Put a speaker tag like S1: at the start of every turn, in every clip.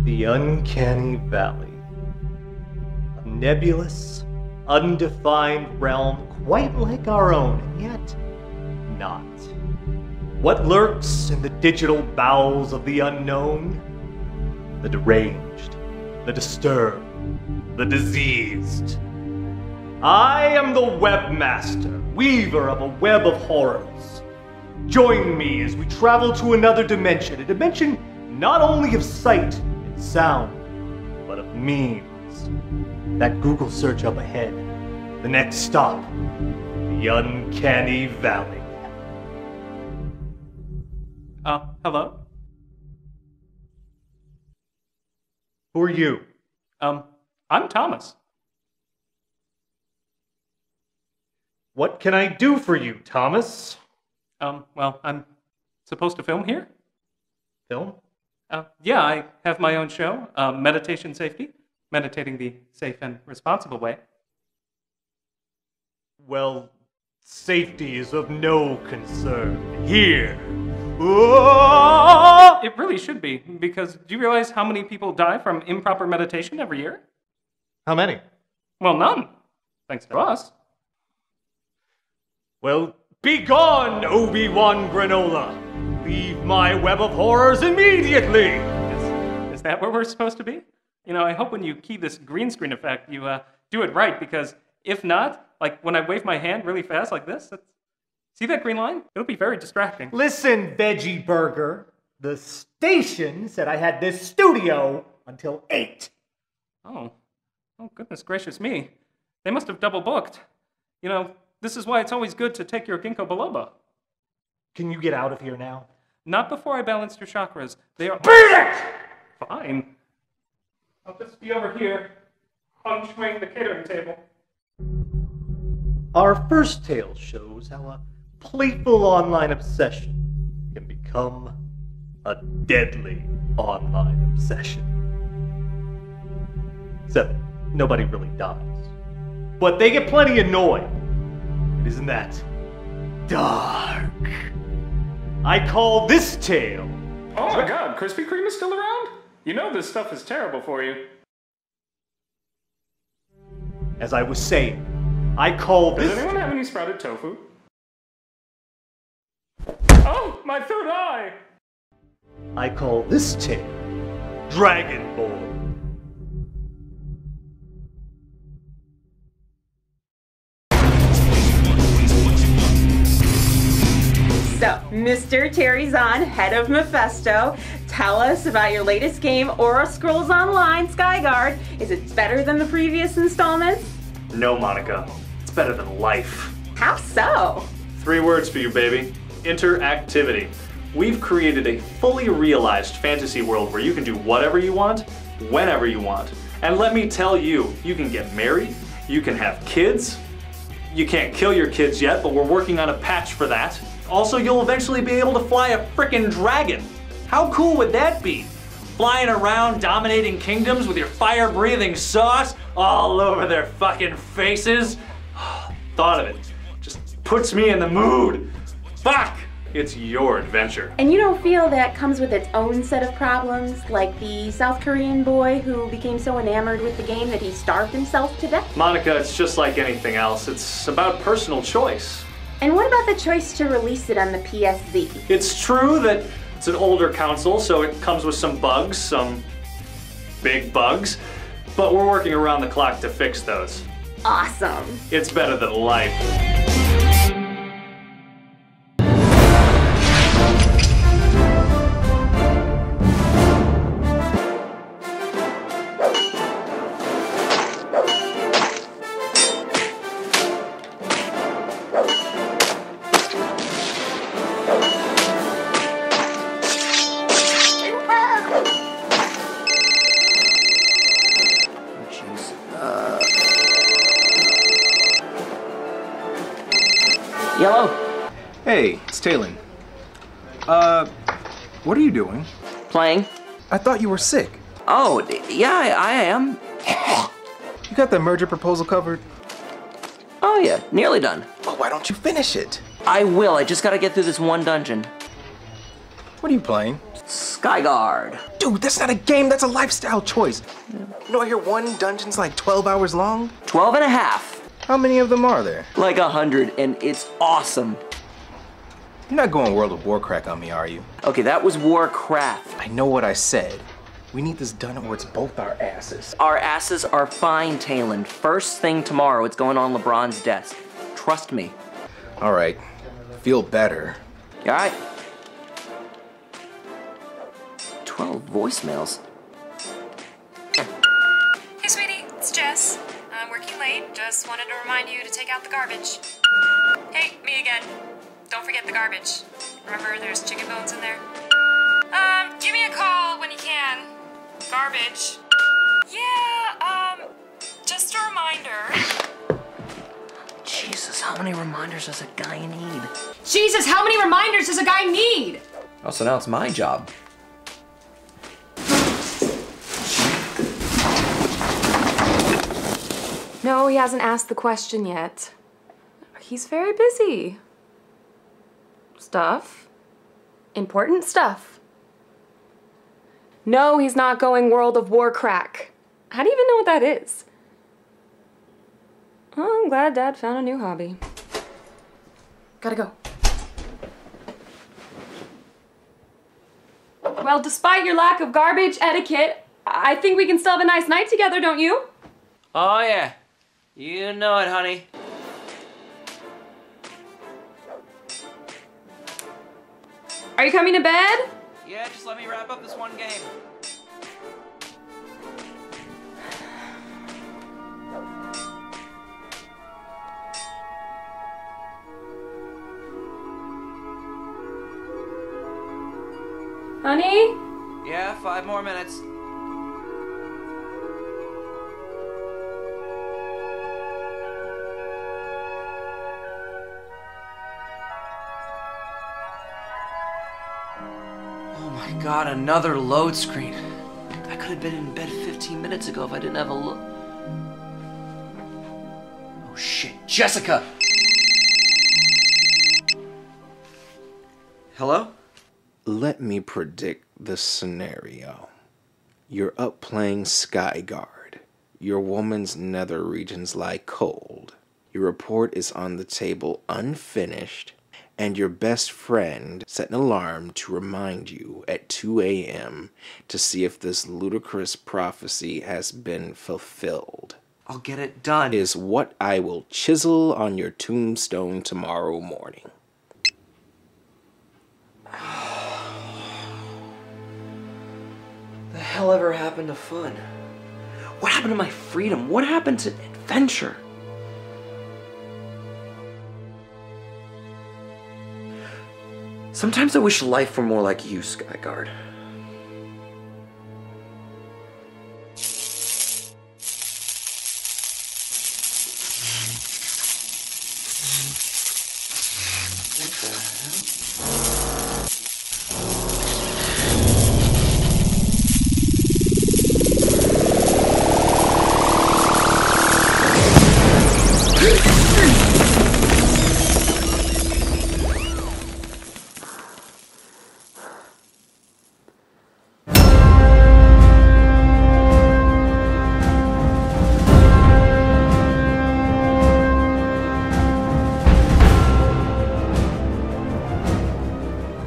S1: The Uncanny Valley. A nebulous, undefined realm quite like our own, and yet not. What lurks in the digital bowels of the unknown? The deranged, the disturbed, the diseased. I am the webmaster, weaver of a web of horrors. Join me as we travel to another dimension, a dimension not only of sight and sound, but of memes. That Google search up ahead, the next stop, the Uncanny Valley.
S2: Hello?
S1: Who are you?
S2: I'm Thomas.
S1: What can I do for you, Thomas?
S2: Well, I'm supposed to film here?
S1: Film?
S2: Yeah, I have my own show, Meditation Safety, meditating the safe and responsible way.
S1: Well, safety is of no concern here. Whoa!
S2: It really should be, because do you realize how many people die from improper meditation every year?
S1: How many?
S2: Well, none, thanks to us.
S1: Well, be gone, Obi-Wan Granola! Leave my web of horrors immediately!
S2: Is that where we're supposed to be? You know, I hope when you key this green screen effect, you do it right, because if not, like when I wave my hand really fast like this, see that green line? It'll be very distracting.
S1: Listen, Veggie Burger. The station said I had this studio until 8.
S2: Oh, goodness gracious me. They must have double booked. You know, this is why it's always good to take your ginkgo biloba.
S1: Can you get out of here now?
S2: Not before I balanced your chakras. They are—
S1: Beat it!
S2: Fine. I'll just be over here, puncturing the catering table.
S1: Our first tale shows how a playful online obsession can become a deadly online obsession. Except nobody really dies. But they get plenty annoyed. And isn't that dark? I call this tale...
S2: Oh my god, Krispy Kreme is still around? You know this stuff is terrible for you.
S1: As I was saying, I call this...
S2: Does anyone have any sprouted tofu? Oh, my third eye!
S1: I call this tale Dragonborn.
S3: So, Mr. Terry Zahn, head of Mephisto, tell us about your latest game, Aura Scrolls Online Skyguard. Is it better than the previous installments?
S4: No, Monica. It's better than life.
S3: How so?
S4: 3 words for you, baby. Interactivity. We've created a fully realized fantasy world where you can do whatever you want, whenever you want. And let me tell you, you can get married, you can have kids. You can't kill your kids yet, but we're working on a patch for that. Also, you'll eventually be able to fly a frickin' dragon. How cool would that be? Flying around, dominating kingdoms with your fire-breathing sauce all over their fucking faces. Thought of it. Just puts me in the mood. Fuck! It's your adventure.
S3: And you don't feel that comes with its own set of problems, like the South Korean boy who became so enamored with the game that he starved himself to death?
S4: Monica, it's just like anything else. It's about personal choice.
S3: And what about the choice to release it on the PSZ?
S4: It's true that it's an older console, so it comes with some bugs, some big bugs, but we're working around the clock to fix those.
S3: Awesome.
S4: It's better than life.
S5: Yellow.
S6: Hey, it's Talon. What are you doing?
S5: Playing.
S6: I thought you were sick.
S5: Oh, yeah, I am.
S6: You got the merger proposal covered?
S5: Oh yeah, nearly done.
S6: Well, why don't you finish it?
S5: I will, I just gotta get through this one dungeon.
S6: What are you playing?
S5: Skyguard.
S6: Dude, that's not a game, that's a lifestyle choice. You know, I hear one dungeon's like 12 hours long.
S5: 12 and a half.
S6: How many of them are there?
S5: Like 100, and it's awesome.
S6: You're not going World of Warcraft on me, are you?
S5: Okay, that was Warcraft.
S6: I know what I said. We need this done or it's both our asses.
S5: Our asses are fine, Talon. First thing tomorrow, it's going on LeBron's desk. Trust me.
S6: All right, feel better.
S5: All right. 12 voicemails.
S7: Hey, sweetie, it's Jess. I'm working late. Just wanted to remind you to take out the garbage. Hey, me again. Don't forget the garbage. Remember, there's chicken bones in there? Give me a call when you can. Garbage. Yeah, just a reminder.
S5: Jesus, how many reminders does a guy need?
S7: Jesus, how many reminders does a guy need?
S5: Oh, so now it's my job.
S8: No, he hasn't asked the question yet. He's very busy. Stuff. Important stuff. No, he's not going World of Warcraft. How do you even know what that is? Oh, I'm glad Dad found a new hobby. Gotta go. Well, despite your lack of garbage etiquette, I think we can still have a nice night together, don't you?
S5: Oh, yeah. You know it, honey.
S8: Are you coming to bed?
S5: Yeah, just let me wrap up this one game.
S8: Honey?
S5: Yeah, 5 more minutes. Oh my god, another load screen. I could have been in bed 15 minutes ago if I didn't have a look. Oh shit, Jessica! Hello?
S9: Let me predict the scenario. You're up playing Skyguard. Your woman's nether regions lie cold. Your report is on the table unfinished, and your best friend set an alarm to remind you at 2 a.m. to see if this ludicrous prophecy has been fulfilled.
S5: I'll get it done.
S9: Is what I will chisel on your tombstone tomorrow morning.
S5: The hell ever happened to fun? What happened to my freedom? What happened to adventure? Sometimes I wish life were more like you, Skyguard. What the hell?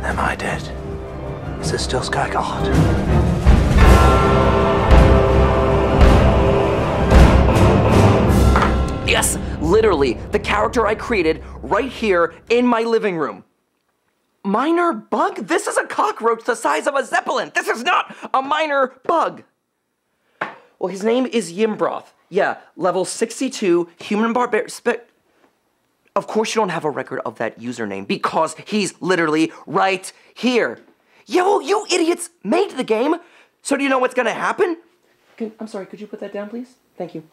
S9: Am I dead? Is this still Skyguard?
S5: Yes, literally, the character I created right here in my living room. Minor bug? This is a cockroach the size of a zeppelin. This is not a minor bug. Well, his name is Yimbroth. Yeah, level 62, human barbarian. Of course you don't have a record of that username because he's literally right here. Yo, you idiots made the game. So do you know what's gonna happen? I'm sorry, could you put that down, please? Thank you.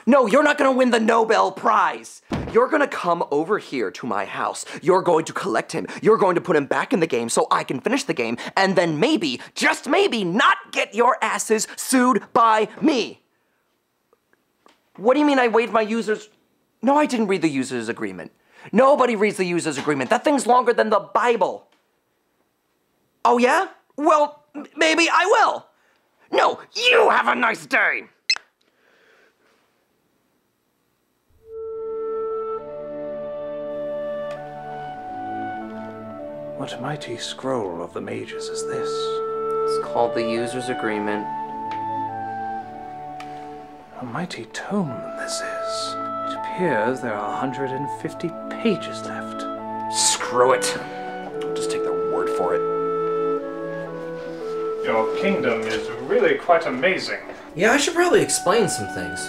S5: No, you're not gonna win the Nobel Prize. You're gonna come over here to my house. You're going to collect him. You're going to put him back in the game so I can finish the game and then maybe, just maybe, not get your asses sued by me. What do you mean I waived my users? No, I didn't read the user's agreement. Nobody reads the user's agreement. That thing's longer than the Bible. Oh, yeah? Well, maybe I will. No, you have a nice day.
S10: What mighty scroll of the mages is this?
S5: It's called the user's agreement.
S10: A mighty tome this is. It appears there are 150 pages left.
S5: Screw it. I'll just take their word for it.
S10: Your kingdom is really quite amazing.
S5: Yeah, I should probably explain some things.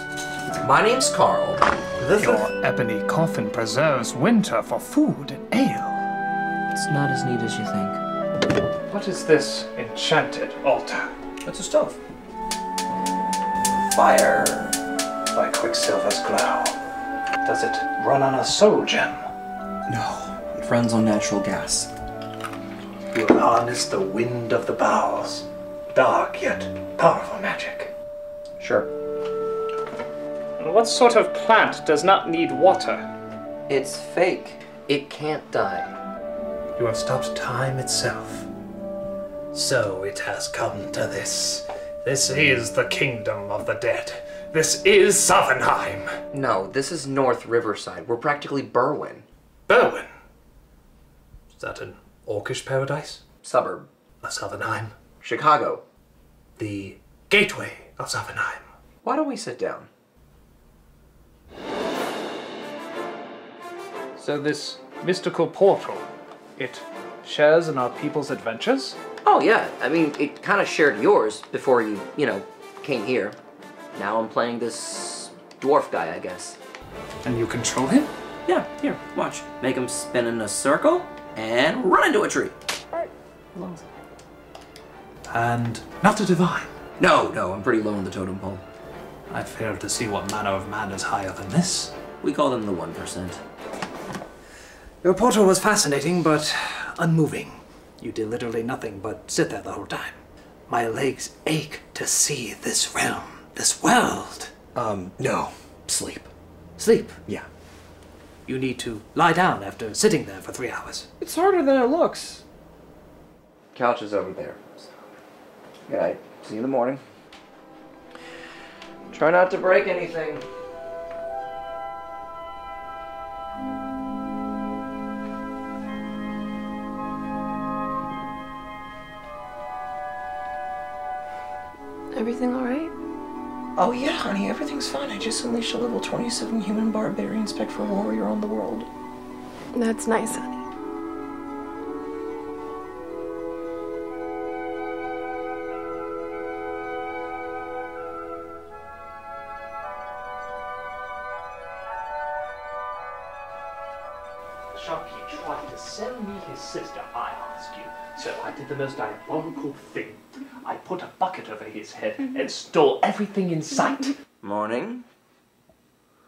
S5: My name's Carl.
S10: Your ebony coffin preserves winter for food and ale.
S5: It's not as neat as you think.
S10: What is this enchanted altar?
S5: It's a stove. Fire.
S10: By Quicksilver's glow. Does it run on a soul gem?
S5: No, it runs on natural gas.
S10: You will harness the wind of the bowels. Dark yet powerful magic.
S5: Sure.
S10: What sort of plant does not need water?
S5: It's fake. It can't die.
S10: You have stopped time itself. So it has come to this. This is the kingdom of the dead. This is Safenheim.
S5: No, this is North Riverside. We're practically Berwyn.
S10: Berwyn? Is that an orcish paradise?
S5: Suburb.
S10: Of Safenheim?
S5: Chicago.
S10: The gateway of Safenheim.
S5: Why don't we sit down?
S10: So this mystical portal, it shares in our people's adventures?
S5: Oh, yeah. I mean, it kind of shared yours before you came here. Now I'm playing this dwarf guy, I guess.
S10: And you control him?
S5: Yeah, here, watch. Make him spin in a circle and run into a tree.
S10: And not a divine?
S5: No, I'm pretty low on the totem pole.
S10: I fail to see what manner of man is higher than this.
S5: We call them the 1%.
S10: Your portal was fascinating, but unmoving. You did literally nothing but sit there the whole time. My legs ache to see this realm, this world.
S5: No. Sleep.
S10: Sleep.
S5: Yeah.
S10: You need to lie down after sitting there for 3 hours.
S5: It's harder than it looks. Couch is over there. Good night. See you in the morning. Try not to break anything.
S8: Everything all right?
S5: Oh yeah, honey, everything's fine. I just unleashed a level 27 human barbarian spec for warrior on the world.
S8: That's nice, honey.
S1: The shopkeep tried to sell me his sister, I ask you. So I did the most diabolical thing. I put a bucket over his head and stole everything in sight.
S5: Morning.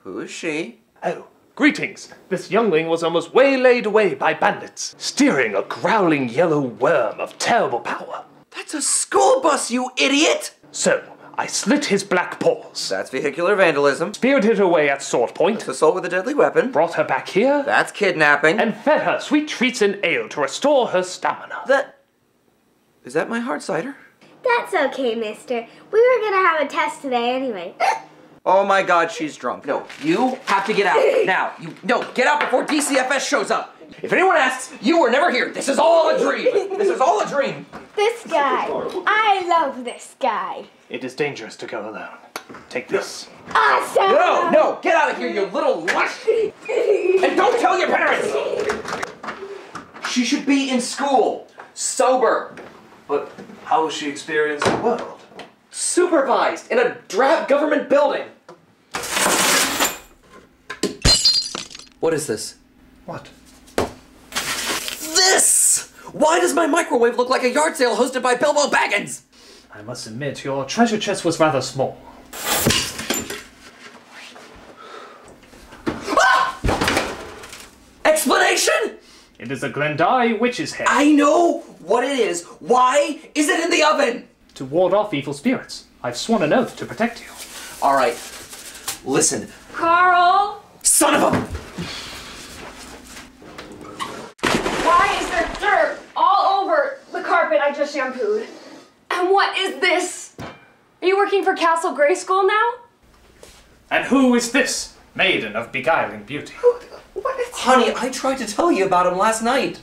S5: Who is she?
S1: Oh, greetings. This youngling was almost waylaid away by bandits, steering a growling yellow worm of terrible power.
S5: That's a school bus, you idiot!
S1: So, I slit his black paws.
S5: That's vehicular vandalism.
S1: Speared her away at sword point.
S5: That's assault with a deadly weapon.
S1: Brought her back here.
S5: That's kidnapping.
S1: And fed her sweet treats and ale to restore her stamina.
S5: Is that my hard cider?
S11: That's okay, mister. We were gonna have a test today anyway.
S5: Oh my god, she's drunk. No, you have to get out. Now. Get out before DCFS shows up. If anyone asks, you were never here. This is all a dream. This is all a dream.
S11: This guy. I love this guy.
S1: It is dangerous to go alone. Take this.
S11: Awesome!
S5: No, get out of here, you little lush. And don't tell your parents. She should be in school. Sober.
S10: But how will she experience the world?
S5: Supervised in a drab government building. What is this?
S10: What?
S5: This! Why does my microwave look like a yard sale hosted by Bilbo Baggins?
S10: I must admit, your treasure chest was rather small.
S5: Ah! Explanation?
S10: It is a Glendawi witch's head.
S5: I know what it is. Why is it in the oven?
S10: To ward off evil spirits. I've sworn an oath to protect you.
S5: All right. Listen.
S8: Carl!
S5: Son of a...
S8: Why is there dirt all over the carpet I just shampooed? And what is this? Are you working for Castle Grey School now?
S2: And who is this maiden of beguiling beauty?
S5: Honey, I tried to tell you about him last night.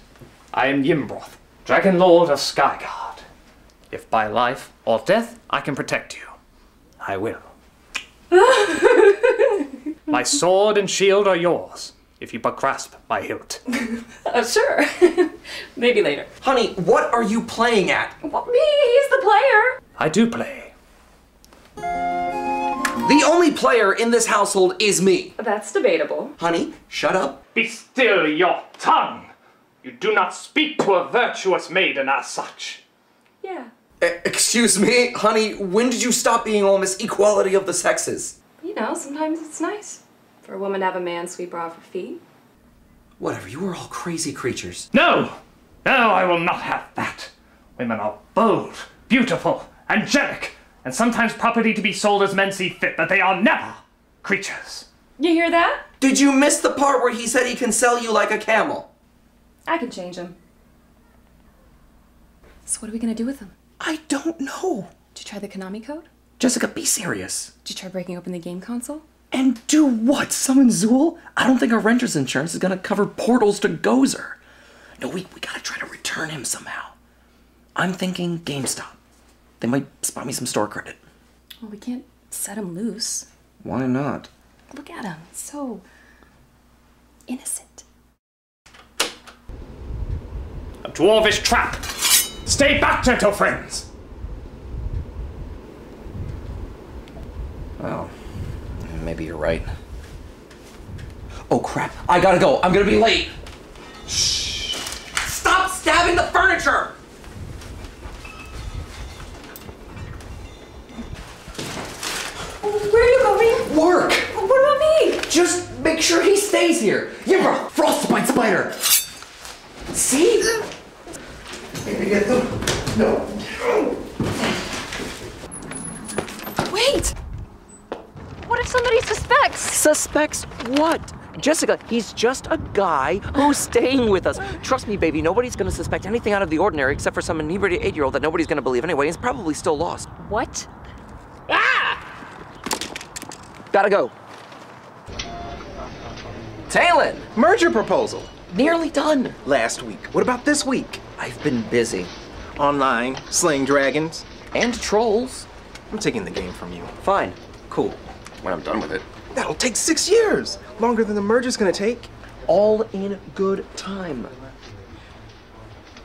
S2: I am Yimbroth, Dragon Lord of Skyguard. If by life or death I can protect you, I will. My sword and shield are yours, if you but grasp my hilt.
S8: Sure. Maybe later.
S5: Honey, what are you playing at?
S8: Well, he's the player.
S2: I do play.
S5: The only player in this household is me.
S8: That's debatable.
S5: Honey, shut up.
S2: Be still your tongue! You do not speak to a virtuous maiden as such.
S8: Yeah.
S5: Excuse me, honey, when did you stop being all Miss Equality of the Sexes?
S8: You know, sometimes it's nice for a woman to have a man sweep her off her feet.
S5: Whatever, you are all crazy creatures.
S2: No! No, I will not have that. Women are bold, beautiful, angelic, and sometimes property to be sold as men see fit, but they are never creatures.
S8: You hear that?
S5: Did you miss the part where he said he can sell you like a camel?
S8: I can change him. So what are we gonna do with him?
S5: I don't know.
S8: Did you try the Konami code?
S5: Jessica, be serious.
S8: Did you try breaking open the game console?
S5: And do what? Summon Zool? I don't think our renter's insurance is gonna cover portals to Gozer. No, we gotta try to return him somehow. I'm thinking GameStop. They might spot me some store credit.
S8: Well, we can't set him loose.
S5: Why not?
S8: Look at him. He's so innocent.
S2: A dwarvish trap! Stay back, gentle friends!
S5: Well, maybe you're right. Oh crap, I gotta go. I'm gonna be late. Shh. Stop stabbing the furniture!
S8: Where are you going?
S5: Work!
S8: What about me?
S5: Just make sure he stays here. Yimbra, frostbite spider. See? No.
S8: Wait! What if somebody suspects?
S5: Suspects what? Jessica, he's just a guy who's staying with us. Trust me, baby, nobody's gonna suspect anything out of the ordinary except for some inebriated 8-year-old that nobody's gonna believe anyway. He's probably still lost.
S8: What?
S5: Gotta go. Talon!
S6: Merger proposal.
S5: Nearly done.
S6: Last week. What about this week?
S5: I've been busy.
S6: Online, slaying dragons.
S5: And trolls.
S6: I'm taking the game from you.
S5: Fine. Cool. When I'm done with it.
S6: That'll take 6 years. Longer than the merger's gonna take.
S5: All in good time.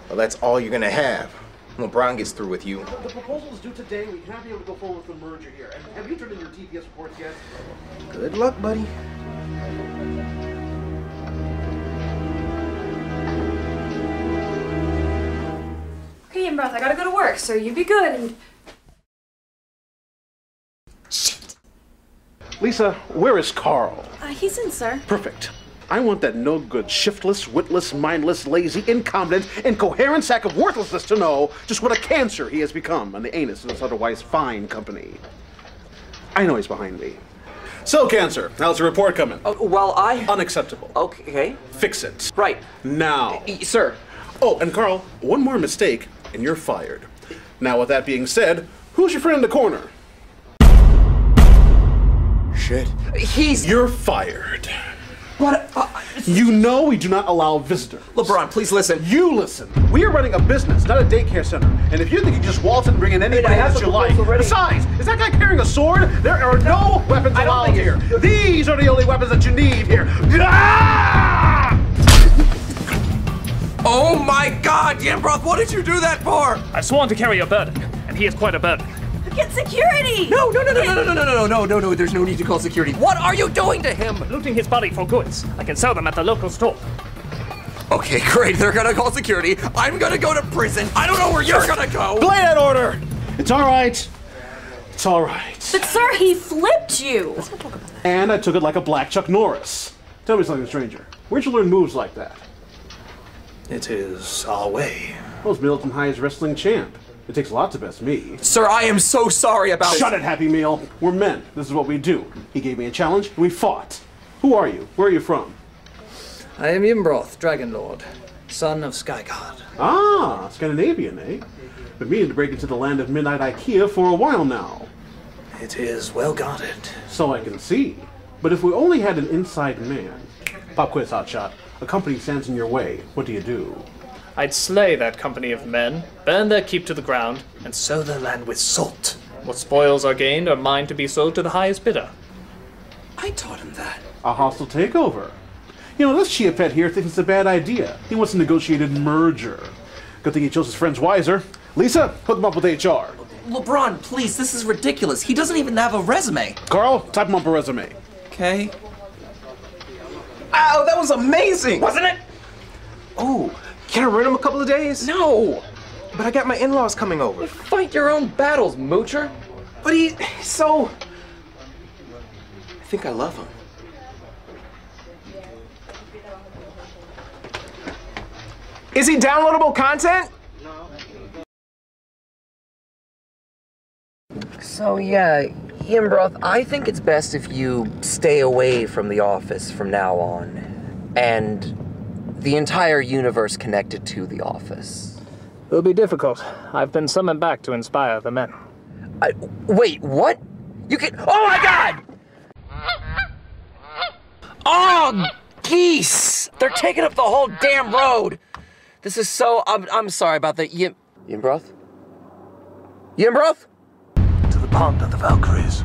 S6: Well, that's all you're gonna have. LeBron gets through with you.
S12: The proposal is due today. We cannot be able to go forward with the merger here. And have you turned in your TPS reports yet?
S6: Good luck, buddy.
S8: Okay, Yimbroth, I gotta go to work, so you be good and... Shit!
S12: Lisa, where is Carl?
S8: He's in, sir.
S12: Perfect. I want that no-good, shiftless, witless, mindless, lazy, incompetent, incoherent sack of worthlessness to know just what a cancer he has become on the anus of this otherwise fine company. I know he's behind me. So, Cancer, how's the report coming?
S5: Unacceptable. Okay.
S12: Fix it.
S5: Right.
S12: Now.
S5: Sir.
S12: Oh, and Carl, one more mistake, and you're fired. Now, with that being said, who's your friend in the corner?
S6: Shit.
S12: You're fired.
S5: What?
S12: You know we do not allow visitors.
S5: LeBron, please listen.
S12: You listen. We are running a business, not a daycare center. And if you think you can just waltz in and bring in anybody that you like. Besides, is that guy carrying a sword? There are no weapons allowed here. These are the only weapons that you need here. Ah!
S5: Oh my God, Yimbroth, what did you do that for?
S2: I've sworn to carry a burden, and he is quite a burden.
S8: Get security!
S5: No, there's no need to call security. What are you doing to him?
S2: Looting his body for goods. I can sell them at the local store.
S5: Okay, great, they're gonna call security. I'm gonna go to prison. I don't know where you're gonna go.
S12: Play that order. It's all right. It's all right.
S8: But sir, he flipped you.
S12: And I took it like a black Chuck Norris. Tell me something, stranger. Where'd you learn moves like that?
S10: It is our way.
S12: Well, it's Middleton High's wrestling champ. It takes a lot to best me.
S5: Sir, I am so sorry about it.
S12: Shut it, Happy Meal. We're men. This is what we do. He gave me a challenge, and we fought. Who are you? Where are you from?
S10: I am Yimbroth, Dragon Lord, son of Skyguard.
S12: Ah, Scandinavian, eh? Been meaning to break into the land of Midnight IKEA for a while now.
S10: It is well guarded.
S12: So I can see. But if we only had an inside man... Pop quiz, hotshot. A company stands in your way. What do you do?
S2: I'd slay that company of men, burn their keep to the ground, and
S10: Sow their land with salt.
S2: what spoils are gained are mine to be sold to the highest bidder.
S5: I taught him that.
S12: A hostile takeover. You know, this Chia Pet here thinks it's a bad idea. He wants a negotiated merger. Good thing he chose his friends wiser. Lisa, hook him up with HR.
S5: LeBron, please, this is ridiculous. He doesn't even have a resume.
S12: Carl, type him up a resume.
S5: Okay. Ow, that was amazing!
S6: Wasn't it? Oh, can I rent him a couple of days?
S5: No!
S6: But I got my in-laws coming over.
S5: Fight your own battles, moocher.
S6: But he's so... I think I love him. Is he downloadable content?
S5: So yeah, Yimbroth, I think it's best if you stay away from the office from now on. And the entire universe connected to the office.
S2: It'll be difficult. I've been summoned back to inspire the men.
S5: Wait, what? You can... Oh my god! Oh, geese! They're taking up the whole damn road! This is so... I'm sorry about that. Yimbroth? Yimbroth?
S10: To the pond of the Valkyries.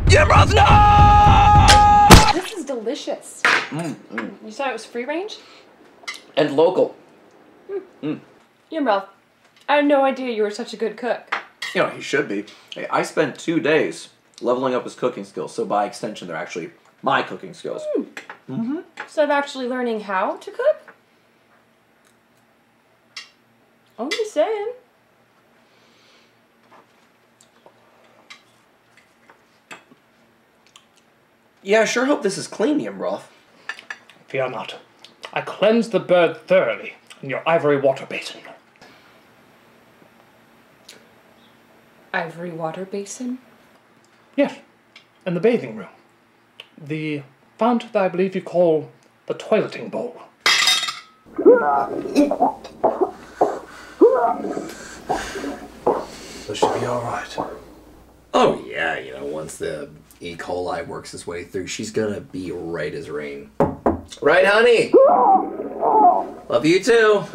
S5: Yimbroth, no!
S8: This is delicious. You said it was free range?
S5: And local.
S8: Yimbroth, I had no idea you were such a good cook.
S5: You know, he should be. Hey, I spent 2 days leveling up his cooking skills, so by extension, they're actually my cooking skills.
S8: Instead of actually learning how to cook? I'm just saying.
S5: Yeah, I sure hope this is clean, Yimbroth.
S2: Fear not. I cleansed the bird thoroughly in your ivory water basin.
S8: Ivory water basin?
S2: Yes, in the bathing room. The fount that I believe you call the toileting bowl.
S10: This should be alright.
S5: Oh yeah, you know, once the E. coli works its way through, she's gonna be right as rain. Right, honey? Love you too.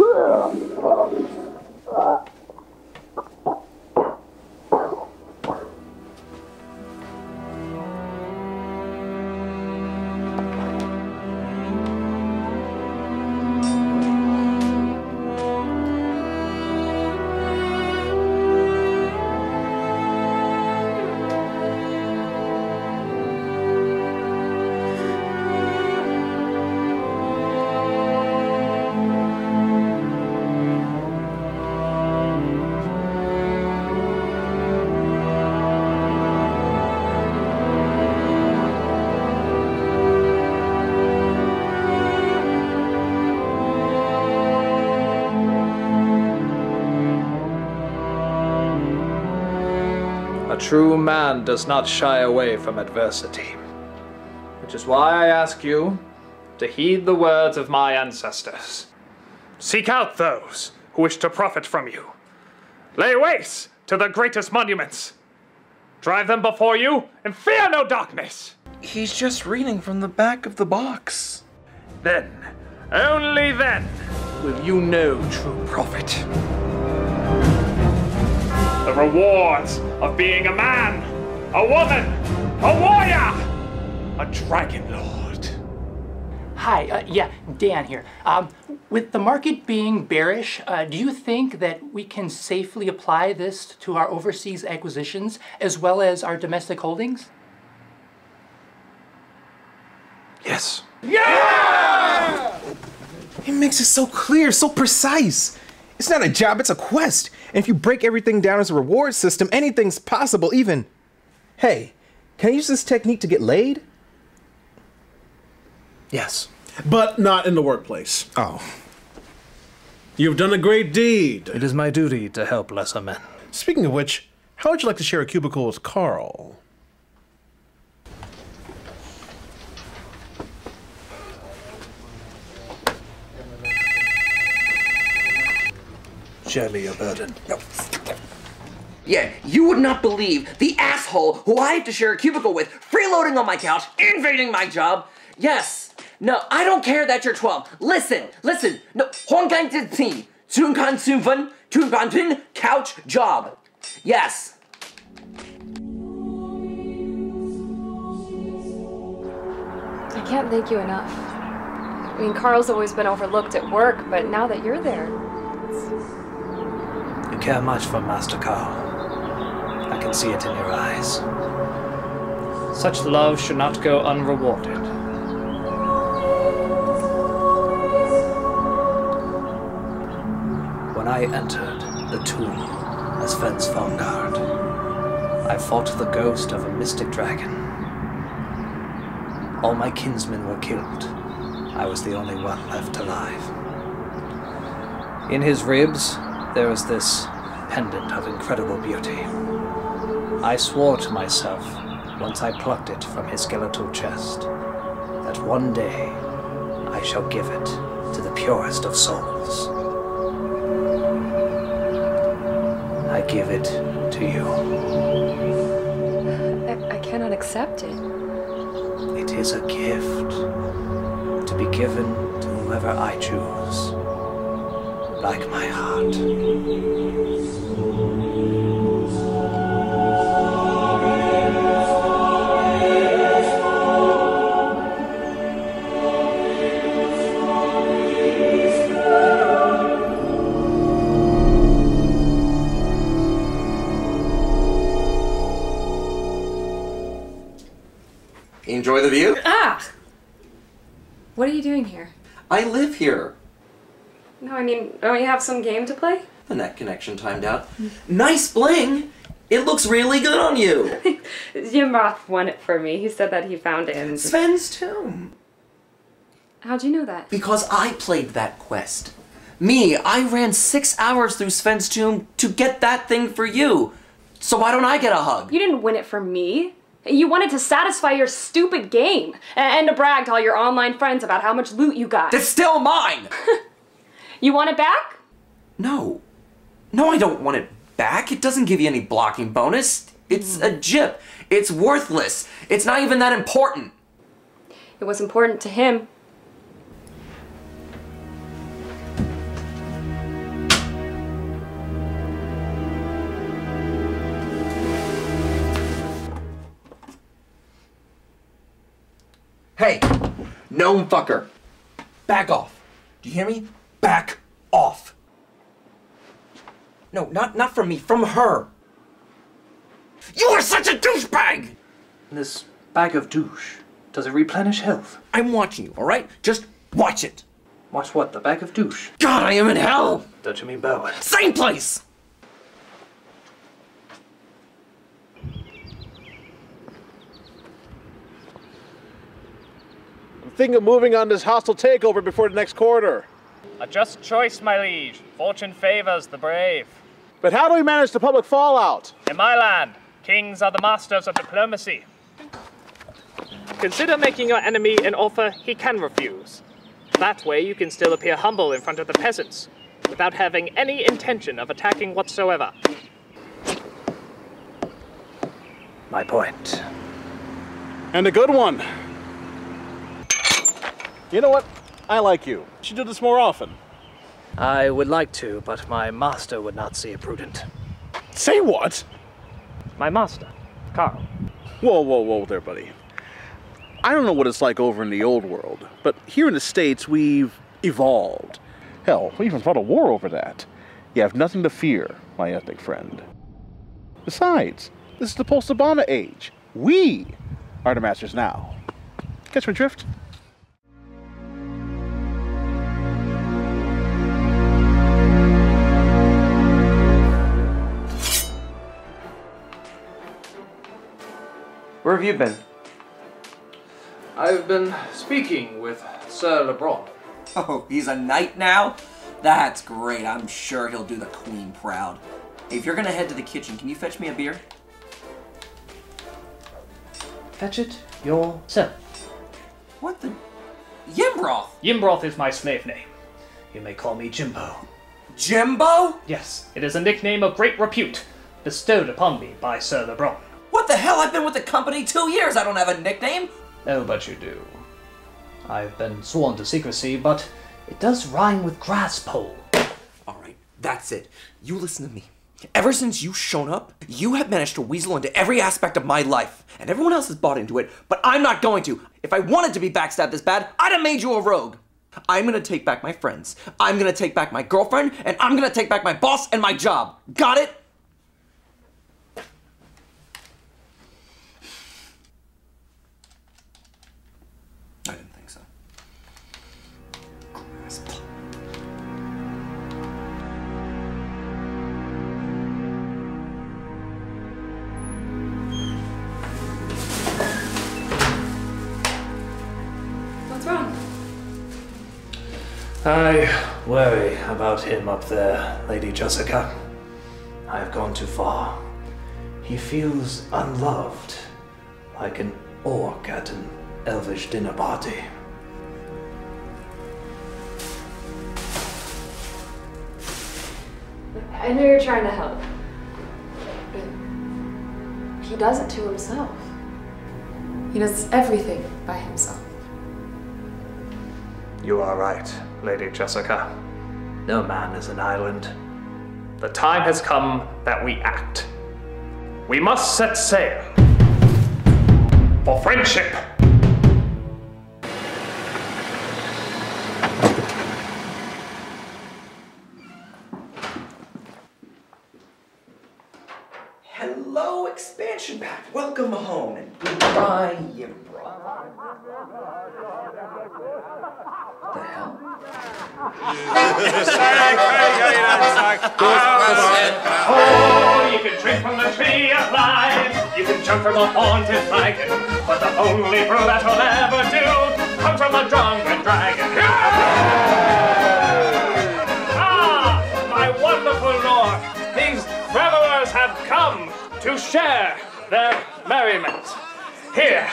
S2: A true man does not shy away from adversity. Which is why I ask you to heed the words of my ancestors. Seek out those who wish to profit from you. Lay waste to the greatest monuments. Drive them before you and fear no darkness.
S5: He's just reading from the back of the box.
S2: Then, only then, will you know true profit. The rewards of being a man, a woman, a warrior, a dragon lord.
S13: Hi, yeah, Dan here. With the market being bearish, do you think that we can safely apply this to our overseas acquisitions as well as our domestic holdings?
S10: Yes.
S6: Yeah! It makes it so clear, so precise. It's not a job, it's a quest. And if you break everything down as a reward system, anything's possible, even... Hey, can I use this technique to get laid?
S10: Yes.
S12: But not in the workplace.
S6: Oh.
S12: You've done a great deed.
S10: It is my duty to help lesser men.
S12: Speaking of which, how would you like to share a cubicle with Carl?
S10: Share me your burden.
S5: No. Yeah, you would not believe the asshole who I have to share a cubicle with, freeloading on my couch, invading my job. Yes. No, I don't care that you're 12. Listen. No, Hongan Tunkan couch job. Yes.
S8: I can't thank you enough. I mean, Carl's always been overlooked at work, but now that you're there,
S10: You care much for Master Carl. I can see it in your eyes.
S14: Such love should not go unrewarded.
S10: When I entered the tomb as Sven's Fongard, I fought the ghost of a mystic dragon. All my kinsmen were killed. I was the only one left alive. In his ribs, there was this pendant of incredible beauty. I swore to myself, once I plucked it from his skeletal chest, that one day I shall give it to the purest of souls. I give it to you.
S8: I cannot accept it.
S10: It is a gift to be given to whoever I choose, like my heart.
S5: Enjoy the view?
S8: Ah! What are you doing here?
S5: I live here.
S8: No, I mean, don't you have some game to play?
S5: The net connection timed out. Nice bling! It looks really good on you!
S8: Jim Roth won it for me. He said that he found it in
S5: Sven's tomb.
S8: How'd you know that?
S5: Because I played that quest. Me, I ran 6 hours through Sven's tomb to get that thing for you. So why don't I get a hug?
S8: You didn't win it for me. You wanted to satisfy your stupid game and to brag to all your online friends about how much loot you got.
S5: It's still mine!
S8: You want it back?
S5: No. No, I don't want it back. It doesn't give you any blocking bonus. It's a jip. It's worthless. It's not even that important.
S8: It was important to him.
S5: Hey, gnome fucker. Back off. Do you hear me? Back off. No, not from me, from her. You are such a douchebag!
S10: This bag of douche, does it replenish health?
S5: I'm watching you, alright? Just watch it.
S10: Watch what, the bag of douche?
S5: God, I am in hell!
S10: Don't you mean Bowen?
S5: Same place!
S12: I'm thinking of moving on this hostile takeover before the next quarter.
S14: A just choice, my liege. Fortune favors the brave.
S12: But how do we manage the public fallout?
S14: In my land, kings are the masters of diplomacy. Consider making your enemy an offer he can refuse. That way you can still appear humble in front of the peasants, without having any intention of attacking whatsoever.
S10: My point.
S12: And a good one. You know what? I like you. You should do this more often.
S10: I would like to, but my master would not see it prudent.
S12: Say what?
S14: My master, Carl.
S12: Whoa there, buddy. I don't know what it's like over in the old world, but here in the States, we've evolved. Hell, we even fought a war over that. You have nothing to fear, my ethnic friend. Besides, this is the post-Obama age. We are the masters now. Catch my drift?
S5: Where have you been?
S15: I've been speaking with Sir LeBron.
S5: Oh, he's a knight now? That's great. I'm sure he'll do the queen proud. Hey, if you're gonna head to the kitchen, can you fetch me a beer?
S14: Fetch it yourself.
S5: What the? Yimbroth!
S14: Yimbroth is my slave name. You may call me Jimbo.
S5: Jimbo?
S14: Yes, it is a nickname of great repute, bestowed upon me by Sir LeBron.
S5: What the hell? I've been with the company 2 years. I don't have a nickname.
S14: Oh, but you do. I've been sworn to secrecy, but it does rhyme with grass pole.
S5: All right, that's it. You listen to me. Ever since you've shown up, you have managed to weasel into every aspect of my life, and everyone else has bought into it, but I'm not going to. If I wanted to be backstabbed this bad, I'd have made you a rogue. I'm gonna take back my friends, I'm gonna take back my girlfriend, and I'm gonna take back my boss and my job. Got it? I didn't think so.
S7: What's wrong?
S10: I worry about him up there, Lady Jessica. I have gone too far. He feels unloved, like an orc at an elvish dinner party.
S8: I know you're trying to help, but he does it to himself. He does everything by himself.
S10: You are right, Lady Jessica. No man is an island.
S14: The time has come that we act. We must set sail for friendship.
S5: Hello, expansion pack. Welcome home and goodbye, Yimbra. The hell?
S2: Oh, you can drink from the tree of life, you can jump from a haunted wagon, but the only brew that will ever do comes from a drunken dragon. Ah, my wonderful lord, these revelers have come to share their merriment. Here,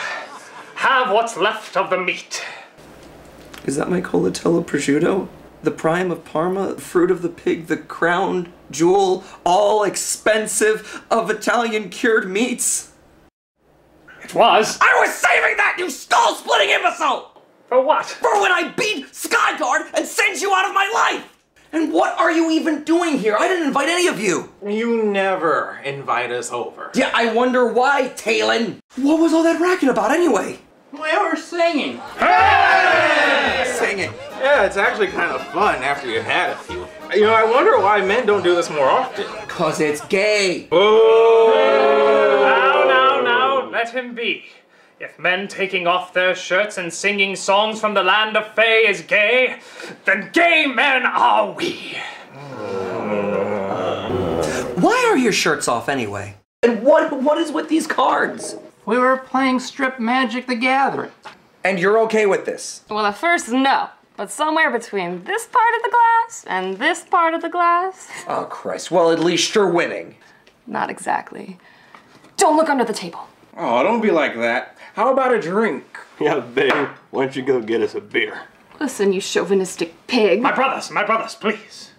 S2: have what's left of the meat.
S5: Is that my colatello prosciutto? The prime of Parma, the fruit of the pig, the crown jewel, all expensive of Italian cured meats?
S2: It was.
S5: I was saving that, you skull-splitting imbecile!
S2: For what?
S5: For when I beat Skyguard and send you out of my life! And what are you even doing here? I didn't invite any of you!
S6: You never invite us over.
S5: Yeah, I wonder why, Talon! What was all that racket about anyway?
S6: We were singing.
S5: Hey! Singing.
S6: Yeah, it's actually kind of fun after you've had a few. You know, I wonder why men don't do this more often.
S5: 'Cause it's gay.
S2: Now, let him be. If men taking off their shirts and singing songs from the land of Fae is gay, then gay men are we.
S5: Why are your shirts off anyway? And what is with these cards?
S13: We were playing Strip Magic the Gathering.
S5: And you're okay with this?
S8: Well, at first, no. But somewhere between this part of the glass and this part of the glass...
S5: Oh, Christ. Well, at least you're winning.
S8: Not exactly. Don't look under the table.
S6: Oh, don't be like that. How about a drink?
S16: Yeah, babe. Why don't you go get us a beer?
S8: Listen, you chauvinistic pig.
S2: My brothers, please.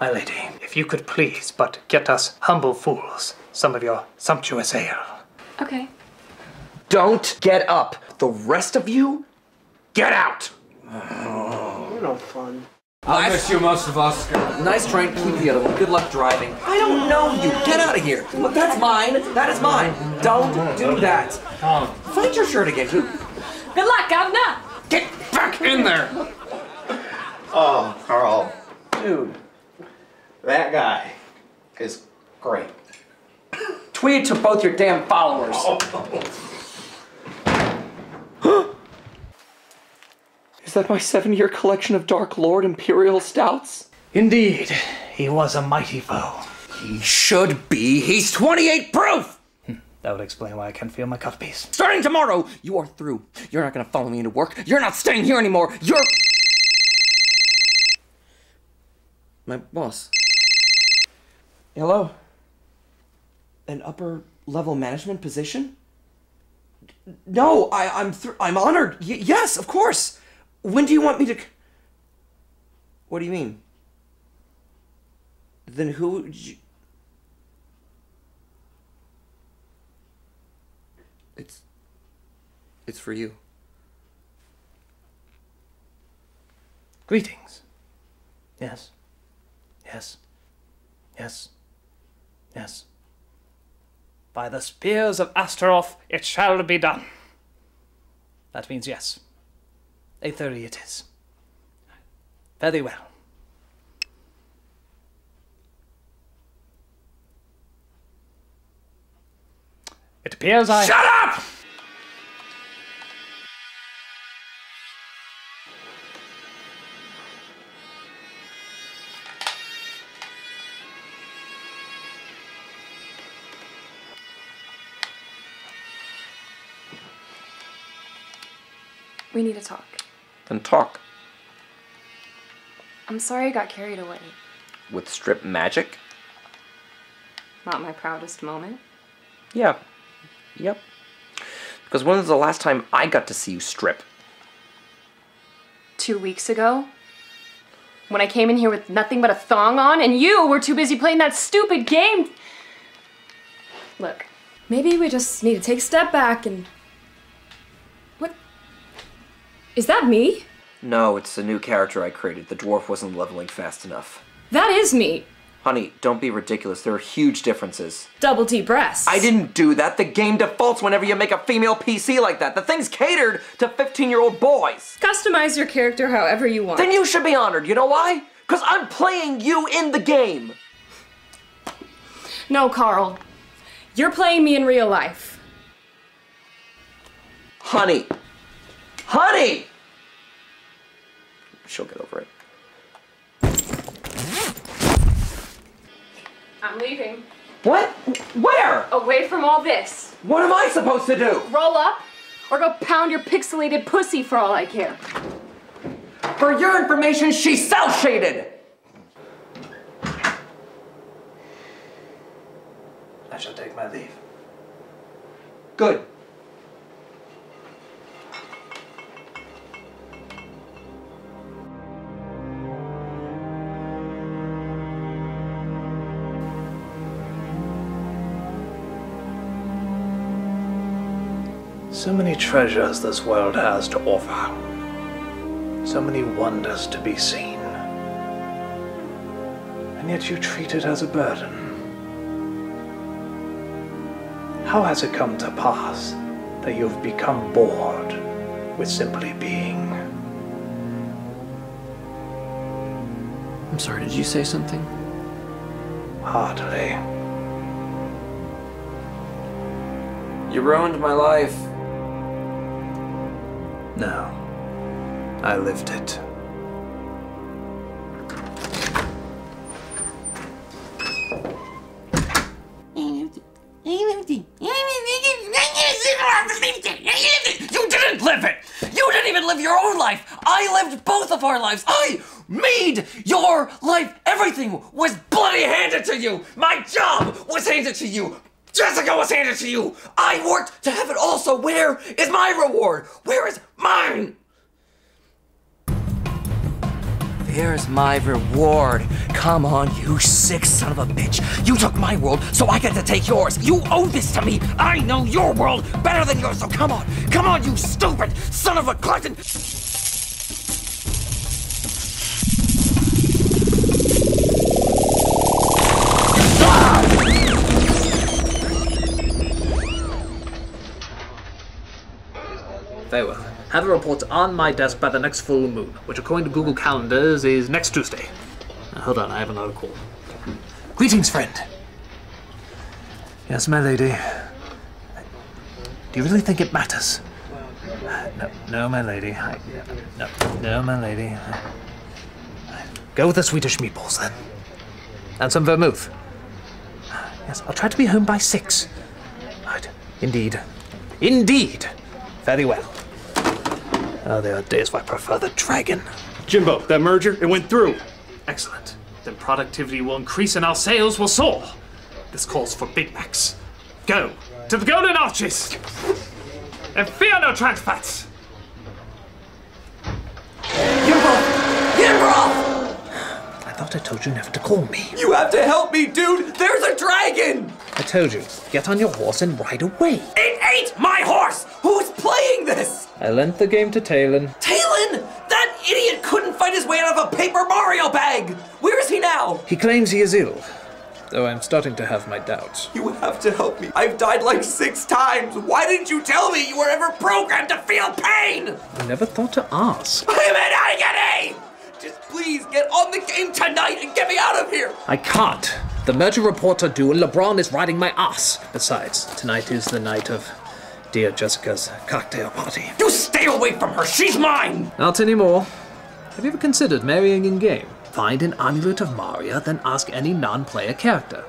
S10: My lady.
S14: If you could please but get us humble fools some of your sumptuous ale.
S8: Okay.
S5: Don't get up. The rest of you, get out.
S12: You're no fun.
S17: I'll miss you most of us.
S5: Nice trying to keep the other one. Good luck driving. I don't know you. Get out of here. Look, that's mine. That is mine. Don't do that. Find your shirt again.
S8: Good luck, Governor.
S5: Get back in there.
S6: Oh, Carl. Dude, that guy is great.
S5: Tweet to both your damn followers. Is that my 7-year collection of Dark Lord Imperial Stouts?
S10: Indeed, he was a mighty foe.
S5: He should be. He's 28 proof!
S10: That would explain why I can't feel my cuff piece.
S5: Starting tomorrow, you are through. You're not gonna follow me into work. You're not staying here anymore. You're... My boss. Hello? An upper level management position? No, I'm honored. Yes, of course. When do you want me to... What do you mean? Then who would you... It's for you.
S10: Greetings. Yes. Yes. Yes. Yes.
S14: By the spears of Astaroth, it shall be done.
S10: That means yes. 8:30 it is. Very well.
S14: It appears I...
S5: Shut up!
S7: We need to talk.
S5: Then talk.
S7: I'm sorry I got carried away.
S5: With strip magic?
S7: Not my proudest moment.
S5: Yeah. Yep. Because when was the last time I got to see you strip?
S7: 2 weeks ago. When I came in here with nothing but a thong on and you were too busy playing that stupid game. Look, maybe we just need to take a step back and... What? Is that me?
S5: No, it's a new character I created. The dwarf wasn't leveling fast enough.
S7: That is me.
S5: Honey, don't be ridiculous. There are huge differences.
S7: Double T breasts.
S5: I didn't do that. The game defaults whenever you make a female PC like that. The thing's catered to 15-year-old boys.
S7: Customize your character however you want.
S5: Then you should be honored. You know why? Because I'm playing you in the game.
S7: No, Carl. You're playing me in real life.
S5: Honey. Honey! She'll get over it.
S7: I'm leaving.
S5: What? Where?
S7: Away from all this.
S5: What am I supposed to do?
S7: Roll up or go pound your pixelated pussy for all I care.
S5: For your information, she's cel-shaded!
S10: I shall take my leave.
S5: Good.
S10: So many treasures this world has to offer. So many wonders to be seen. And yet you treat it as a burden. How has it come to pass that you've become bored with simply being?
S5: I'm sorry, did you say something?
S10: Hardly.
S5: You ruined my life.
S10: No. I lived it.
S5: You didn't live it! You didn't even live your own life! I lived both of our lives! I made your life! Everything was bloody handed to you! My job was handed to you! Jessica was handed to you! I worked to have it all, so where is my reward? Where is mine? There's my reward. Come on, you sick son of a bitch. You took my world, so I get to take yours. You owe this to me. I know your world better than yours, so come on. Come on, you stupid son of a glutton.
S10: Very well. Have a report on my desk by the next full moon, which according to Google Calendars is next Tuesday. Hold on, I have another call. Greetings, friend. Yes, my lady. Do you really think it matters? No, my lady. No, my lady. Go with the Swedish meatballs, then. And some vermouth. Yes, I'll try to be home by 6. Right. Indeed. Indeed. Very well. Oh, there are days where I prefer the dragon.
S14: Jimbo, that merger, it went through.
S10: Excellent. Then productivity will increase and our sales will soar. This calls for Big Macs. Go to the Golden Arches and fear no trans fats.
S5: Jimbo!
S10: I thought it told you never to call me.
S5: You have to help me, dude! There's a dragon!
S10: I told you, get on your horse and ride away.
S5: It ate my horse! Who's playing this?
S10: I lent the game to Talon.
S5: Talon! That idiot couldn't fight his way out of a Paper Mario bag! Where is he now?
S10: He claims he is ill, though I'm starting to have my doubts.
S5: You have to help me. I've died like 6 times. Why didn't you tell me you were ever programmed to feel pain?
S10: I never thought to ask.
S5: I'm in agony! Just please get on the game tonight and get me out of here!
S10: I can't. The murder reports are due and LeBron is riding my ass. Besides, tonight is the night of dear Jessica's cocktail party.
S5: You stay away from her! She's mine!
S10: Not anymore. Have you ever considered marrying in-game? Find an amulet of Maria, then ask any non-player character.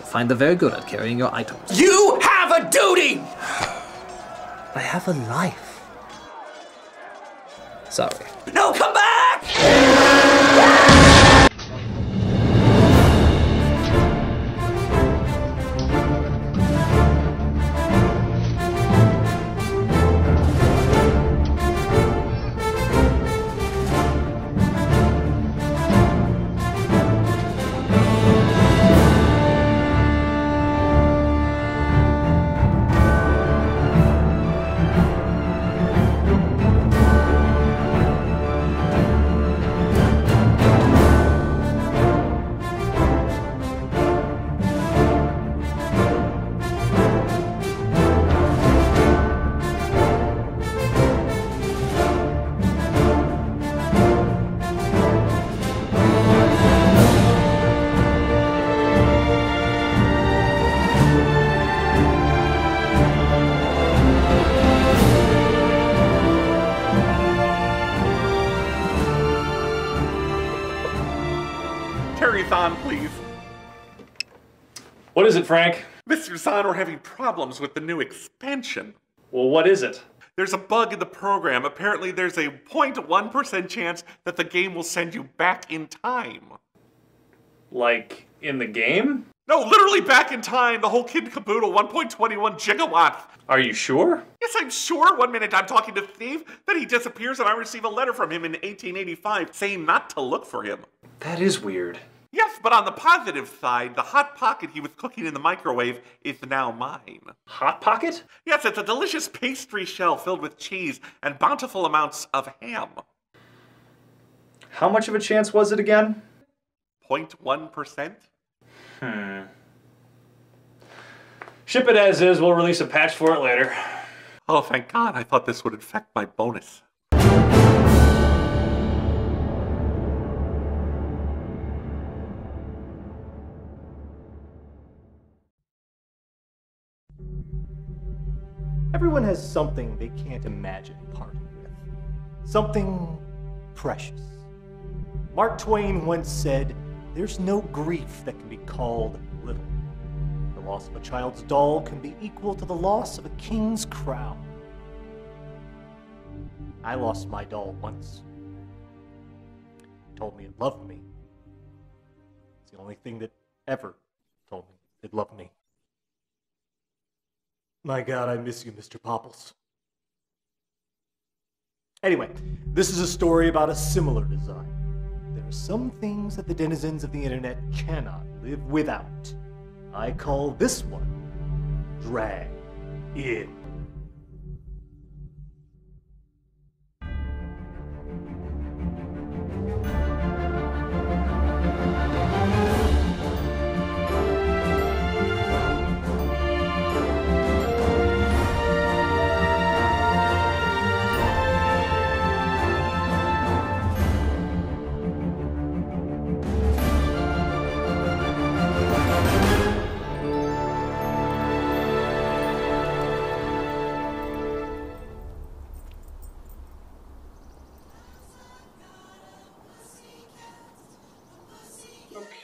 S10: You'll find they're very good at carrying your items.
S5: You have a duty!
S10: I have a life. Sorry.
S5: No, come back!
S18: Zahn, please.
S4: What is it, Frank?
S18: Mr. Zahn, we're having problems with the new expansion.
S4: Well, what is it?
S18: There's a bug in the program. Apparently there's a 0.1% chance that the game will send you back in time.
S4: Like, in the game?
S18: No, literally back in time. The whole kid caboodle, 1.21 gigawatts.
S4: Are you sure?
S18: Yes, I'm sure. One minute I'm talking to Steve, then he disappears and I receive a letter from him in 1885 saying not to look for him.
S4: That is weird.
S18: Yes, but on the positive side, the Hot Pocket he was cooking in the microwave is now mine.
S4: Hot Pocket?
S18: Yes, it's a delicious pastry shell filled with cheese and bountiful amounts of ham.
S4: How much of a chance was it again?
S18: 0.1%.
S4: Ship it as is. We'll release a patch for it later.
S18: Oh, thank God. I thought this would affect my bonus.
S1: Everyone has something they can't imagine parting with. Something precious. Mark Twain once said, "There's no grief that can be called little. The loss of a child's doll can be equal to the loss of a king's crown." I lost my doll once. It told me it loved me. It's the only thing that ever told me it loved me. My God, I miss you, Mr. Popples. Anyway, this is a story about a similar design. There are some things that the denizens of the internet cannot live without. I call this one Drag In.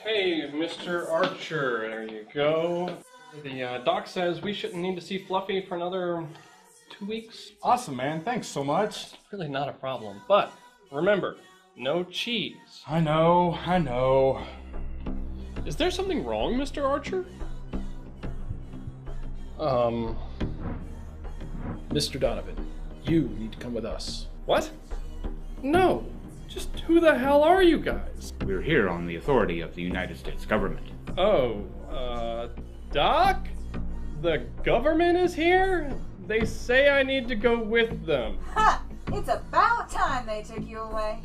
S19: Okay, Mr. Archer, there you go. The doc says we shouldn't need to see Fluffy for another 2 weeks.
S20: Awesome, man. Thanks so much.
S19: Really not a problem. But remember, no cheese.
S20: I know.
S19: Is there something wrong, Mr. Archer?
S20: Mr. Donovan, you need to come with us.
S19: What? No. Just who the hell are you guys?
S20: We're here on the authority of the United States government.
S19: Oh, Doc? The government is here? They say I need to go with them.
S21: Ha! It's about time they took you away.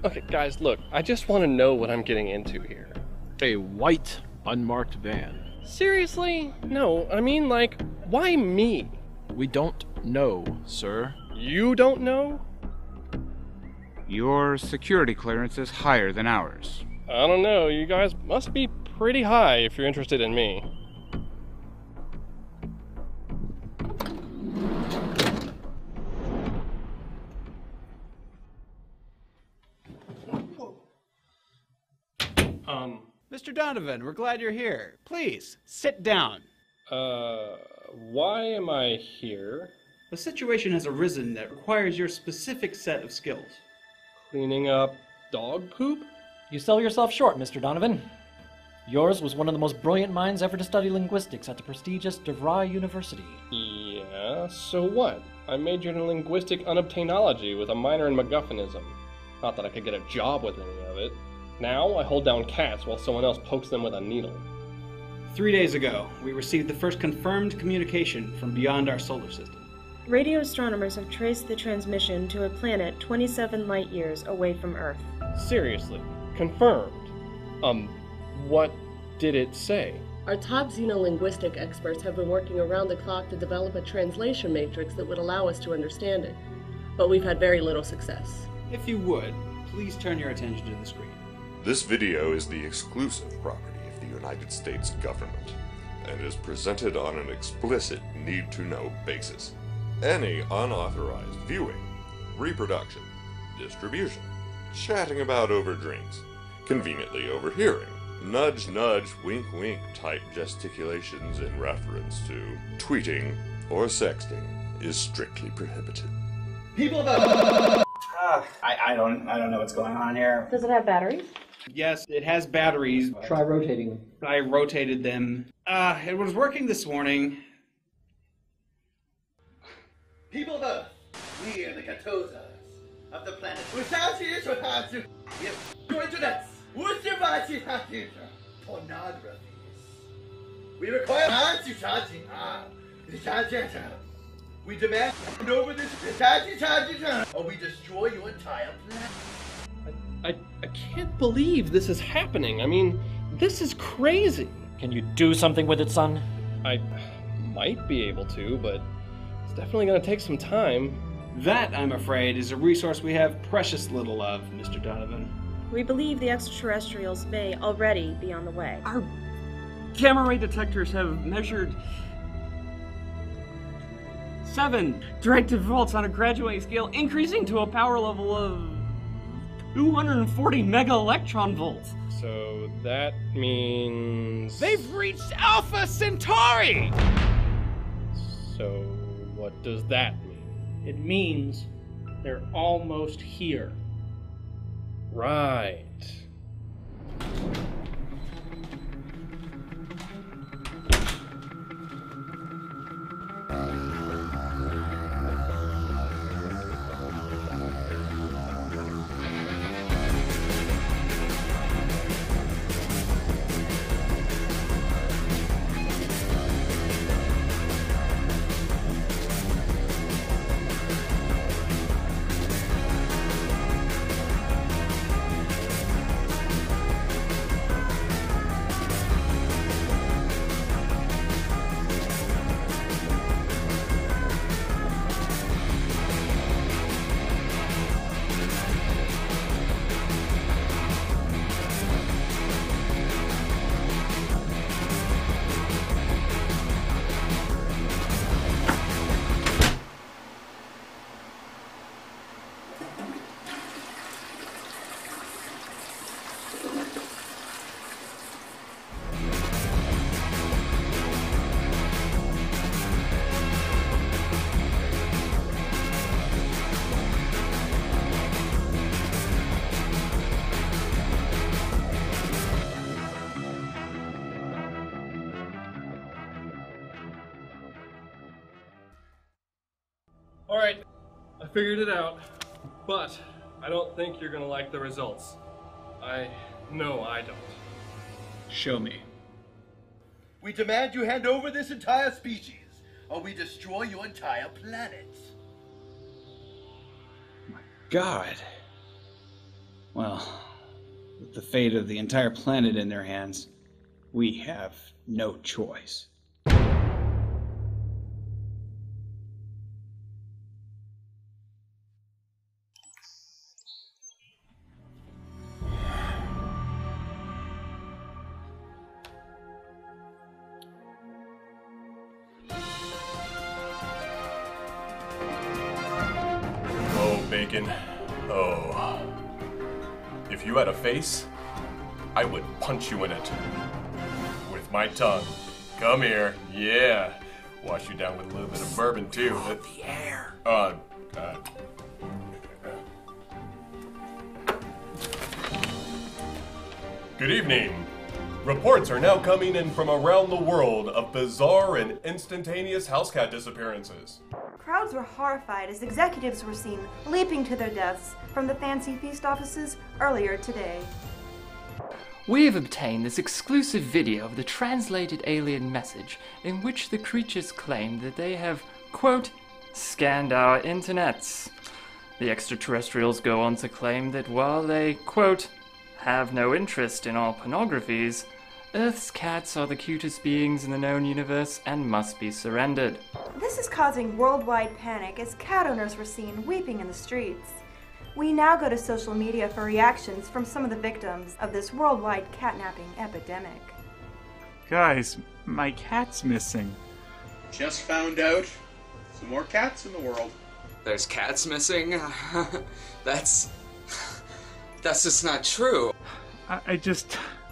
S19: Okay, guys, look, I just want to know what I'm getting into here.
S22: A white, unmarked van.
S19: Seriously? No, I mean, like, why me?
S22: We don't know, sir.
S19: You don't know?
S20: Your security clearance is higher than ours.
S19: I don't know, you guys must be pretty high if you're interested in me.
S23: Mr. Donovan, we're glad you're here. Please, sit down.
S19: Why am I here?
S23: A situation has arisen that requires your specific set of skills.
S19: Cleaning up dog poop?
S24: You sell yourself short, Mr. Donovan. Yours was one of the most brilliant minds ever to study linguistics at the prestigious DeVry University.
S19: Yeah, so what? I majored in linguistic unobtainology with a minor in MacGuffinism. Not that I could get a job with any of it. Now I hold down cats while someone else pokes them with a needle.
S23: 3 days ago, we received the first confirmed communication from beyond our solar system.
S25: Radio astronomers have traced the transmission to a planet 27 light years away from Earth.
S19: Seriously, confirmed. What did it say?
S26: Our top xenolinguistic experts have been working around the clock to develop a translation matrix that would allow us to understand it. But we've had very little success.
S23: If you would, please turn your attention to the screen.
S27: This video is the exclusive property of the United States government and is presented on an explicit need-to-know basis. Any unauthorized viewing, reproduction, distribution, chatting about over drinks, conveniently overhearing, nudge nudge, wink wink type gesticulations in reference to tweeting or sexting is strictly prohibited.
S23: People that I don't know what's going on here.
S25: Does it have batteries?
S23: Yes, it has batteries.
S24: Try rotating them.
S23: I rotated them. It was working this morning.
S28: People of Earth, we are the Gatozas of the planet. We have joined to that. Pornography. We require we demand hand over this or we destroy your entire planet.
S19: I can't believe this is happening. I mean, this is crazy.
S24: Can you do something with it, son?
S19: I might be able to, but it's definitely going to take some time.
S23: That, I'm afraid, is a resource we have precious little of, Mr. Donovan.
S25: We believe the extraterrestrials may already be on the way.
S23: Our gamma ray detectors have measured 7 directed volts on a graduating scale, increasing to a power level of 240 mega electron volts.
S19: So that means...
S23: They've reached Alpha Centauri!
S19: So what does that mean?
S23: It means they're almost here.
S19: Right. figured it out, but I don't think you're gonna like the results. No, I don't.
S22: Show me.
S28: We demand you hand over this entire species, or we destroy your entire planet.
S2: God. Well, with the fate of the entire planet in their hands, we have no choice.
S3: Oh, Bacon. Oh. If you had a face, I would punch you in it. With my tongue. Come here. Yeah. Wash you down with a little bit of bourbon, too.
S5: The air.
S3: Good evening. Reports are now coming in from around the world of bizarre and instantaneous house cat disappearances.
S9: Crowds were horrified as executives were seen leaping to their deaths from the fancy feast offices earlier today.
S11: We have obtained this exclusive video of the translated alien message in which the creatures claim that they have, quote, scanned our internets. The extraterrestrials go on to claim that while they, quote, have no interest in all pornographies, Earth's cats are the cutest beings in the known universe and must be surrendered.
S9: This is causing worldwide panic as cat owners were seen weeping in the streets. We now go to social media for reactions from some of the victims of this worldwide catnapping epidemic.
S12: Guys, my cat's missing.
S13: Just found out some more cats in the world.
S15: There's cats missing? That's just not true.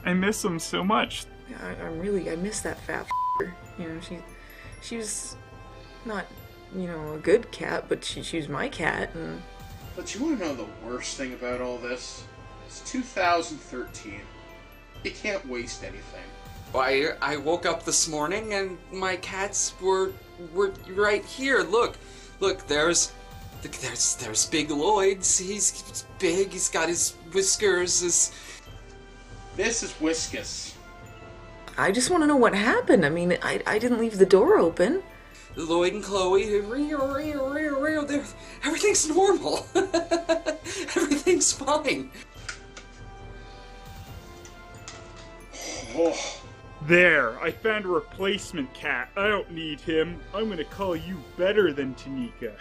S12: I miss them so much.
S16: I miss that fat f***er. You know, she was not, a good cat, but she was my cat, and...
S13: But you want to know the worst thing about all this? It's 2013. You can't waste anything.
S15: Why, I woke up this morning and my cats were right here. Look, there's Big Lloyd's. He's big. He's got his whiskers.
S13: This is Whiskus.
S16: I just want to know what happened. I mean, I didn't leave the door open.
S15: Lloyd and Chloe, everything's normal. Everything's fine.
S12: Oh. There, I found a replacement cat. I don't need him. I'm gonna call you better than Tanika.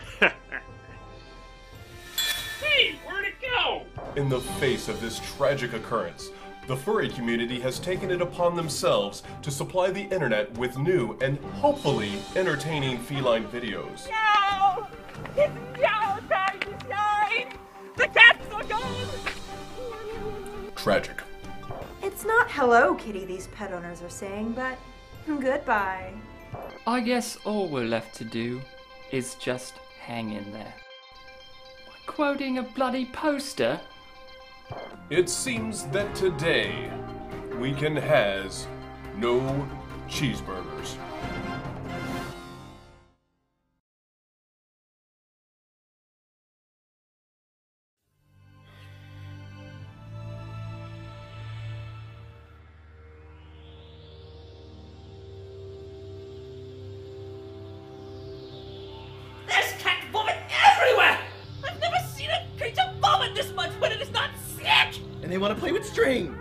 S14: Hey, where'd it go?
S3: In the face of this tragic occurrence, the furry community has taken it upon themselves to supply the internet with new and hopefully entertaining feline videos.
S14: No! It's now time to shine! The cats are gone!
S3: Tragic.
S9: It's not hello, kitty, these pet owners are saying, but goodbye.
S11: I guess all we're left to do is just hang in there. Quoting a bloody poster?
S3: It seems that today Weekend has no cheeseburgers.
S14: There's cat vomit everywhere! I've never seen a creature vomit this much when it is not sick!
S28: And they want to play with string.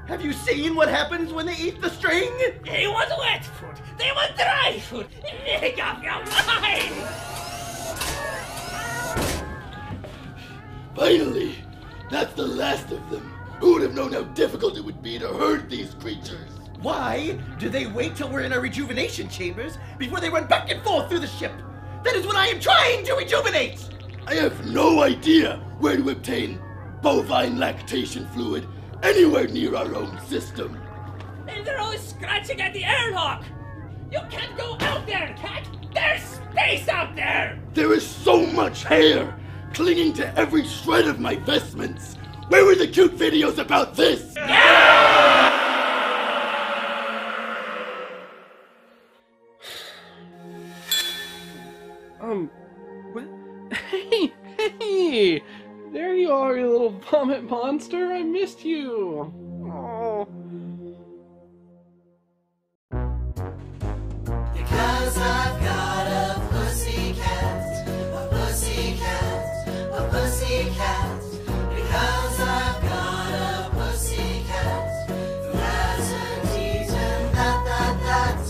S28: Have you seen what happens when they eat the string?
S14: They want wet food! They want dry food! Make up your mind!
S28: Finally! That's the last of them. Who would have known how difficult it would be to herd these creatures? Why do they wait till we're in our rejuvenation chambers before they run back and forth through the ship? That is what I am trying to rejuvenate! I have no idea where to obtain bovine lactation fluid anywhere near our own system.
S14: And they're always scratching at the airlock! You can't go out there, cat! There's space out there!
S28: There is so much hair clinging to every shred of my vestments. Where were the cute videos about this?
S19: Hey! There you are, you little vomit monster. I missed you. Oh.
S28: Because I've got a pussycat, a pussycat, a pussycat. Because I've got a pussycat who hasn't eaten that.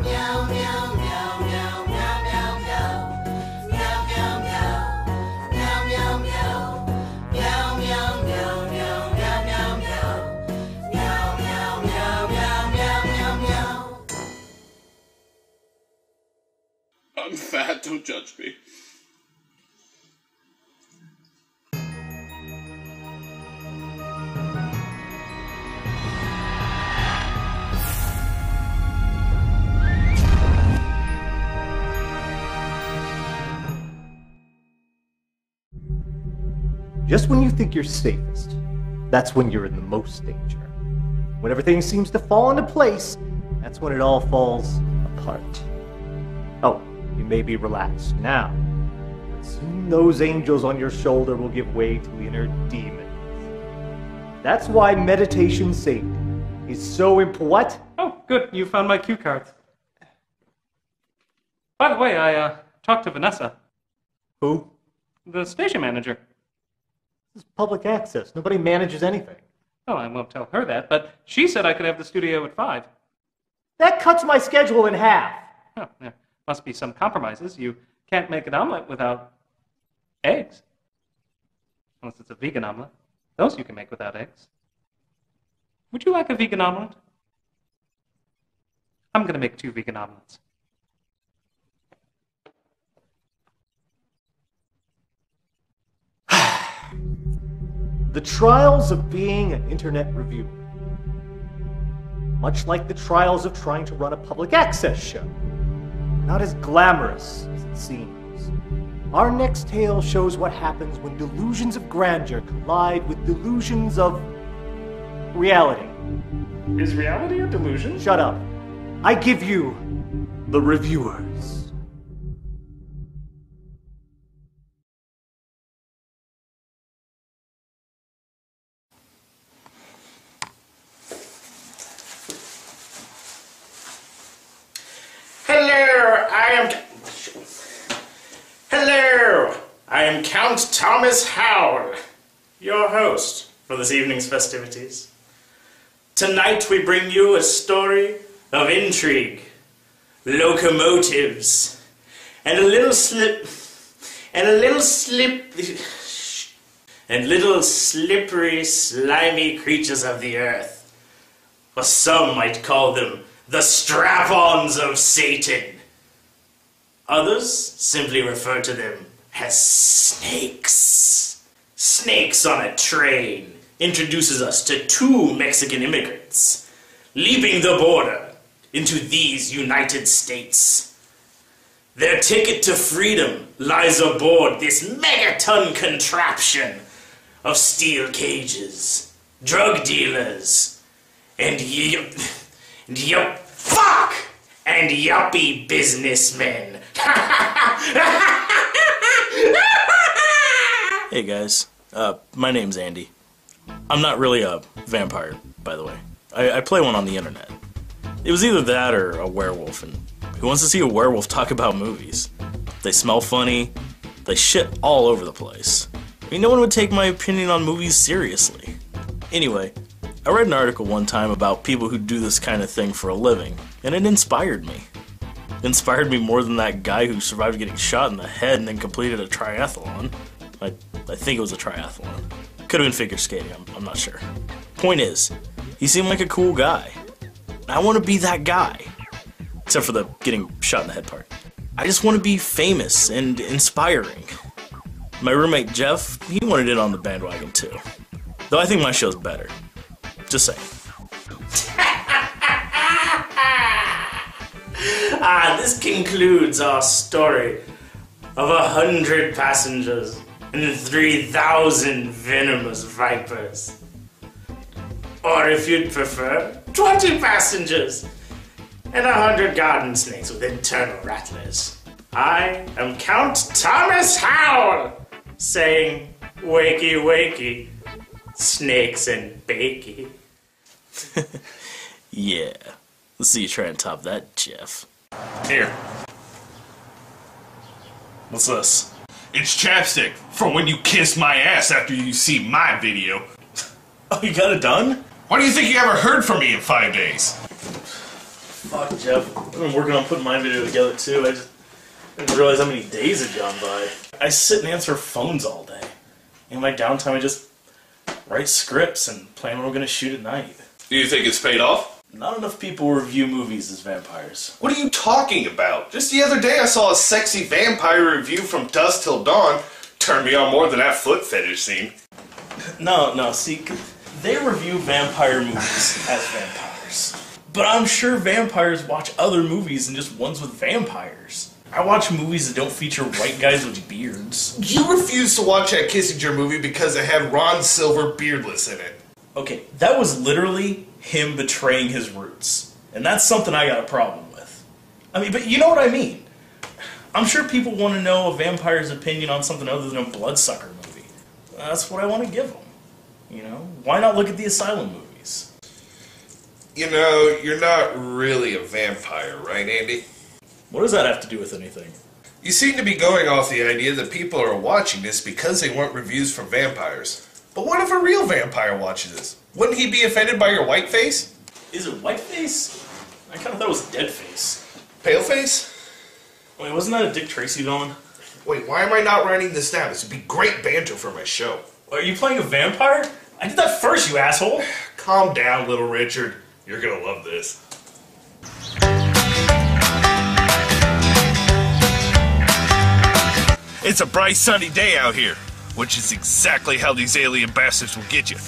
S28: Meow, meow, meow, meow, meow, meow, meow. Meow, meow, meow. Meow, meow, meow. Meow, meow, meow, meow, meow, meow, meow. Meow, meow, meow, meow, meow, meow, meow.
S13: I'm fat, don't judge me.
S1: Just when you think you're safest, that's when you're in the most danger. When everything seems to fall into place, that's when it all falls apart. Oh, you may be relaxed now, but soon those angels on your shoulder will give way to inner demons. That's why meditation safety is so important. What?
S11: Oh, good. You found my cue cards. By the way, I talked to Vanessa.
S1: Who?
S11: The station manager.
S1: This is public access. Nobody manages anything.
S11: Oh, I won't tell her that, but she said I could have the studio at 5.
S1: That cuts my schedule in half.
S11: Oh, there must be some compromises. You can't make an omelet without eggs. Unless it's a vegan omelet. Those you can make without eggs. Would you like a vegan omelet? I'm going to make 2 vegan omelets.
S1: The trials of being an internet reviewer. Much like the trials of trying to run a public access show. Are not as glamorous as it seems. Our next tale shows what happens when delusions of grandeur collide with delusions of reality.
S11: Is reality a delusion?
S1: Shut up. I give you the reviewers.
S4: Hello, I am Count Thomas Howell, your host for this evening's festivities. Tonight we bring you a story of intrigue, locomotives, and little slippery, slimy creatures of the earth. Or some might call them the strap-ons of Satan. Others simply refer to them as snakes. Snakes on a Train introduces us to 2 Mexican immigrants leaping the border into these United States. Their ticket to freedom lies aboard this megaton contraption of steel cages, drug dealers, and yuppie businessmen. Hey guys, my name's Andy. I'm not really a vampire, by the way. I play one on the internet. It was either that or a werewolf, and who wants to see a werewolf talk about movies? They smell funny, they shit all over the place. I mean, no one would take my opinion on movies seriously. Anyway, I read an article one time about people who do this kind of thing for a living, and it inspired me. It inspired me more than that guy who survived getting shot in the head and then completed a triathlon. I think it was a triathlon. Could have been figure skating, I'm not sure. Point is, he seemed like a cool guy. I want to be that guy. Except for the getting shot in the head part. I just want to be famous and inspiring. My roommate Jeff, he wanted in on the bandwagon too. Though I think my show's better. Just saying. This concludes our story of 100 passengers and 3,000 venomous vipers. Or if you'd prefer, 20 passengers and 100 garden snakes with internal rattlers.
S6: I am Count Thomas Howell, saying, wakey, wakey, snakes and bakey.
S4: Yeah. Let's see you try and top that, Jeff.
S3: Here. What's this? It's chapstick from when you kiss my ass after you see my video.
S4: Oh, you got it done?
S3: Why do you think you ever heard from me in 5 days?
S4: Fuck, Jeff. I've been working on putting my video together, too. I didn't realize how many days had gone by. I sit and answer phones all day. In my downtime, I just write scripts and plan what I'm going to shoot at night.
S3: Do you think it's paid off?
S4: Not enough people review movies as vampires.
S3: What are you talking about? Just the other day I saw a sexy vampire review from Dusk Till Dawn. Turned me on more than that foot fetish scene.
S4: No, see, they review vampire movies as vampires. But I'm sure vampires watch other movies than just ones with vampires. I watch movies that don't feature white guys with beards.
S3: You refused to watch that Kissinger movie because it had Ron Silver beardless in it.
S4: Okay, that was literally him betraying his roots. And that's something I got a problem with. I mean, but you know what I mean. I'm sure people want to know a vampire's opinion on something other than a bloodsucker movie. That's what I want to give them. You know, why not look at the Asylum movies?
S3: You know, you're not really a vampire, right, Andy?
S4: What does that have to do with anything?
S3: You seem to be going off the idea that people are watching this because they want reviews from vampires. But what if a real vampire watches this? Wouldn't he be offended by your white face?
S4: Is it white face? I kind of thought it was dead face.
S3: Pale face?
S4: Wait, wasn't that a Dick Tracy villain?
S3: Wait, why am I not writing this down? This would be great banter for my show.
S4: Are you playing a vampire? I did that first, you asshole!
S3: Calm down, little Richard. You're gonna love this. It's a bright sunny day out here, which is exactly how these alien bastards will get you.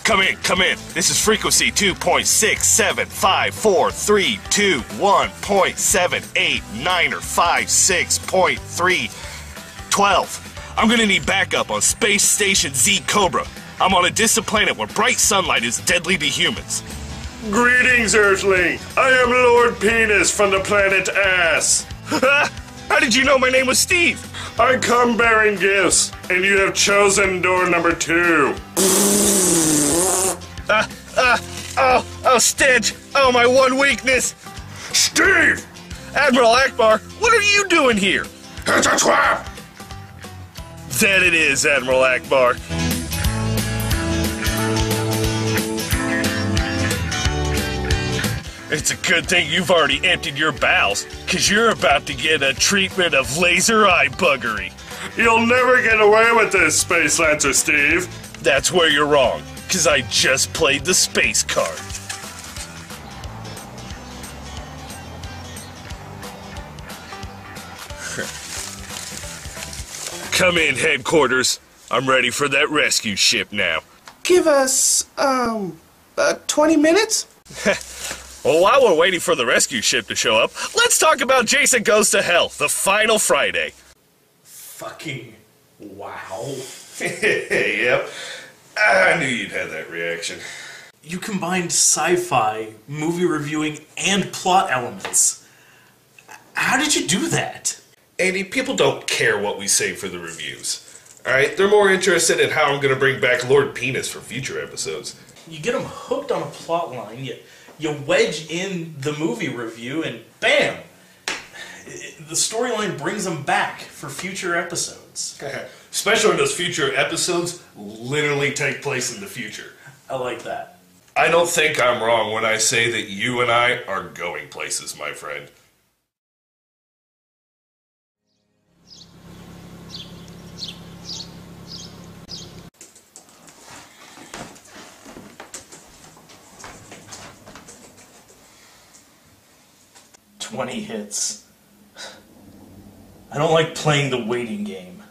S3: Come in, come in. This is frequency 2.6754321.789 or 56.312. I'm gonna need backup on Space Station Z Cobra. I'm on a distant planet where bright sunlight is deadly to humans. Greetings, Earthling. I am Lord Penis from the planet Ass. How did you know my name was Steve? I come bearing gifts, and you have chosen door number 2. Oh, stench! Oh, my one weakness! Steve! Admiral Akbar, what are you doing here? It's a trap! That it is, Admiral Akbar. It's a good thing you've already emptied your bowels, because you're about to get a treatment of laser eye buggery. You'll never get away with this, Space Lancer Steve. That's where you're wrong, because I just played the space card. Come in, headquarters. I'm ready for that rescue ship now.
S7: Give us, 20 minutes?
S3: Well, while we're waiting for the rescue ship to show up, let's talk about Jason Goes to Hell, the final Friday.
S4: Fucking wow.
S3: Yep. I knew you'd have that reaction.
S4: You combined sci-fi, movie reviewing, and plot elements. How did you do that?
S3: Andy, people don't care what we say for the reviews. Alright, they're more interested in how I'm going to bring back Lord Penis for future episodes.
S4: You get them hooked on a plot line, you wedge in the movie review, and bam! The storyline brings them back for future episodes.
S3: Especially when those future episodes literally take place in the future.
S4: I like that.
S3: I don't think I'm wrong when I say that you and I are going places, my friend.
S4: Hits. I don't like playing the waiting game.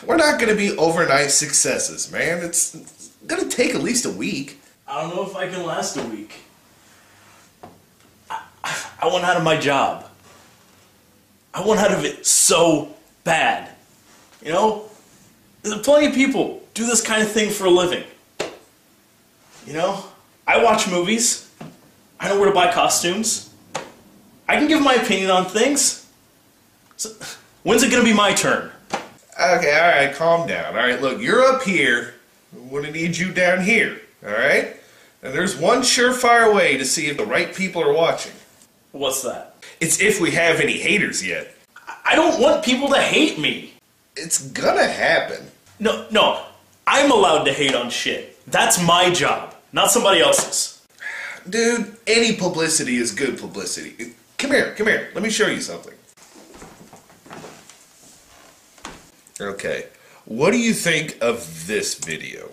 S3: We're not going to be overnight successes, man. It's going to take at least a week.
S4: I don't know if I can last a week. I want out of my job. I want out of it so bad. You know? There's plenty of people do this kind of thing for a living. You know? I watch movies. I know where to buy costumes. I can give my opinion on things. So, when's it gonna be my turn?
S13: Okay, alright, calm down. Alright, look, you're up here. I'm gonna need you down here, alright? And there's one surefire way to see if the right people are watching.
S4: What's that?
S13: It's if we have any haters yet.
S4: I don't want people to hate me.
S13: It's gonna happen.
S4: No, I'm allowed to hate on shit. That's my job, not somebody else's.
S13: Dude, any publicity is good publicity. Come here, let me show you something. Okay, what do you think of this video?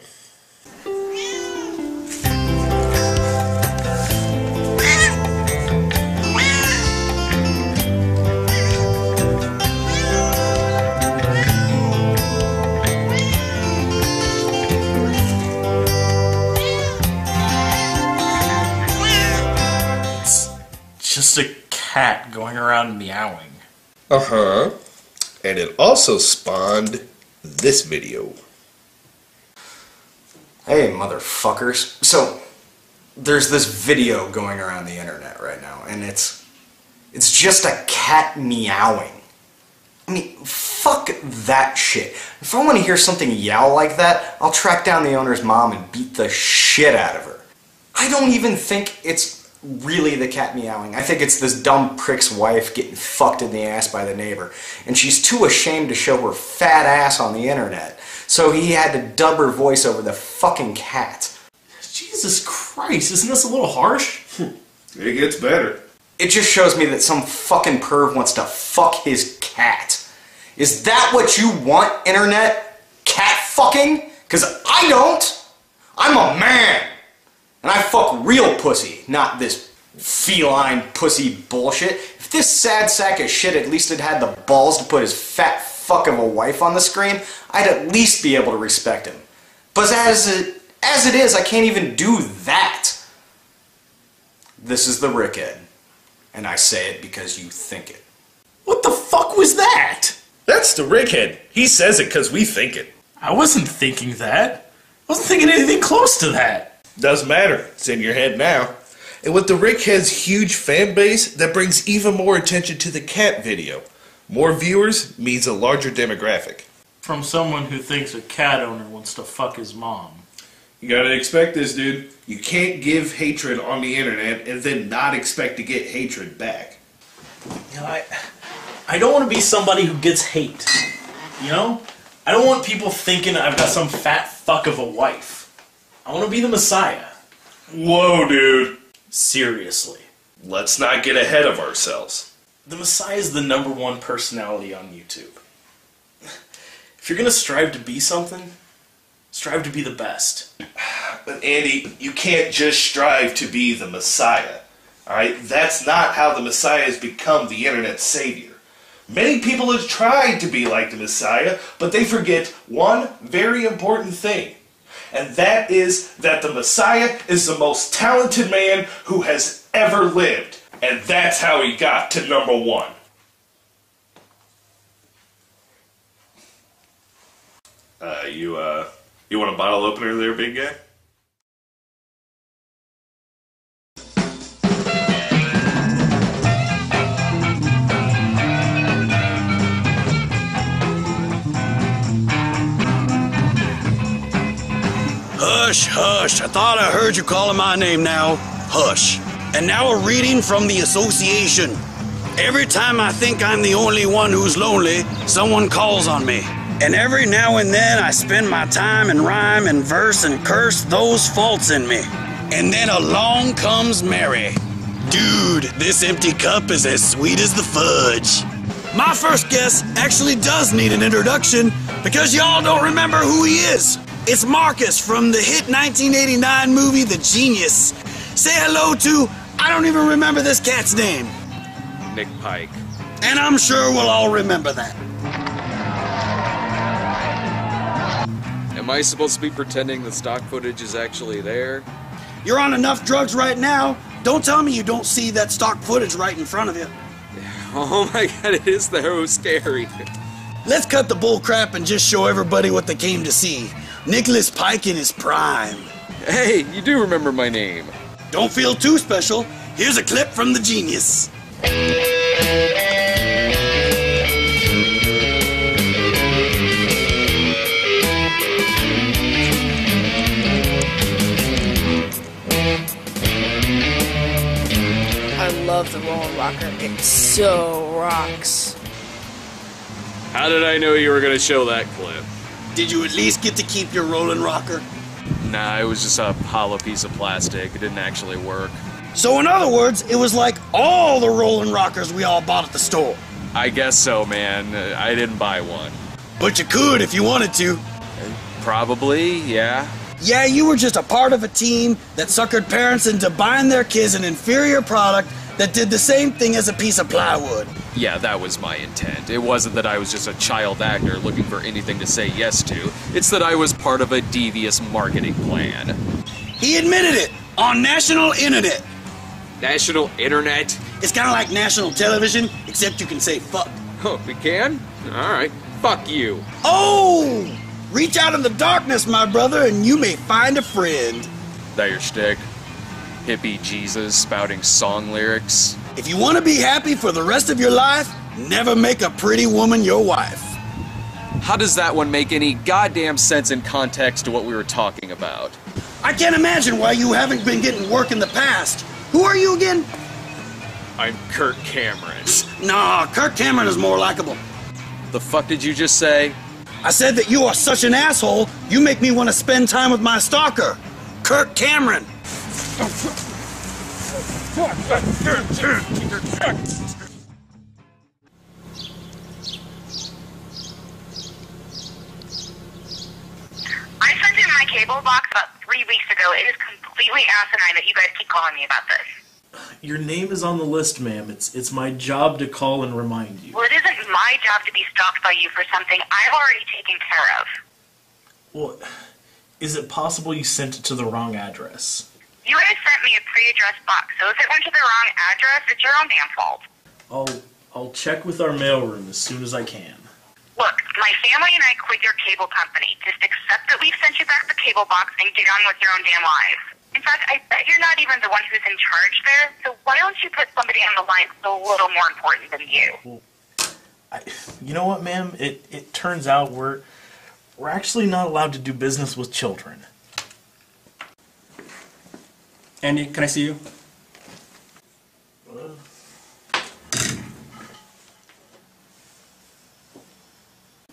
S4: Just a cat going around meowing.
S13: Uh-huh. And it also spawned this video.
S8: Hey, motherfuckers. So, there's this video going around the internet right now, and it's just a cat meowing. I mean, fuck that shit. If I want to hear something yowl like that, I'll track down the owner's mom and beat the shit out of her. I don't even think it's really the cat meowing. I think it's this dumb prick's wife getting fucked in the ass by the neighbor, and she's too ashamed to show her fat ass on the internet, so he had to dub her voice over the fucking cat.
S4: Jesus Christ, isn't this a little harsh?
S13: It gets better.
S8: It just shows me that some fucking perv wants to fuck his cat. Is that what you want, internet? Cat fucking? 'Cause I don't. I'm a man. And I fuck real pussy, not this feline pussy bullshit. If this sad sack of shit at least had the balls to put his fat fuck of a wife on the screen, I'd at least be able to respect him. But as it is, I can't even do that. This is the Rickhead, and I say it because you think it.
S4: What the fuck was that?
S13: That's the Rickhead. He says it because we think it.
S4: I wasn't thinking that. I wasn't thinking anything close to that.
S13: Doesn't matter. It's in your head now. And with the Rickhead's huge fan base, that brings even more attention to the cat video. More viewers means a larger demographic.
S4: From someone who thinks a cat owner wants to fuck his mom.
S13: You gotta expect this, dude. You can't give hatred on the internet and then not expect to get hatred back.
S4: You know, I don't want to be somebody who gets hate. You know? I don't want people thinking I've got some fat fuck of a wife. I want to be the Messiah.
S13: Whoa, dude.
S4: Seriously.
S13: Let's not get ahead of ourselves.
S4: The Messiah is the #1 personality on YouTube. If you're going to strive to be something, strive to be the best.
S13: But Andy, you can't just strive to be the Messiah. Alright? That's not how the Messiah has become the internet's savior. Many people have tried to be like the Messiah, but they forget one very important thing. And that is that the Messiah is the most talented man who has ever lived. And that's how he got to #1. You want a bottle opener there, big guy?
S10: Hush, hush. I thought I heard you calling my name now. Hush. And now a reading from the Association. Every time I think I'm the only one who's lonely, someone calls on me. And every now and then I spend my time and rhyme and verse and curse those faults in me. And then along comes Mary. Dude, this empty cup is as sweet as the fudge. My first guest actually does need an introduction because y'all don't remember who he is. It's Marcus from the hit 1989 movie The Genius. Say hello to, I don't even remember this cat's name.
S17: Nick Pike.
S10: And I'm sure we'll all remember that.
S17: Am I supposed to be pretending the stock footage is actually there?
S10: You're on enough drugs right now. Don't tell me you don't see that stock footage right in front of you.
S17: Oh my god, it is there. It was scary.
S10: Let's cut the bull crap and just show everybody what they came to see. Nicholas Pike in his prime.
S17: Hey, you do remember my name.
S10: Don't feel too special. Here's a clip from The Genius.
S18: rocker. It so rocks.
S17: How did I know you were gonna show that clip?
S10: Did you at least get to keep your rolling rocker?
S17: Nah, it was just a hollow piece of plastic. It didn't actually work.
S10: So in other words, it was like all the rolling rockers we all bought at the store.
S17: I guess so, man. I didn't buy one.
S10: But you could if you wanted to.
S17: Probably, yeah.
S10: Yeah, you were just a part of a team that suckered parents into buying their kids an inferior product that did the same thing as a piece of plywood.
S17: Yeah, that was my intent. It wasn't that I was just a child actor looking for anything to say yes to. It's that I was part of a devious marketing plan.
S10: He admitted it on national internet.
S17: National internet?
S10: It's kind of like national television, except you can say fuck.
S17: Oh, we can? Alright, fuck you.
S10: Oh! Reach out in the darkness, my brother, and you may find a friend.
S17: That your shtick? Hippie Jesus spouting song lyrics?
S10: If you want to be happy for the rest of your life, never make a pretty woman your wife.
S17: How does that one make any goddamn sense in context to what we were talking about?
S10: I can't imagine why you haven't been getting work in the past. Who are you again?
S17: I'm Kirk Cameron.
S10: Nah, Kirk Cameron is more likable.
S17: The fuck did you just say?
S10: I said that you are such an asshole, you make me want to spend time with my stalker, Kirk Cameron.
S20: I sent in my cable box about 3 weeks ago. It is completely asinine that you guys keep calling me about this.
S21: Your name is on the list, ma'am. It's my job to call and remind you.
S20: Well, it isn't my job to be stalked by you for something I've already taken care of.
S21: Well, is it possible you sent it to the wrong address?
S20: You guys sent me a pre-addressed box, so if it went to the wrong address, it's your own damn fault.
S21: I'll check with our mailroom as soon as I can.
S20: Look, my family and I quit your cable company. Just accept that we've sent you back the cable box and get on with your own damn lives. In fact, I bet you're not even the one who's in charge there, so why don't you put somebody on the line that's a little more important than you?
S21: You know what, ma'am? It turns out we're actually not allowed to do business with children.
S23: Andy, can I see you?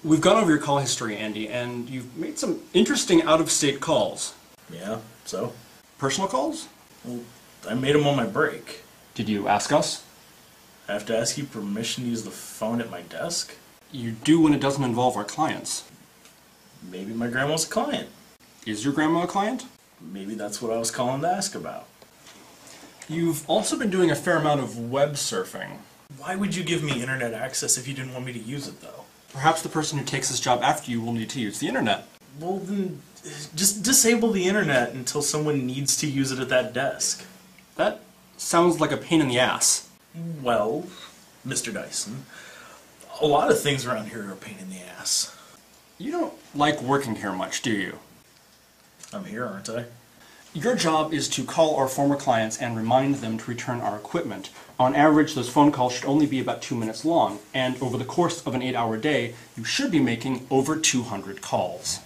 S23: We've gone over your call history, Andy, and you've made some interesting out-of-state calls.
S21: Yeah, so?
S23: Personal calls?
S21: Well, I made them on my break.
S23: Did you ask us?
S21: I have to ask you permission to use the phone at my desk?
S23: You do when it doesn't involve our clients.
S21: Maybe my grandma's a client.
S23: Is your grandma a client?
S21: Maybe that's what I was calling to ask about.
S23: You've also been doing a fair amount of web surfing.
S21: Why would you give me internet access if you didn't want me to use it, though?
S23: Perhaps the person who takes this job after you will need to use the internet.
S21: Well, then just disable the internet until someone needs to use it at that desk.
S23: That sounds like a pain in the ass.
S21: Well, Mr. Dyson, a lot of things around here are a pain in the ass.
S23: You don't like working here much, do you?
S21: I'm here, aren't I?
S23: Your job is to call our former clients and remind them to return our equipment. On average, those phone calls should only be about 2 minutes long, and over the course of an 8-hour day, you should be making over 200 calls.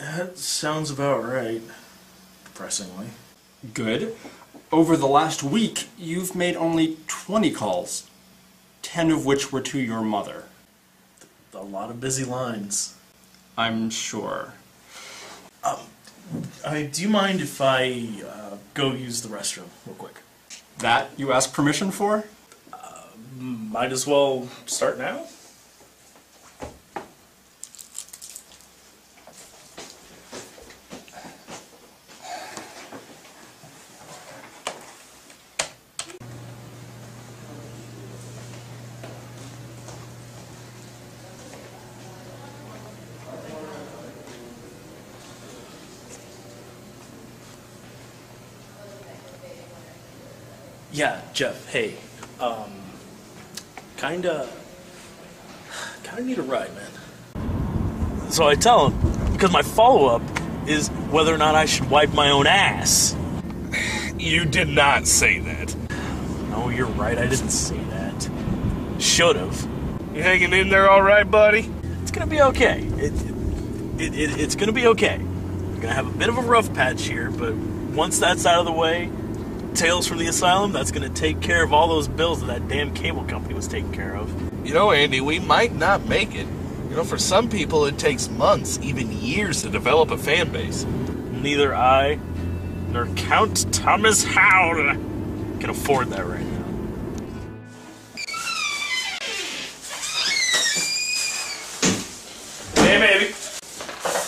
S21: That sounds about right. Depressingly.
S23: Good. Over the last week, you've made only 20 calls, 10 of which were to your mother.
S21: A lot of busy lines.
S23: I'm sure.
S21: Do you mind if I go use the restroom real quick?
S23: That you ask permission for?
S21: Might as well start now. Yeah, Jeff, hey, kinda need a ride, man. So I tell him, because my follow-up is whether or not I should wipe my own ass.
S13: You did not say that.
S21: No, you're right, I didn't say that. Should've.
S13: You hanging in there all right, buddy?
S21: It's gonna be okay. It's gonna be okay. We're gonna have a bit of a rough patch here, but once that's out of the way, Tales from the Asylum, that's gonna take care of all those bills that damn cable company was taking care of.
S13: You know, Andy, we might not make it. You know, for some people it takes months, even years to develop a fan base.
S21: Neither I nor Count Thomas Howell can afford that right now.
S13: Hey, baby.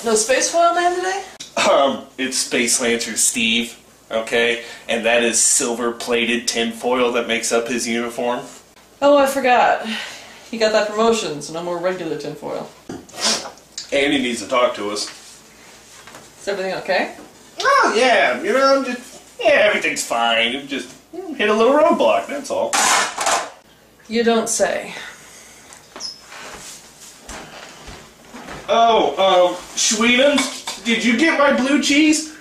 S2: No space foil man today?
S13: It's Space Lancer Steve, okay? And that is silver-plated tinfoil that makes up his uniform.
S2: Oh, I forgot. He got that promotion, so no more regular tinfoil.
S13: Andy needs to talk to us.
S2: Is everything okay?
S13: Oh, yeah, you know, everything's fine. Just hit a little roadblock, that's all.
S2: You don't say.
S13: Oh, Schwedens, did you get my blue cheese?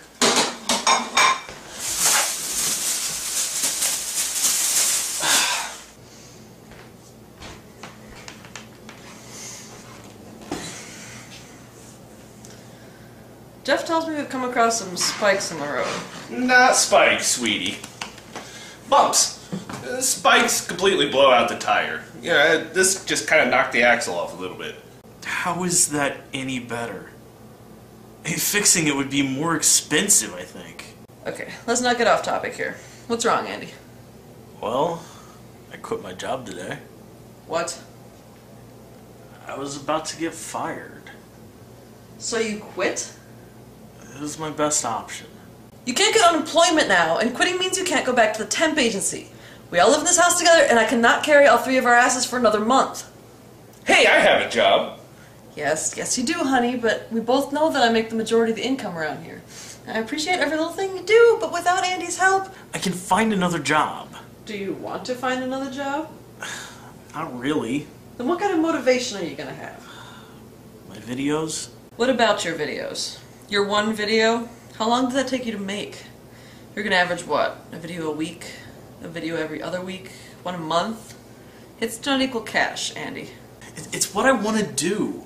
S2: Jeff tells me we've come across some spikes in the road.
S13: Not spikes, sweetie. Bumps. Spikes completely blow out the tire. Yeah, this just kind of knocked the axle off a little bit.
S4: How is that any better? Hey, fixing it would be more expensive, I think.
S2: Okay, let's not get off topic here. What's wrong, Andy?
S4: Well, I quit my job today.
S2: What?
S4: I was about to get fired.
S2: So you quit?
S4: It was my best option.
S2: You can't get unemployment now, and quitting means you can't go back to the temp agency. We all live in this house together, and I cannot carry all three of our asses for another month.
S13: Hey, I have a job.
S2: Yes you do, honey, but we both know that I make the majority of the income around here. I appreciate every little thing you do, but without Andy's help...
S4: I can find another job.
S2: Do you want to find another job?
S4: Not really.
S2: Then what kind of motivation are you gonna have?
S4: My videos?
S2: What about your videos? Your one video? How long does that take you to make? You're gonna average what? A video a week? A video every other week? One a month? It's not equal cash, Andy.
S4: It's what I want to do.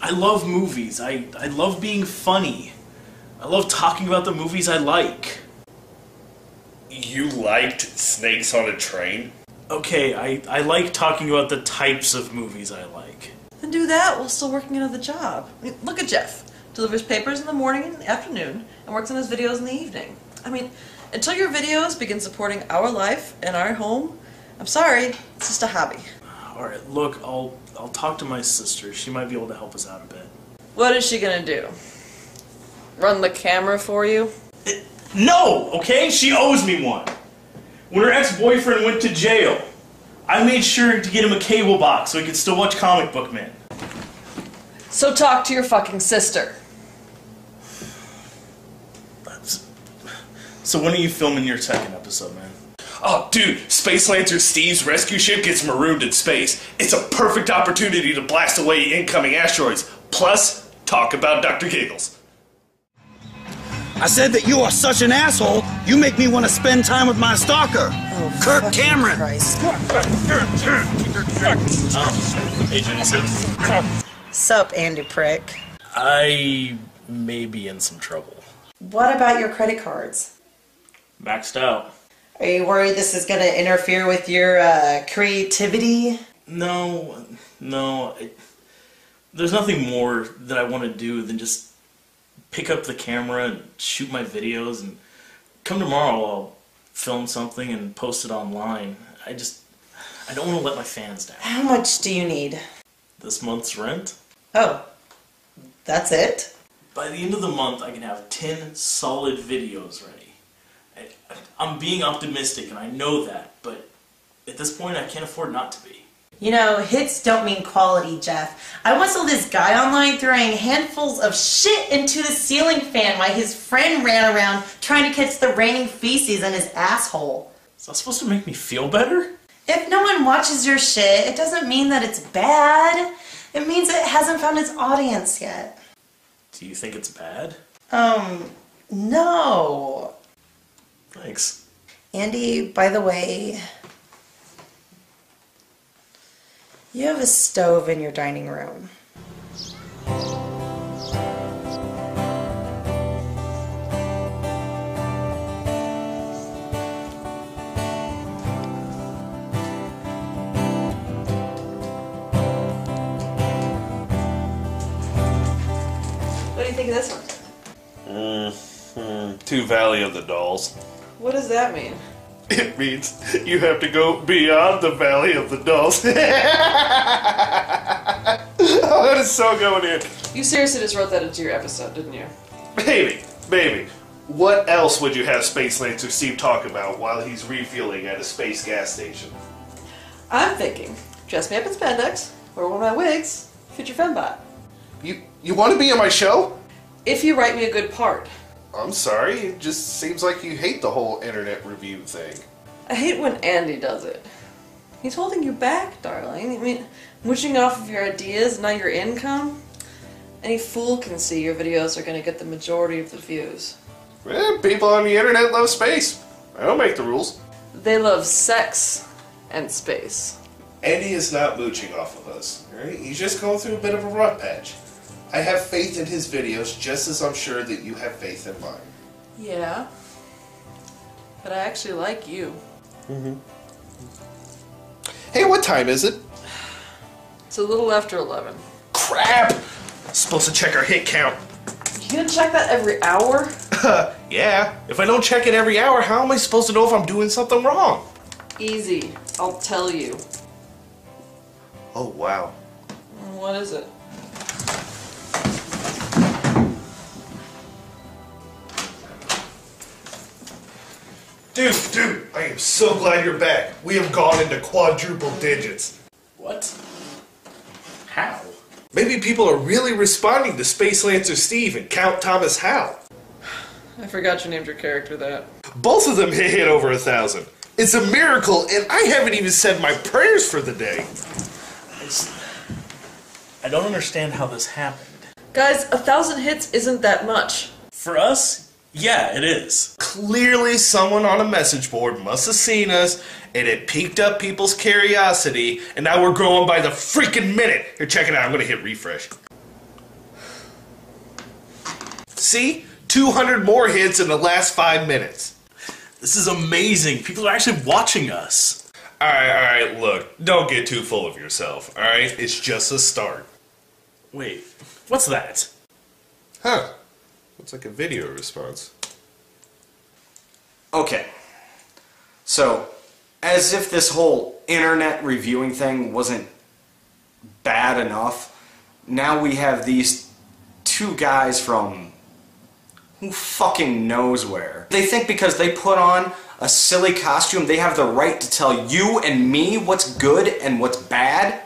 S4: I love movies. I love being funny. I love talking about the movies I like.
S13: You liked Snakes on a Train?
S4: Okay, I like talking about the types of movies I like.
S2: Then do that while still working another job. I mean, look at Jeff. Delivers papers in the morning and afternoon, and works on his videos in the evening. I mean, until your videos begin supporting our life and our home, I'm sorry, it's just a hobby.
S4: Alright, look, I'll talk to my sister. She might be able to help us out a bit.
S2: What is she gonna do? Run the camera for you?
S4: No! Okay? She owes me one. When her ex-boyfriend went to jail, I made sure to get him a cable box so he could still watch Comic Book Man.
S2: So talk to your fucking sister.
S4: So when are you filming your second episode, man?
S13: Oh, dude, Space Lancer Steve's rescue ship gets marooned in space. It's a perfect opportunity to blast away incoming asteroids. Plus, talk about Dr. Giggles.
S10: I said that you are such an asshole, you make me want to spend time with my stalker, Kirk Cameron.
S4: Agent
S5: Sup, Andy Prick.
S4: I may be in some trouble.
S5: What about your credit cards?
S4: Maxed out.
S5: Are you worried this is going to interfere with your creativity?
S4: No. There's nothing more that I want to do than just pick up the camera and shoot my videos, and come tomorrow I'll film something and post it online. I don't want to let my fans down.
S5: How much do you need?
S4: This month's rent?
S5: Oh, that's it?
S4: By the end of the month I can have 10 solid videos ready. I'm being optimistic and I know that, but at this point I can't afford not to be.
S5: You know, hits don't mean quality, Jeff. I once saw this guy online throwing handfuls of shit into the ceiling fan while his friend ran around trying to catch the raining feces in his asshole.
S4: Is that supposed to make me feel better?
S5: If no one watches your shit, it doesn't mean that it's bad. It means it hasn't found its audience yet.
S4: Do you think it's bad?
S5: No.
S4: Thanks.
S5: Andy, by the way, you have a stove in your dining room.
S2: you think of this one?
S13: To Valley of the Dolls.
S2: What does that mean?
S13: It means you have to go beyond the Valley of the Dolls. Oh, that is so going in.
S2: You seriously just wrote that into your episode, didn't you?
S13: Baby, what else would you have Space Lancer Steve talk about while he's refueling at a space gas station?
S2: I'm thinking, dress me up in spandex, wear one of my wigs, feature fembot.
S13: You want to be on my show?
S2: If you write me a good part.
S13: I'm sorry, it just seems like you hate the whole internet review thing.
S2: I hate when Andy does it. He's holding you back, darling. I mean, mooching off of your ideas, not your income. Any fool can see your videos are going to get the majority of the views.
S13: People on the internet love space. I don't make the rules.
S2: They love sex and space.
S13: Andy is not mooching off of us, right? He's just going through a bit of a rough patch. I have faith in his videos just as I'm sure that you have faith in mine.
S2: Yeah. But I actually like you.
S13: Hey, what time is it?
S2: It's a little after 11.
S13: Crap! Supposed to check our hit count.
S2: You gonna check that every hour?
S13: Yeah. If I don't check it every hour, how am I supposed to know if I'm doing something wrong?
S2: Easy. I'll tell you.
S13: Oh, wow.
S2: What is it?
S13: Dude, I am so glad you're back. We have gone into quadruple digits.
S4: What? How?
S13: Maybe people are really responding to Space Lancer Steve and Count Thomas Howell.
S2: I forgot you named your character that.
S13: Both of them hit over 1,000. It's a miracle, and I haven't even said my prayers for the day.
S21: I don't understand how this happened.
S2: Guys, 1,000 hits isn't that much.
S21: For us, yeah, it is.
S13: Clearly someone on a message board must have seen us, and it piqued up people's curiosity, and now we're growing by the freaking minute. Here, check it out. I'm going to hit refresh. See? 200 more hits in the last 5 minutes.
S21: This is amazing. People are actually watching us.
S13: Alright, look. Don't get too full of yourself, alright? It's just a start.
S21: Wait, what's that?
S13: Huh. Looks like a video response.
S8: Okay. So, as if this whole internet reviewing thing wasn't bad enough, now we have these two guys from who fucking knows where. They think because they put on a silly costume, they have the right to tell you and me what's good and what's bad?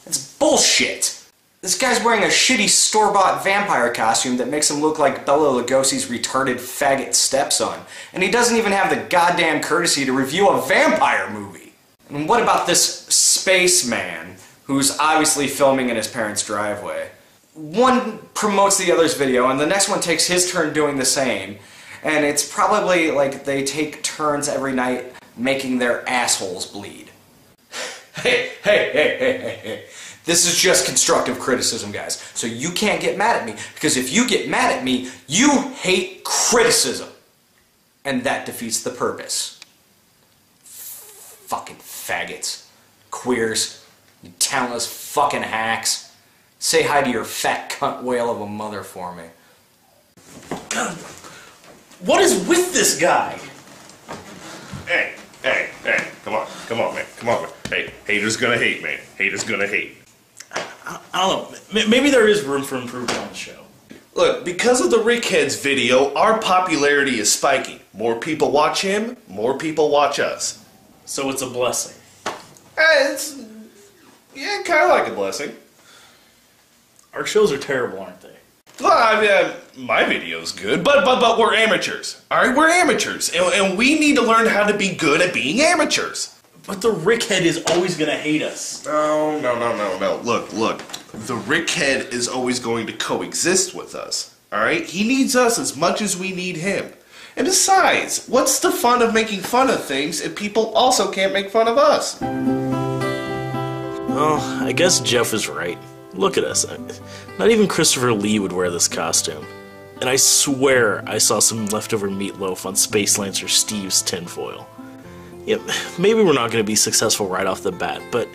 S8: It's bullshit. This guy's wearing a shitty store-bought vampire costume that makes him look like Bela Lugosi's retarded faggot stepson. And he doesn't even have the goddamn courtesy to review a vampire movie. And what about this spaceman who's obviously filming in his parents' driveway? One promotes the other's video, and the next one takes his turn doing the same. And it's probably like they take turns every night making their assholes bleed. Hey. This is just constructive criticism, guys. So you can't get mad at me, because if you get mad at me, you hate criticism. And that defeats the purpose. Fucking faggots. Queers. You talentless fucking hacks. Say hi to your fat cunt whale of a mother for me.
S21: God, what is with this guy?
S13: Hey, come on, man. Hey, haters gonna hate, man. Haters gonna hate.
S21: I don't know. Maybe there is room for improvement on the show.
S13: Look, because of the Rickheads video, our popularity is spiking. More people watch him, more people watch us.
S21: So it's a blessing.
S13: It's kind of like a blessing.
S21: Our shows are terrible, aren't they?
S13: Well, I mean, my video's good, but we're amateurs. Alright, we're amateurs, and we need to learn how to be good at being amateurs.
S21: But the Rickhead is always gonna hate us.
S13: No. Look. The Rickhead is always going to coexist with us. Alright? He needs us as much as we need him. And besides, what's the fun of making fun of things if people also can't make fun of us?
S4: Well, I guess Jeff is right. Look at us. Not even Christopher Lee would wear this costume. And I swear I saw some leftover meatloaf on Space Lancer Steve's tinfoil. Yep, maybe we're not going to be successful right off the bat, but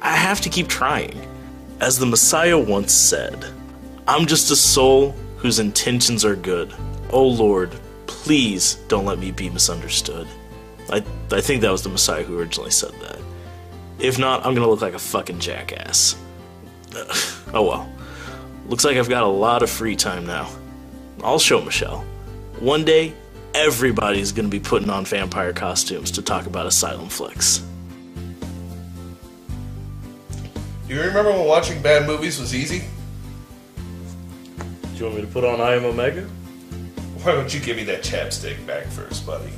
S4: I have to keep trying. As the Messiah once said, I'm just a soul whose intentions are good. Oh Lord, please don't let me be misunderstood. I think that was the Messiah who originally said that. If not, I'm gonna look like a fucking jackass. Oh well. Looks like I've got a lot of free time now. I'll show Michelle. One day, everybody's gonna be putting on vampire costumes to talk about asylum flicks.
S13: Do you remember when watching bad movies was easy?
S4: Do you want me to put on I Am Omega?
S13: Why don't you give me that chapstick back first, buddy?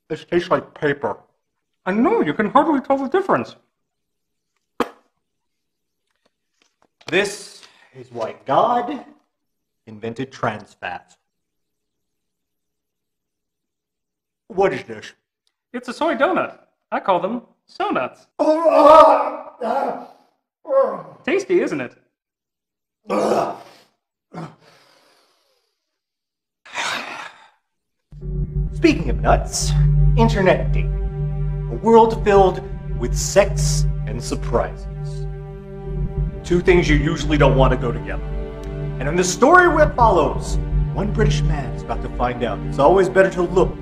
S23: This tastes like paper. I know, you can hardly tell the difference.
S1: This is why God invented trans fats. What is this?
S23: It's a soy donut. I call them so nuts. Tasty, isn't it?
S1: Speaking of nuts, internet dating. A world filled with sex and surprises. Two things you usually don't want to go together. And in the story that follows, one British man is about to find out it's always better to look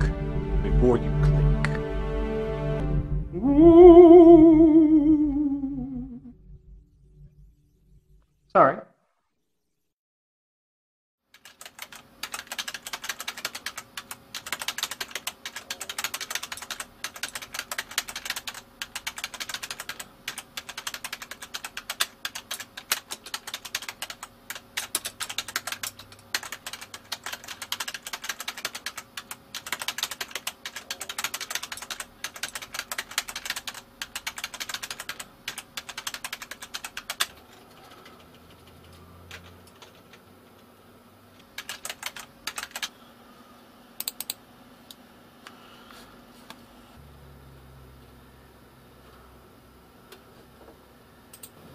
S1: before you click.
S23: Sorry.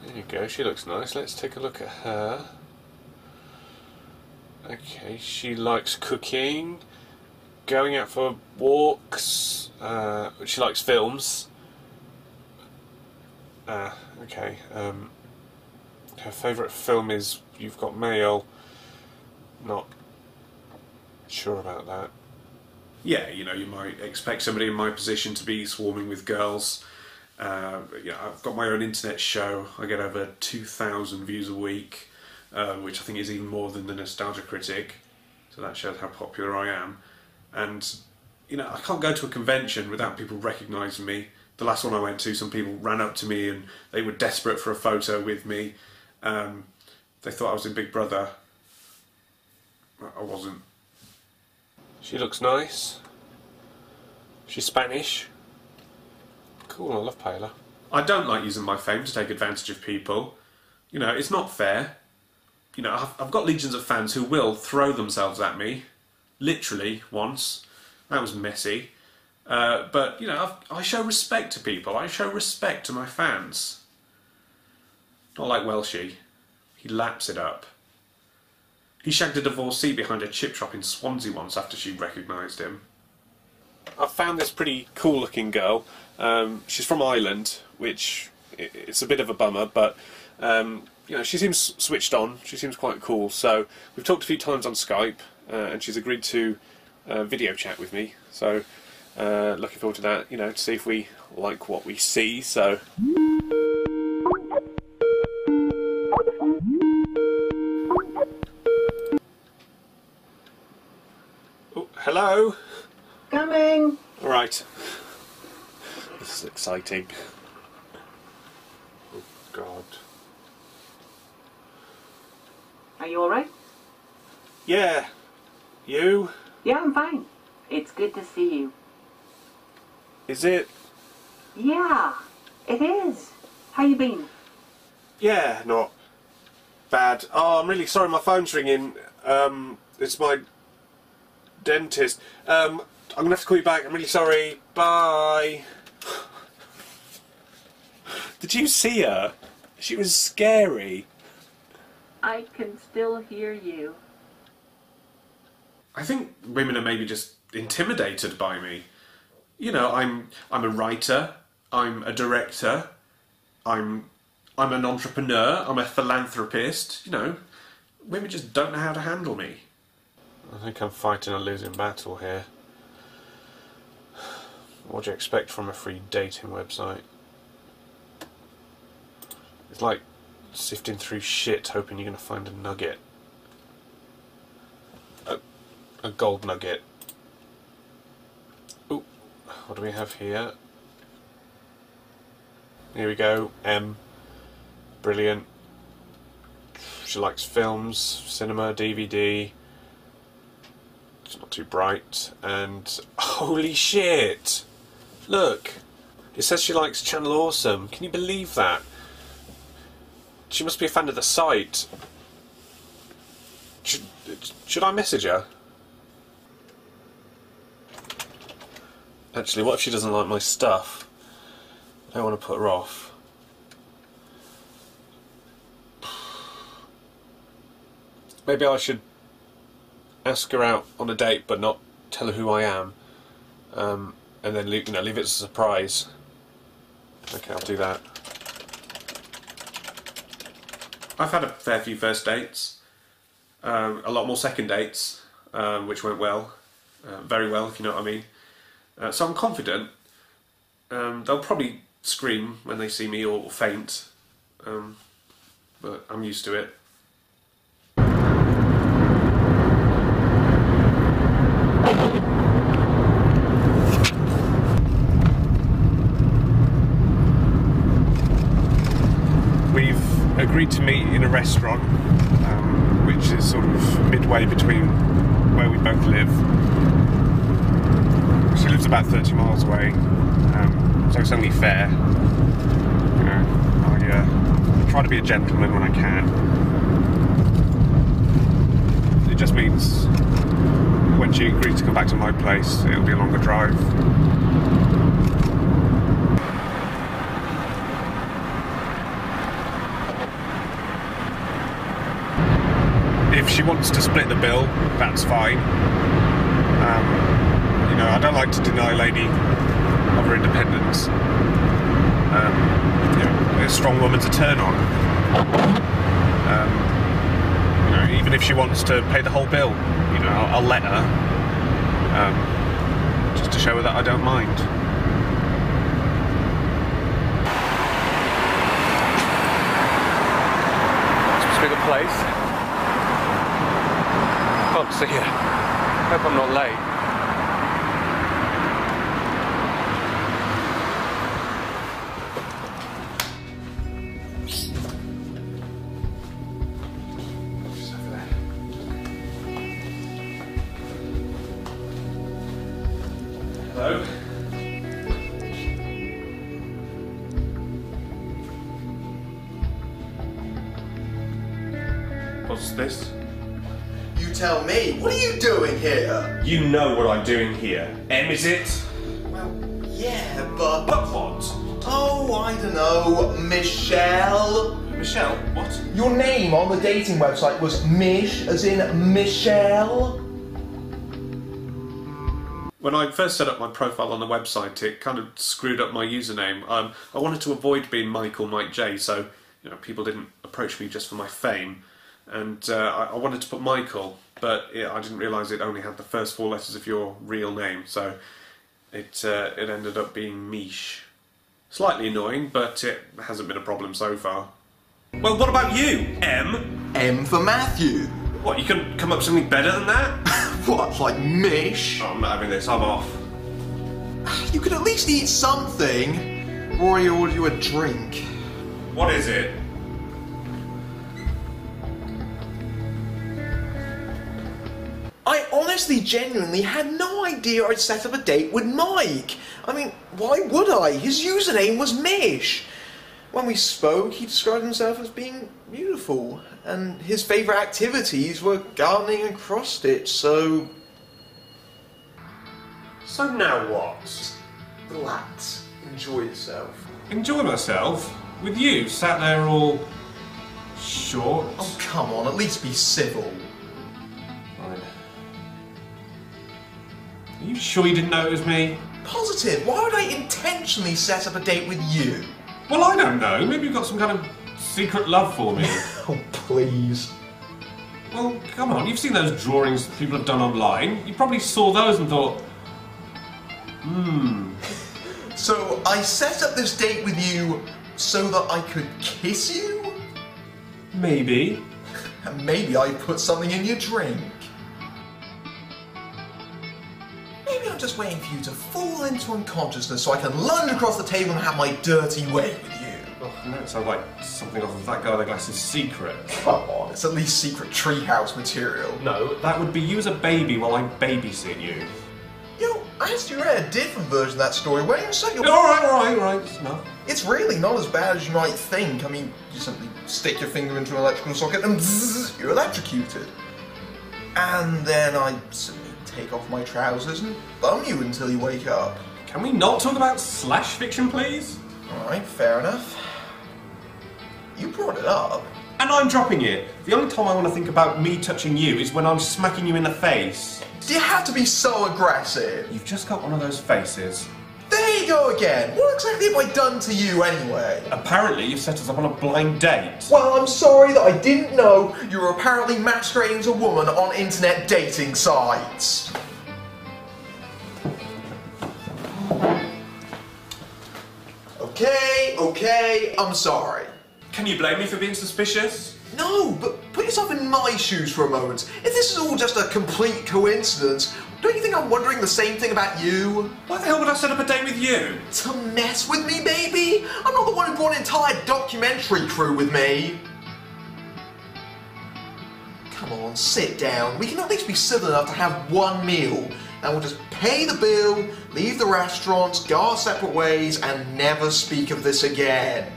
S3: There you go, she looks nice. Let's take a look at her. Okay, she likes cooking, going out for walks, she likes films. Okay, her favourite film is You've Got Mail. Not sure about that.
S12: Yeah, you know, you might expect somebody in my position to be swarming with girls. I've got my own internet show. I get over 2,000 views a week, which I think is even more than the Nostalgia Critic. So that shows how popular I am. And, you know, I can't go to a convention without people recognising me. The last one I went to, some people ran up to me and they were desperate for a photo with me. They thought I was in Big Brother. I wasn't.
S3: She looks nice. She's Spanish. Cool, I love Paella.
S12: I don't like using my fame to take advantage of people. You know, it's not fair. You know, I've got legions of fans who will throw themselves at me. Literally, once. That was messy. But, you know, I show respect to people. I show respect to my fans. Not like Welshie. He laps it up. He shagged a divorcee behind a chip shop in Swansea once after she recognised him.
S3: I found this pretty cool looking girl. She's from Ireland, which it's a bit of a bummer, but you know, she seems switched on. She seems quite cool. So we've talked a few times on Skype, and she's agreed to video chat with me. So looking forward to that. You know, to see if we like what we see. So.
S12: Hello?
S9: Coming.
S12: All right. This is exciting. Oh, God.
S9: Are you alright?
S12: Yeah. You?
S9: Yeah, I'm fine. It's good to see you.
S12: Is it?
S9: Yeah, it is. How you been?
S12: Yeah, not bad. Oh, I'm really sorry, my phone's ringing. It's my dentist. I'm gonna have to call you back. I'm really sorry. Bye. Did you see her? She was scary.
S9: I can still hear you.
S12: I think women are maybe just intimidated by me. You know, I'm a writer, I'm a director, I'm an entrepreneur, I'm a philanthropist, you know. Women just don't know how to handle me. I think I'm fighting a losing battle here. What do you expect from a free dating website? It's like sifting through shit hoping you're going to find a nugget. A gold nugget. Ooh, what do we have here? Here we go, M. Brilliant. She likes films, cinema, DVD. It's not too bright. And holy shit! Look! It says she likes Channel Awesome. Can you believe that? She must be a fan of the site. Should I message her? Actually, what if she doesn't like my stuff? I don't want to put her off. Maybe I should ask her out on a date but not tell her who I am. And then leave it as a surprise. Okay, I'll do that. I've had a fair few first dates. A lot more second dates, which went well. Very well, if you know what I mean. So I'm confident. They'll probably scream when they see me or faint, but I'm used to it. We've agreed to meet in a restaurant, which is sort of midway between where we both live. She lives about 30 miles away, so it's only fair. You know, I try to be a gentleman when I can. It just means when she agrees to come back to my place, it'll be a longer drive. If she wants to split the bill, that's fine. You know, I don't like to deny a lady of her independence. You know, a strong woman's a turn on. You know, even if she wants to pay the whole bill, you know, I'll let her. Just to show her that I don't mind. This must be the place. Can't see her. Hope I'm not late. Hello? What's this?
S15: You tell me. What are you doing here?
S12: You know what I'm doing here. M, is it?
S15: Well, yeah, but...
S12: But what?
S15: Oh, I don't know. Michelle?
S12: Michelle? What?
S15: Your name on the dating website was Mish, as in Michelle?
S12: When I first set up my profile on the website, it kind of screwed up my username. I wanted to avoid being Mike J, so you know people didn't approach me just for my fame. And I wanted to put Michael, but I didn't realise it only had the first 4 letters of your real name, so it ended up being Mish. Slightly annoying, but it hasn't been a problem so far. Well, what about you, M?
S15: M for Matthew.
S12: What, you couldn't come up with something better than that?
S14: What, like mish?
S12: Oh, I'm not having this, I'm off.
S14: You could at least eat something. Or I order you a drink.
S12: What is it?
S14: I honestly, genuinely had no idea I'd set up a date with Mike. I mean, why would I? His username was Mish. When we spoke, he described himself as being beautiful, and his favourite activities were gardening and cross-stitch, so...
S12: So now what?
S14: Just relax. Enjoy yourself.
S12: Enjoy myself? With you, sat there all... short?
S14: Oh, come on, at least be civil.
S12: Fine. Are you sure you didn't know it was me?
S14: Positive. Why would I intentionally set up a date with you?
S12: Well, I don't know. Maybe you've got some kind of secret love for me.
S14: Oh, please.
S12: Well, come on. You've seen those drawings that people have done online. You probably saw those and thought,
S14: So, I set up this date with you so that I could kiss you?
S12: Maybe.
S14: And maybe I put something in your drink. Maybe I'm just waiting for you to fall into unconsciousness so I can lunge across the table and have my dirty way with you.
S12: Oh, no, it sounds like something off of That Guy in the Glass's Secret.
S14: Come on, it's at least secret treehouse material.
S12: No, that would be you as a baby while I babysit you.
S14: Yo, I actually read a different version of that story where you set your...
S12: Alright, it's enough.
S14: It's really not as bad as you might think. I mean, you simply stick your finger into an electrical socket and bzzz, you're electrocuted. And then I simply take off my trousers and bum you until you wake up.
S12: Can we not talk about slash fiction, please?
S14: Alright, fair enough. You brought it up.
S12: And I'm dropping it. The only time I want to think about me touching you is when I'm smacking you in the face.
S14: Do you have to be so aggressive?
S12: You've just got one of those faces.
S14: There you go again. What exactly have I done to you anyway?
S12: Apparently you've set us up on a blind date.
S14: Well, I'm sorry that I didn't know you were apparently masquerading as a woman on internet dating sites. Okay, I'm sorry.
S12: Can you blame me for being suspicious?
S14: No, but put yourself in my shoes for a moment. If this is all just a complete coincidence, don't you think I'm wondering the same thing about you?
S12: Why the hell would I set up a date with you?
S14: To mess with me, baby? I'm not the one who brought an entire documentary crew with me. Come on, sit down. We can at least be civil enough to have one meal. And we'll just pay the bill, leave the restaurants, go our separate ways, and never speak of this again.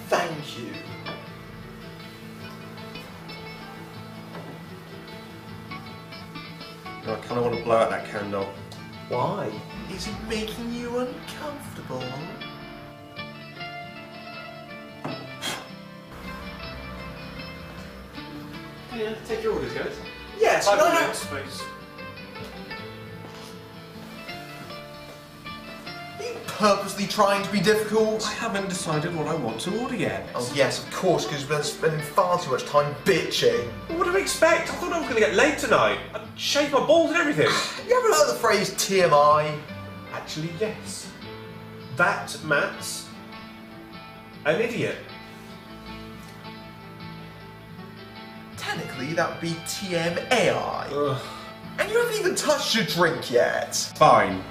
S14: Thank you.
S12: I kind of want to blow out that candle.
S14: Why? Is it making you uncomfortable?
S12: Yeah, take your orders, guys.
S14: Yes,
S12: 5
S14: but
S12: minutes, please.
S14: Are you purposely trying to be difficult?
S12: I haven't decided what I want to order yet.
S14: Oh yes, of course, because you've been spending far too much time bitching.
S12: Well, what do I expect? I thought I was going to get laid tonight. I'd shave my balls and everything.
S14: You ever heard the phrase TMI?
S12: Actually, yes. That Matt's an idiot.
S14: Technically, that would be TMAI.
S12: Ugh.
S14: And you haven't even touched your drink yet.
S12: Fine.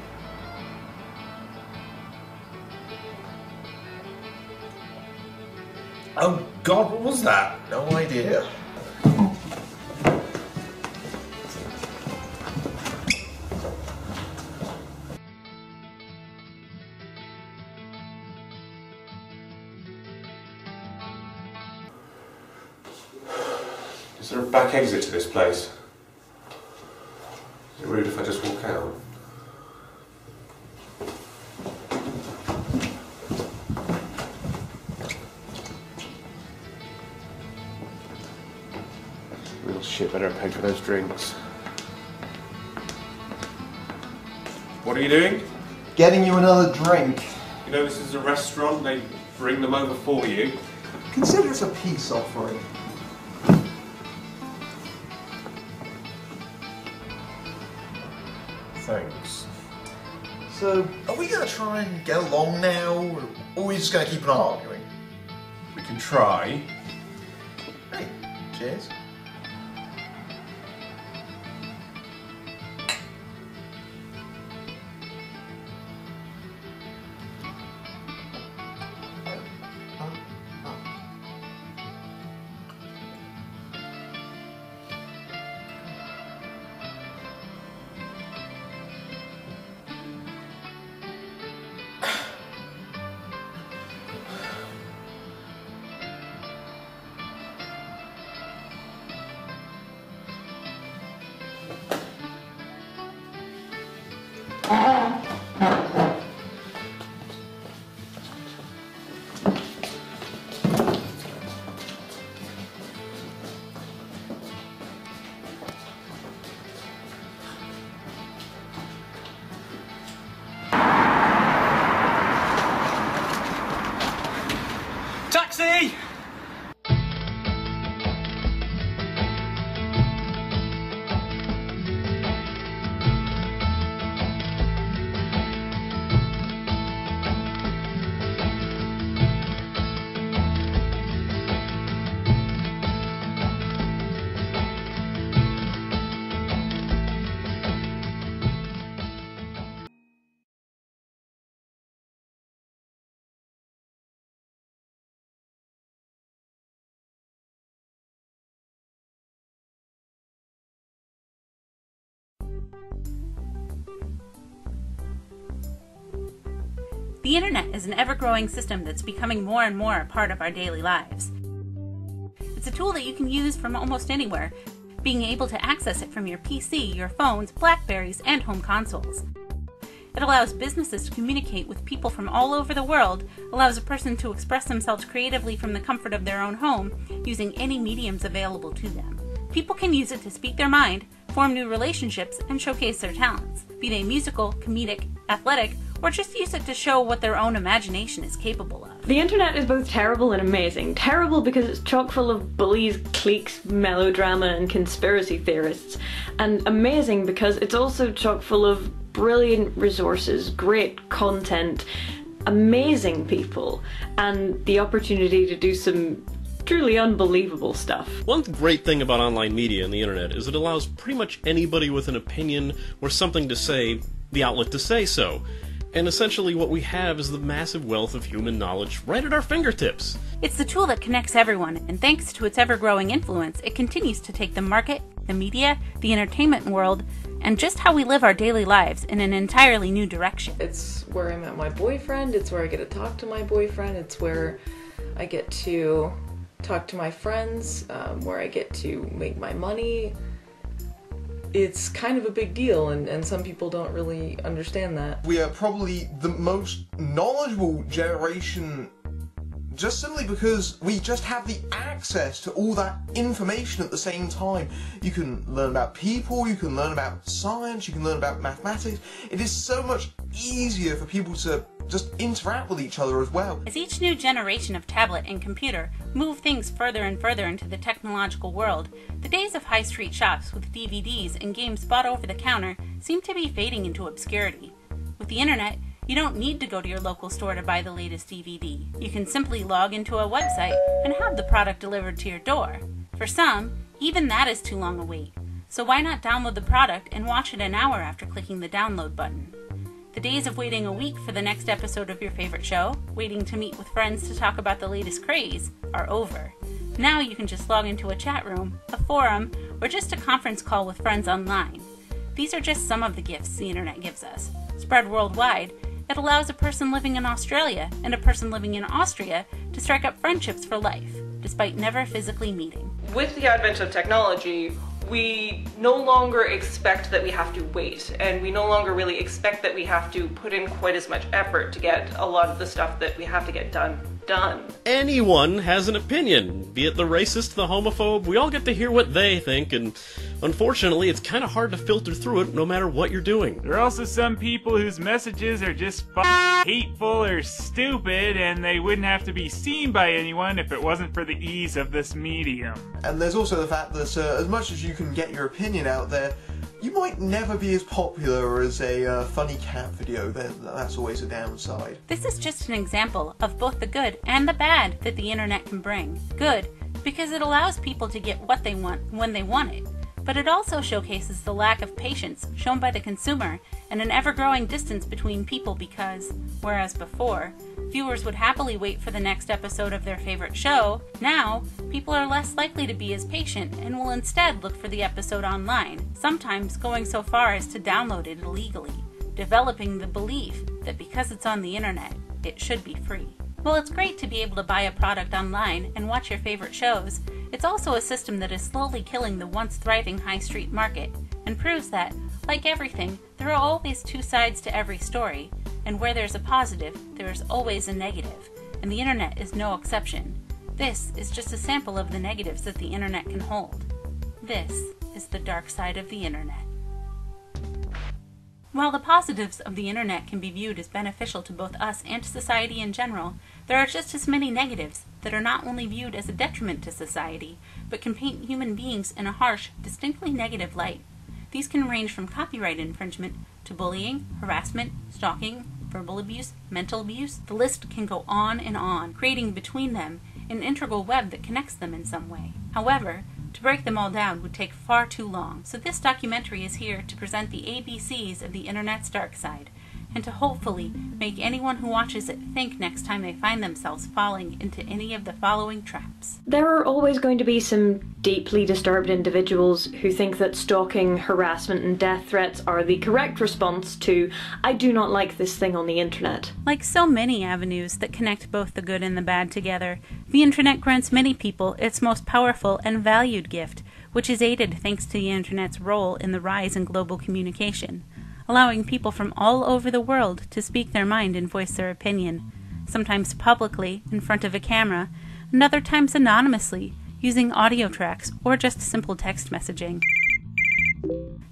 S12: Oh God, what was that?
S14: No idea.
S12: Is there a back exit to this place? Is it rude if I just walk out? Real shit, better pay for those drinks. What are you doing?
S14: Getting you another drink.
S12: You know this is a restaurant, they bring them over for you.
S14: Consider it a peace offering.
S12: Thanks.
S14: So, are we going to try and get along now, or are we just going to keep on arguing?
S12: can try.
S14: Hey, cheers.
S21: Taxi!
S16: The internet is an ever-growing system that's becoming more and more a part of our daily lives. It's a tool that you can use from almost anywhere, being able to access it from your PC, your phones, Blackberries, and home consoles. It allows businesses to communicate with people from all over the world, allows a person to express themselves creatively from the comfort of their own home, using any mediums available to them. People can use it to speak their mind, form new relationships, and showcase their talents, be they musical, comedic, athletic, or just use it to show what their own imagination is capable of.
S19: The internet is both terrible and amazing. Terrible because it's chock full of bullies, cliques, melodrama, and conspiracy theorists. And amazing because it's also chock full of brilliant resources, great content, amazing people, and the opportunity to do some truly unbelievable stuff.
S22: One great thing about online media and the internet is it allows pretty much anybody with an opinion or something to say the outlet to say so. And essentially what we have is the massive wealth of human knowledge right at our fingertips.
S16: It's the tool that connects everyone, and thanks to its ever-growing influence, it continues to take the market, the media, the entertainment world, and just how we live our daily lives in an entirely new direction.
S24: It's where I met my boyfriend, it's where I get to talk to my boyfriend, it's where I get to talk to my friends, where I get to make my money. It's kind of a big deal, and some people don't really understand that.
S14: We are probably the most knowledgeable generation just simply because we just have the access to all that information at the same time. You can learn about people, you can learn about science, you can learn about mathematics. It is so much easier for people to just interact with each other as well.
S16: As each new generation of tablet and computer move things further and further into the technological world, the days of high street shops with DVDs and games bought over the counter seem to be fading into obscurity. With the internet, you don't need to go to your local store to buy the latest DVD. You can simply log into a website and have the product delivered to your door. For some, even that is too long a wait. So why not download the product and watch it an hour after clicking the download button? The days of waiting a week for the next episode of your favorite show, waiting to meet with friends to talk about the latest craze, are over. Now you can just log into a chat room, a forum, or just a conference call with friends online. These are just some of the gifts the internet gives us. Spread worldwide, it allows a person living in Australia and a person living in Austria to strike up friendships for life, despite never physically meeting.
S25: With the advent of technology, we no longer expect that we have to wait, and we no longer really expect that we have to put in quite as much effort to get a lot of the stuff that we have to get done.
S22: Anyone has an opinion, be it the racist, the homophobe, we all get to hear what they think, and unfortunately it's kind of hard to filter through it no matter what you're doing.
S26: There are also some people whose messages are just hateful or stupid, and they wouldn't have to be seen by anyone if it wasn't for the ease of this medium.
S14: And there's also the fact that as much as you can get your opinion out there, You might never be as popular as a funny cat video. That's always a downside.
S16: This is just an example of both the good and the bad that the internet can bring. Good, because it allows people to get what they want when they want it. But it also showcases the lack of patience shown by the consumer and an ever-growing distance between people because, whereas before, viewers would happily wait for the next episode of their favorite show, now, people are less likely to be as patient and will instead look for the episode online, sometimes going so far as to download it illegally, developing the belief that because it's on the internet, it should be free. While it's great to be able to buy a product online and watch your favorite shows, it's also a system that is slowly killing the once thriving high street market, and proves that, like everything, there are always two sides to every story, and where there's a positive, there is always a negative, and the internet is no exception. This is just a sample of the negatives that the internet can hold. This is the dark side of the internet. While the positives of the internet can be viewed as beneficial to both us and to society in general, there are just as many negatives that are not only viewed as a detriment to society, but can paint human beings in a harsh, distinctly negative light. These can range from copyright infringement to bullying, harassment, stalking, verbal abuse, mental abuse. The list can go on, creating between them an integral web that connects them in some way. However, to break them all down would take far too long, so this documentary is here to present the ABCs of the internet's dark side, and to hopefully make anyone who watches it think next time they find themselves falling into any of the following traps.
S19: There are always going to be some deeply disturbed individuals who think that stalking, harassment and death threats are the correct response to "I do not like this thing on the internet."
S16: Like so many avenues that connect both the good and the bad together, the internet grants many people its most powerful and valued gift, which is aided thanks to the internet's role in the rise in global communication, allowing people from all over the world to speak their mind and voice their opinion, sometimes publicly in front of a camera, and other times anonymously, using audio tracks or just simple text messaging.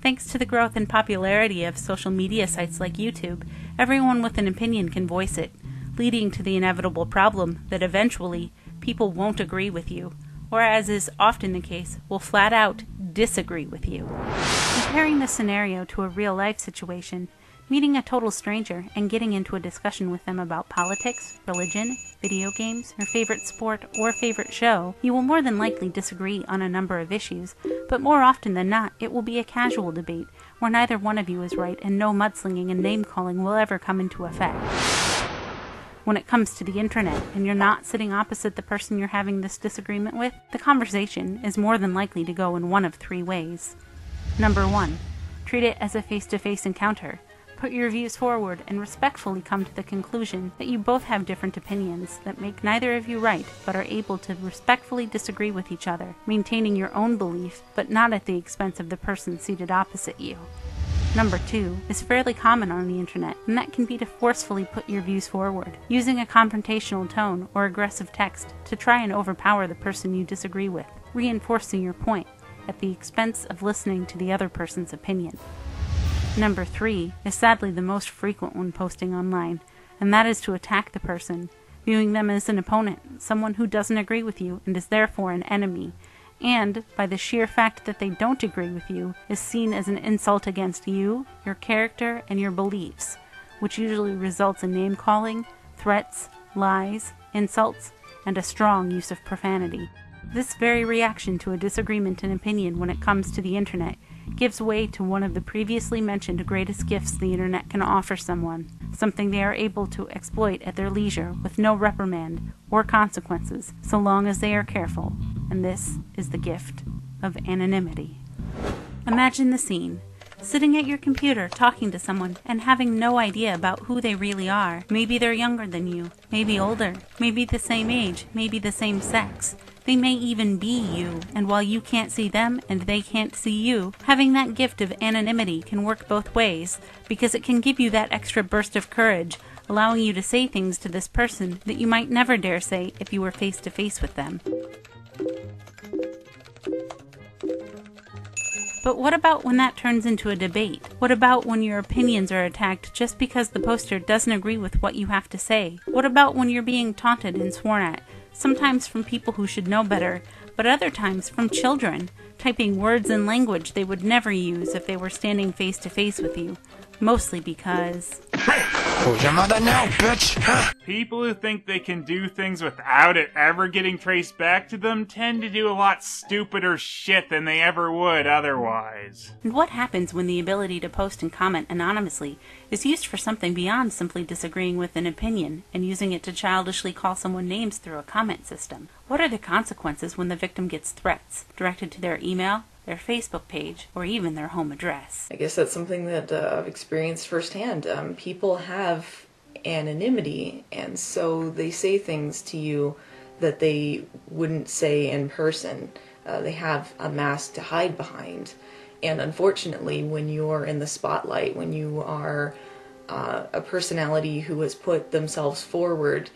S16: Thanks to the growth and popularity of social media sites like YouTube, everyone with an opinion can voice it, leading to the inevitable problem that eventually people won't agree with you, or as is often the case, will flat out disagree with you. Comparing this scenario to a real-life situation, meeting a total stranger and getting into a discussion with them about politics, religion, video games, your favorite sport, or favorite show, you will more than likely disagree on a number of issues, but more often than not, it will be a casual debate where neither one of you is right and no mudslinging and name-calling will ever come into effect. When it comes to the internet and you're not sitting opposite the person you're having this disagreement with, the conversation is more than likely to go in one of three ways. Number 1. Treat it as a face-to-face encounter. Put your views forward and respectfully come to the conclusion that you both have different opinions that make neither of you right, but are able to respectfully disagree with each other, maintaining your own belief, but not at the expense of the person seated opposite you. Number 2 is fairly common on the internet, and that can be to forcefully put your views forward, using a confrontational tone or aggressive text to try and overpower the person you disagree with, reinforcing your point at the expense of listening to the other person's opinion. Number 3 is sadly the most frequent when posting online, and that is to attack the person, viewing them as an opponent, someone who doesn't agree with you and is therefore an enemy, and, by the sheer fact that they don't agree with you, is seen as an insult against you, your character, and your beliefs, which usually results in name-calling, threats, lies, insults, and a strong use of profanity. This very reaction to a disagreement in opinion when it comes to the internet gives way to one of the previously mentioned greatest gifts the internet can offer someone, something they are able to exploit at their leisure with no reprimand or consequences, so long as they are careful, and this is the gift of anonymity. Imagine the scene. Sitting at your computer talking to someone and having no idea about who they really are. Maybe they're younger than you, maybe older, maybe the same age, maybe the same sex. They may even be you, and while you can't see them and they can't see you, having that gift of anonymity can work both ways, because it can give you that extra burst of courage, allowing you to say things to this person that you might never dare say if you were face to face with them. But what about when that turns into a debate? What about when your opinions are attacked just because the poster doesn't agree with what you have to say? What about when you're being taunted and sworn at sometimes from people who should know better, but other times from children, typing words and language they would never use if they were standing face to face with you, mostly because...
S26: Who's your mother now, bitch? People who think they can do things without it ever getting traced back to them tend to do a lot stupider shit than they ever would otherwise.
S16: And what happens when the ability to post and comment anonymously is used for something beyond simply disagreeing with an opinion and using it to childishly call someone names through a comment system? What are the consequences when the victim gets threats directed to their email, their Facebook page, or even their home address?
S24: I guess that's something that I've experienced firsthand. People have anonymity, and so they say things to you that they wouldn't say in person. They have a mask to hide behind. And unfortunately, when you're in the spotlight, when you are a personality who has put themselves forward,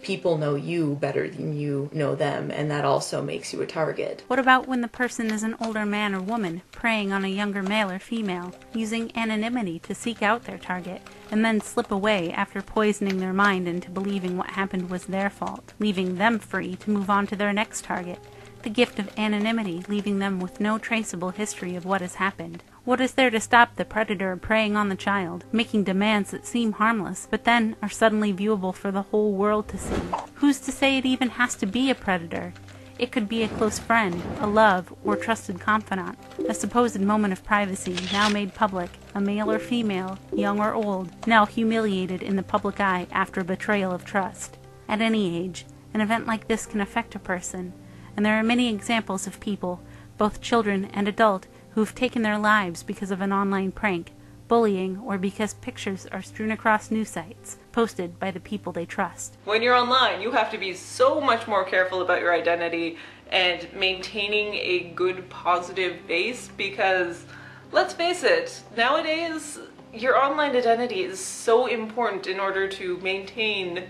S24: people know you better than you know them, and that also makes you a target.
S16: What about when the person is an older man or woman preying on a younger male or female, using anonymity to seek out their target, and then slip away after poisoning their mind into believing what happened was their fault, leaving them free to move on to their next target? The gift of anonymity leaving them with no traceable history of what has happened. What is there to stop the predator preying on the child, making demands that seem harmless, but then are suddenly viewable for the whole world to see? Who's to say it even has to be a predator? It could be a close friend, a love, or trusted confidant, a supposed moment of privacy now made public, a male or female, young or old, now humiliated in the public eye after betrayal of trust. At any age, an event like this can affect a person, and there are many examples of people, both children and adult, who've taken their lives because of an online prank, bullying, or because pictures are strewn across news sites, posted by the people they trust.
S25: When you're online, you have to be so much more careful about your identity and maintaining a good, positive base, because, let's face it, nowadays, your online identity is so important in order to maintain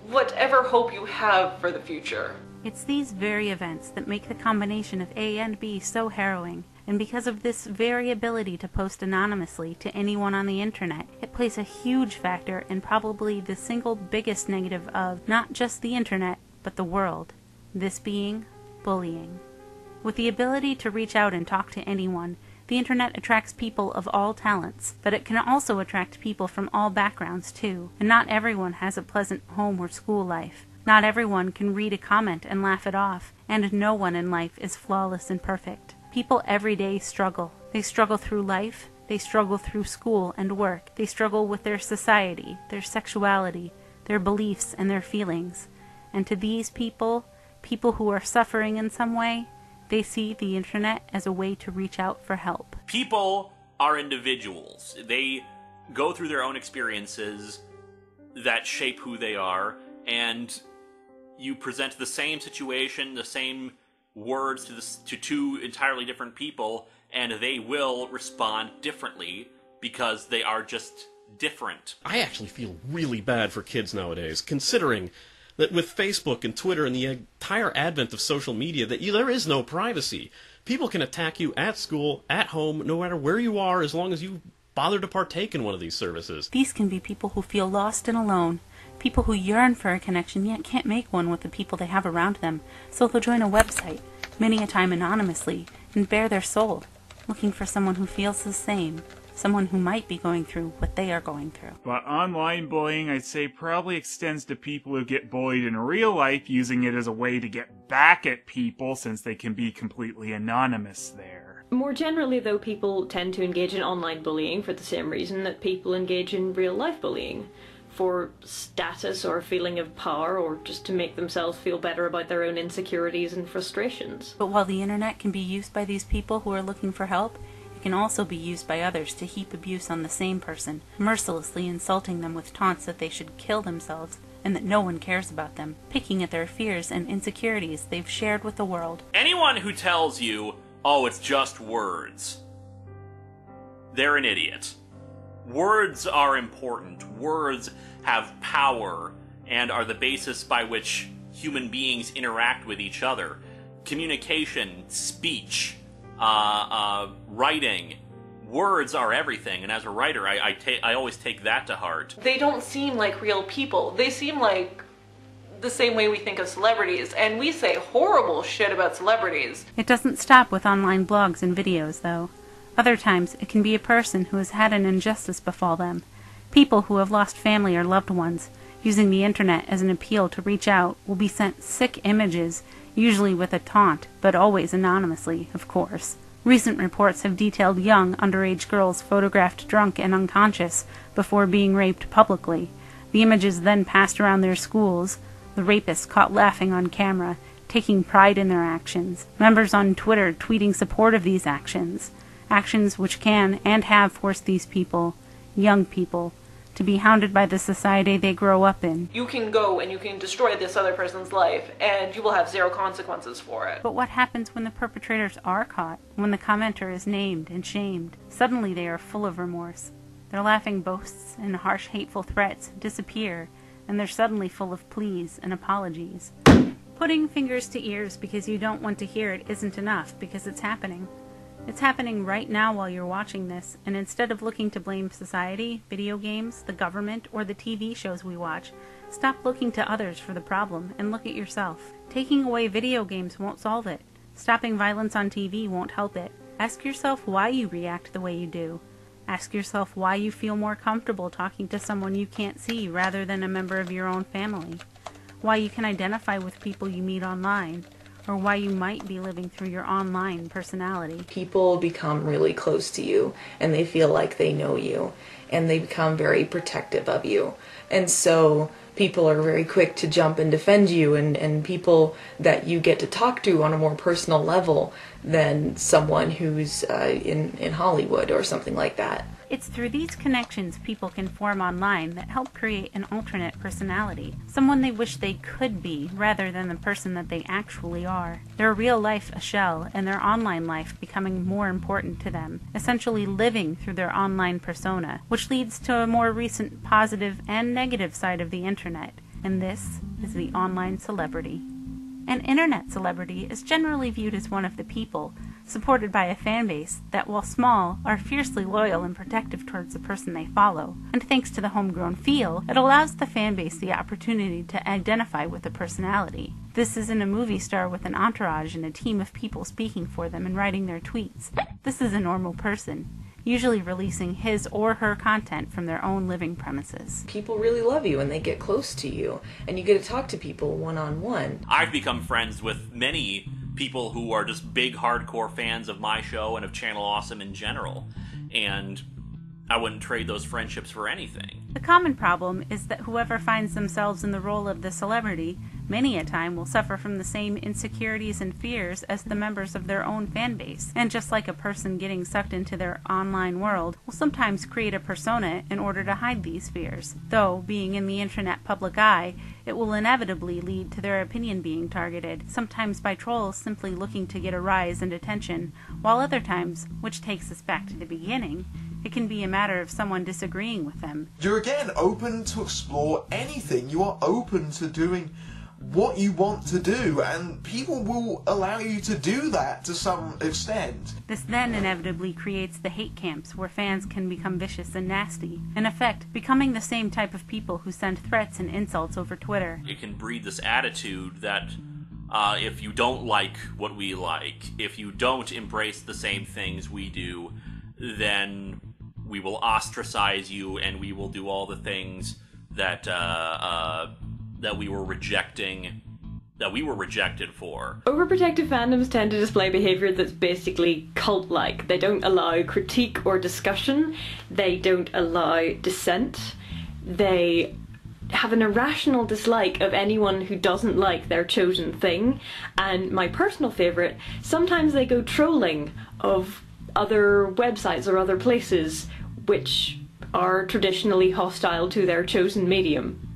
S25: whatever hope you have for the future.
S16: It's these very events that make the combination of A and B so harrowing, and because of this very ability to post anonymously to anyone on the internet, it plays a huge factor in probably the single biggest negative of not just the internet, but the world, this being bullying. With the ability to reach out and talk to anyone, the internet attracts people of all talents, but it can also attract people from all backgrounds too, and not everyone has a pleasant home or school life. Not everyone can read a comment and laugh it off, and no one in life is flawless and perfect. People every day struggle. They struggle through life, they struggle through school and work, they struggle with their society, their sexuality, their beliefs, and their feelings. And to these people, people who are suffering in some way, they see the internet as a way to reach out for help.
S6: People are individuals. They go through their own experiences that shape who they are, and you present the same situation, the same words to two entirely different people, and they will respond differently because they are just different.
S22: I actually feel really bad for kids nowadays, considering that with Facebook and Twitter and the entire advent of social media, that there is no privacy. People can attack you at school, at home, no matter where you are, as long as you bother to partake in one of these services.
S16: These can be people who feel lost and alone, people who yearn for a connection yet can't make one with the people they have around them, so they'll join a website, many a time anonymously, and bare their soul, looking for someone who feels the same, someone who might be going through what they are going through.
S26: But online bullying, I'd say, probably extends to people who get bullied in real life, using it as a way to get back at people since they can be completely anonymous there.
S19: More generally, though, people tend to engage in online bullying for the same reason that people engage in real-life bullying. For status or a feeling of power, or just to make themselves feel better about their own insecurities and frustrations.
S16: But while the internet can be used by these people who are looking for help, it can also be used by others to heap abuse on the same person, mercilessly insulting them with taunts that they should kill themselves and that no one cares about them, picking at their fears and insecurities they've shared with the world.
S6: Anyone who tells you, oh, it's just words, they're an idiot. Words are important. Words have power and are the basis by which human beings interact with each other. Communication, speech, writing, words are everything, and as a writer, I always take that to heart.
S25: They don't seem like real people. They seem like the same way we think of celebrities, and we say horrible shit about celebrities.
S16: It doesn't stop with online blogs and videos, though. Other times, it can be a person who has had an injustice befall them. People who have lost family or loved ones, using the internet as an appeal to reach out, will be sent sick images, usually with a taunt, but always anonymously, of course. Recent reports have detailed young, underage girls photographed drunk and unconscious before being raped publicly. The images then passed around their schools, the rapists caught laughing on camera, taking pride in their actions. Members on Twitter tweeting support of these actions. Actions which can and have forced these people, young people, to be hounded by the society they grow up in.
S25: You can go and you can destroy this other person's life, and you will have zero consequences for it.
S16: But what happens when the perpetrators are caught? When the commenter is named and shamed? Suddenly they are full of remorse. Their laughing boasts and harsh, hateful threats disappear, and they're suddenly full of pleas and apologies. Putting fingers to ears because you don't want to hear it isn't enough, because it's happening. It's happening right now while you're watching this, and instead of looking to blame society, video games, the government, or the TV shows we watch, stop looking to others for the problem and look at yourself. Taking away video games won't solve it. Stopping violence on TV won't help it. Ask yourself why you react the way you do. Ask yourself why you feel more comfortable talking to someone you can't see rather than a member of your own family. Why you can identify with people you meet online, or why you might be living through your online personality.
S24: People become really close to you, and they feel like they know you, and they become very protective of you. And so people are very quick to jump and defend you, and people that you get to talk to on a more personal level than someone who's in Hollywood or something like that.
S16: It's through these connections people can form online that help create an alternate personality, someone they wish they could be rather than the person that they actually are. Their real life a shell, and their online life becoming more important to them, essentially living through their online persona, which leads to a more recent positive and negative side of the internet, and this is the online celebrity. An internet celebrity is generally viewed as one of the people, supported by a fan base that, while small, are fiercely loyal and protective towards the person they follow. And thanks to the homegrown feel, it allows the fan base the opportunity to identify with the personality. This isn't a movie star with an entourage and a team of people speaking for them and writing their tweets. This is a normal person, usually releasing his or her content from their own living premises.
S24: People really love you and they get close to you, and you get to talk to people one-on-one.
S6: I've become friends with many people who are just big hardcore fans of my show and of Channel Awesome in general, and I wouldn't trade those friendships for anything.
S16: The common problem is that whoever finds themselves in the role of the celebrity many a time will suffer from the same insecurities and fears as the members of their own fan base, and just like a person getting sucked into their online world, will sometimes create a persona in order to hide these fears. Though, being in the internet public eye, it will inevitably lead to their opinion being targeted, sometimes by trolls simply looking to get a rise and attention, while other times, which takes us back to the beginning, it can be a matter of someone disagreeing with them.
S15: You're again open to explore anything. You are open to doing what you want to do, and people will allow you to do that to some extent.
S16: This then inevitably creates the hate camps where fans can become vicious and nasty, in effect becoming the same type of people who send threats and insults over Twitter.
S6: It can breed this attitude that if you don't like what we like, if you don't embrace the same things we do, then we will ostracize you and we will do all the things that that we were rejected for.
S19: Overprotective fandoms tend to display behavior that's basically cult-like. They don't allow critique or discussion. They don't allow dissent. They have an irrational dislike of anyone who doesn't like their chosen thing. And my personal favourite, sometimes they go trolling of other websites or other places which are traditionally hostile to their chosen medium.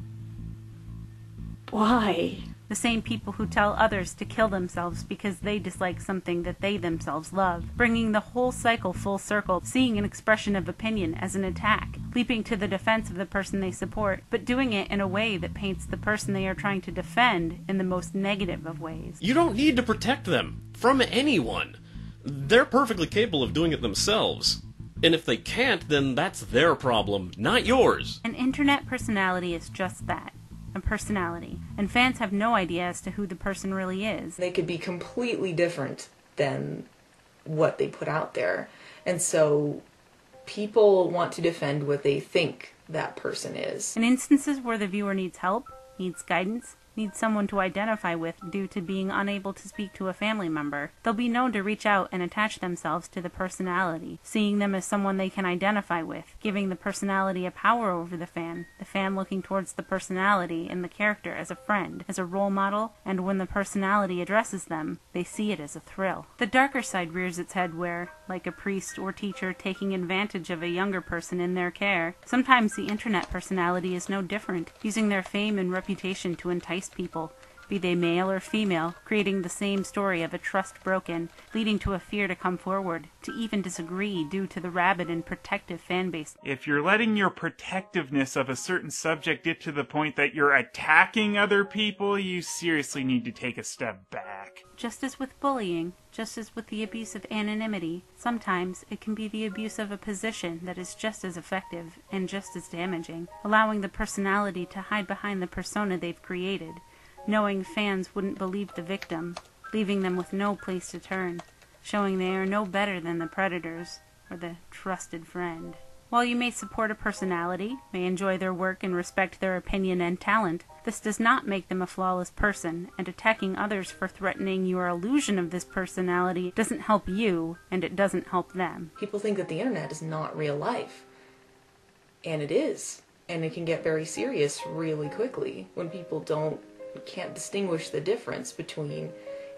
S19: Why?
S16: The same people who tell others to kill themselves because they dislike something that they themselves love, bringing the whole cycle full circle, seeing an expression of opinion as an attack, leaping to the defense of the person they support, but doing it in a way that paints the person they are trying to defend in the most negative of ways.
S22: You don't need to protect them from anyone. They're perfectly capable of doing it themselves. And if they can't, then that's their problem, not yours.
S16: An internet personality is just that. a personality, and fans have no idea as to who the person really is.
S24: They could be completely different than what they put out there. And so people want to defend what they think that person is.
S16: In instances where the viewer needs help, needs guidance, needs someone to identify with due to being unable to speak to a family member, they'll be known to reach out and attach themselves to the personality, seeing them as someone they can identify with, giving the personality a power over the fan looking towards the personality and the character as a friend, as a role model, and when the personality addresses them, they see it as a thrill. The darker side rears its head where, like a priest or teacher taking advantage of a younger person in their care, sometimes the internet personality is no different, using their fame and reputation to entice people, be they male or female, creating the same story of a trust broken, leading to a fear to come forward, to even disagree due to the rabid and protective fan base.
S26: If you're letting your protectiveness of a certain subject get to the point that you're attacking other people, you seriously need to take a step back.
S16: Just as with bullying, just as with the abuse of anonymity, sometimes it can be the abuse of a position that is just as effective and just as damaging, allowing the personality to hide behind the persona they've created, knowing fans wouldn't believe the victim, leaving them with no place to turn, showing they are no better than the predators or the trusted friend. While you may support a personality, may enjoy their work and respect their opinion and talent, this does not make them a flawless person, and attacking others for threatening your illusion of this personality doesn't help you, and it doesn't help them.
S24: People think that the internet is not real life. And it is. And it can get very serious really quickly when people can't distinguish the difference between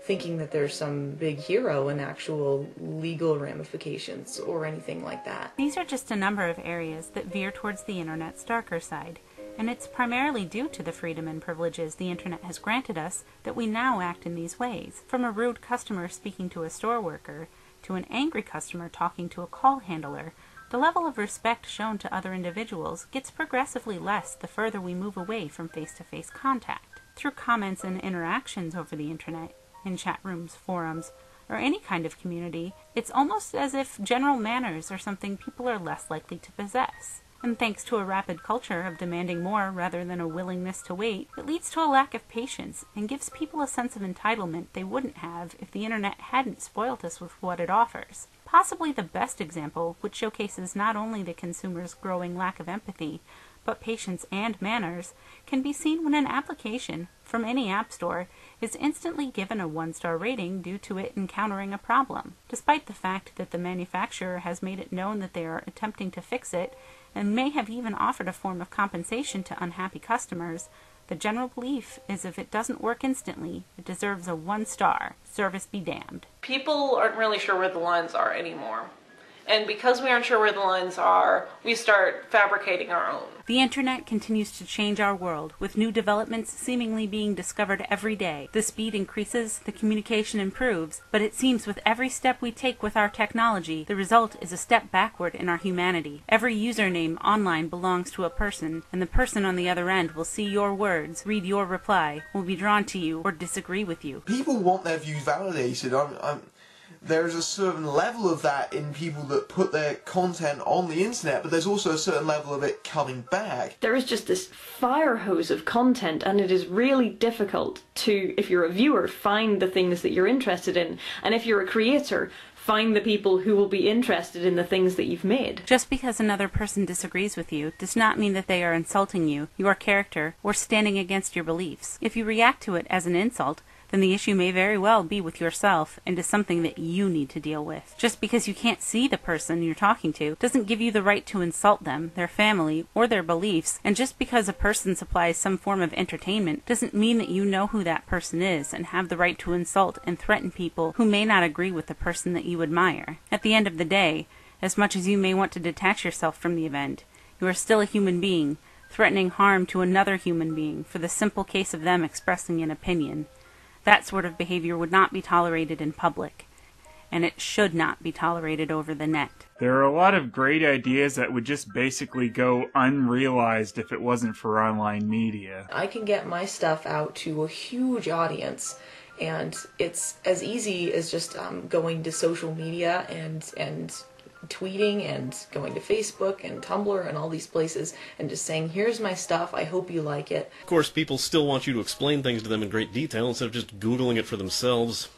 S24: thinking that there's some big hero and actual legal ramifications or anything like that.
S16: These are just a number of areas that veer towards the internet's darker side, and it's primarily due to the freedom and privileges the internet has granted us that we now act in these ways. From a rude customer speaking to a store worker, to an angry customer talking to a call handler, the level of respect shown to other individuals gets progressively less the further we move away from face-to-face contact. Through comments and interactions over the internet, in chat rooms, forums, or any kind of community, it's almost as if general manners are something people are less likely to possess. And thanks to a rapid culture of demanding more rather than a willingness to wait, it leads to a lack of patience and gives people a sense of entitlement they wouldn't have if the internet hadn't spoilt us with what it offers. Possibly the best example, which showcases not only the consumer's growing lack of empathy, but patience and manners, can be seen when an application from any app store is instantly given a 1-star rating due to it encountering a problem, despite the fact that the manufacturer has made it known that they are attempting to fix it and may have even offered a form of compensation to unhappy customers. The general belief is if it doesn't work instantly, it deserves a 1-star. Service be damned.
S25: People aren't really sure where the lines are anymore. And because we aren't sure where the lines are, we start fabricating our own.
S16: The internet continues to change our world, with new developments seemingly being discovered every day. The speed increases, the communication improves, but it seems with every step we take with our technology, the result is a step backward in our humanity. Every username online belongs to a person, and the person on the other end will see your words, read your reply, will be drawn to you, or disagree with you.
S15: People want their views validated. There's a certain level of that in people that put their content on the internet, but there's also a certain level of it coming back.
S19: There is just this fire hose of content, and it is really difficult to, if you're a viewer, find the things that you're interested in, and if you're a creator, find the people who will be interested in the things that you've made.
S16: Just because another person disagrees with you does not mean that they are insulting you, your character, or standing against your beliefs. If you react to it as an insult, then the issue may very well be with yourself and is something that you need to deal with. Just because you can't see the person you're talking to doesn't give you the right to insult them, their family, or their beliefs, and just because a person supplies some form of entertainment doesn't mean that you know who that person is and have the right to insult and threaten people who may not agree with the person that you admire. At the end of the day, as much as you may want to detach yourself from the event, you are still a human being, threatening harm to another human being for the simple case of them expressing an opinion. That sort of behavior would not be tolerated in public, and it should not be tolerated over the net.
S26: There are a lot of great ideas that would just basically go unrealized if it wasn't for online media.
S24: I can get my stuff out to a huge audience, and it's as easy as just going to social media and tweeting and going to Facebook and Tumblr and all these places and just saying, here's my stuff, I hope you like it.
S22: Of course, people still want you to explain things to them in great detail instead of just Googling it for themselves.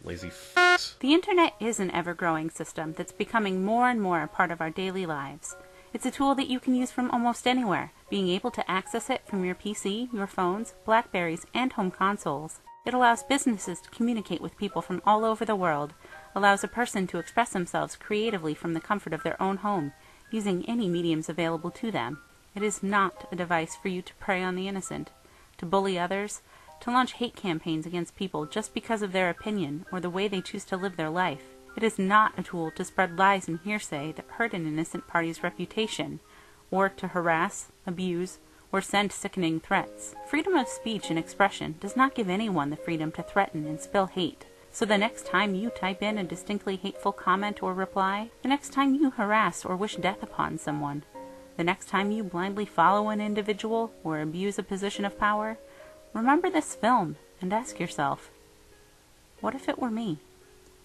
S22: Lazy f***s.
S16: The internet is an ever-growing system that's becoming more and more a part of our daily lives. It's a tool that you can use from almost anywhere, being able to access it from your PC, your phones, Blackberries, and home consoles. It allows businesses to communicate with people from all over the world, allows a person to express themselves creatively from the comfort of their own home, using any mediums available to them. It is not a device for you to prey on the innocent, to bully others, to launch hate campaigns against people just because of their opinion or the way they choose to live their life. It is not a tool to spread lies and hearsay that hurt an innocent party's reputation, or to harass, abuse, or send sickening threats. Freedom of speech and expression does not give anyone the freedom to threaten and spill hate. So the next time you type in a distinctly hateful comment or reply, the next time you harass or wish death upon someone, the next time you blindly follow an individual or abuse a position of power, remember this film and ask yourself, what if it were me?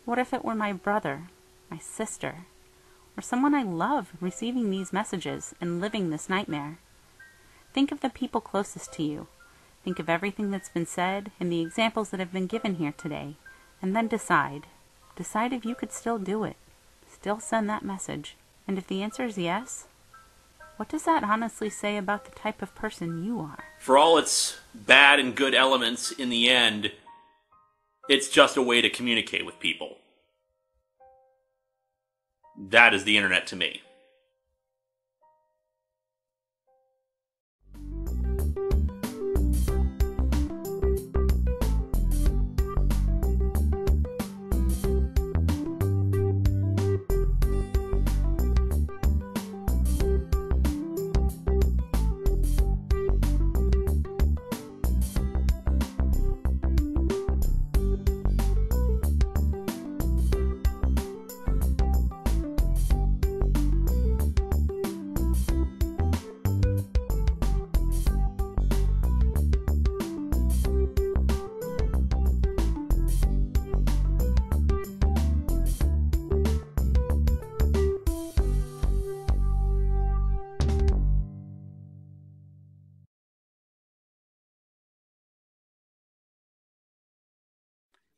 S16: What if it were my brother, my sister, or someone I love receiving these messages and living this nightmare? Think of the people closest to you. Think of everything that's been said and the examples that have been given here today, and then decide. Decide if you could still do it, still send that message. And if the answer is yes, what does that honestly say about the type of person you are?
S6: For all its bad and good elements, in the end, it's just a way to communicate with people. That is the internet to me.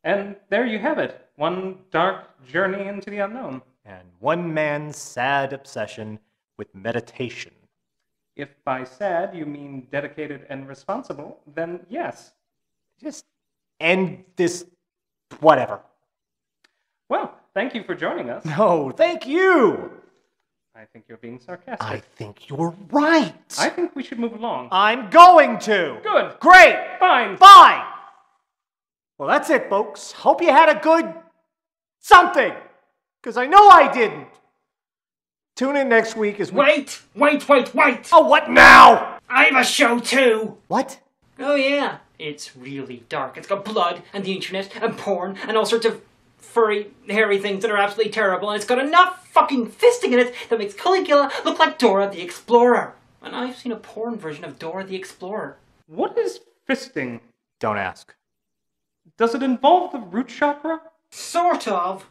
S7: And there you have it. One dark journey into the unknown.
S1: And one man's sad obsession with meditation.
S7: If by sad you mean dedicated and responsible, then yes.
S1: Just end this whatever.
S7: Well, thank you for joining us.
S1: No, thank you!
S7: I think you're being sarcastic.
S1: I think you're right.
S7: I think we should move along.
S1: I'm going to.
S7: Good.
S1: Great.
S7: Fine.
S1: Fine. Well, that's it, folks. Hope you had a good something. Because I know I didn't. Tune in next week as we...
S10: Wait!
S1: Oh, what now?
S10: I have a show too!
S1: What?
S10: Oh yeah. It's really dark. It's got blood and the internet and porn and all sorts of furry, hairy things that are absolutely terrible, and it's got enough fucking fisting in it that makes Caligula look like Dora the Explorer. And I've seen a porn version of Dora the Explorer.
S7: What is fisting?
S1: Don't ask.
S7: Does it involve the root chakra?
S10: Sort of.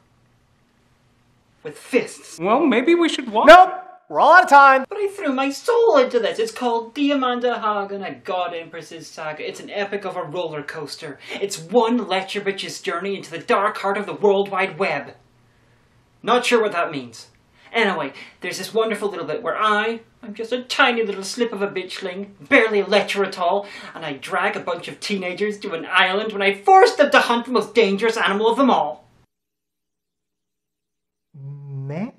S10: With fists.
S7: Well, maybe we should watch.
S1: Nope! We're all out of time!
S10: But I threw my soul into this. It's called The Amanda Hagen, a God Empress's Saga. It's an epic of a roller coaster. It's one lecture bitch's journey into the dark heart of the World Wide Web. Not sure what that means. Anyway, there's this wonderful little bit where I'm just a tiny little slip of a bitchling, barely a lecturer at all, and I drag a bunch of teenagers to an island when I force them to hunt the most dangerous animal of them all.
S1: Man?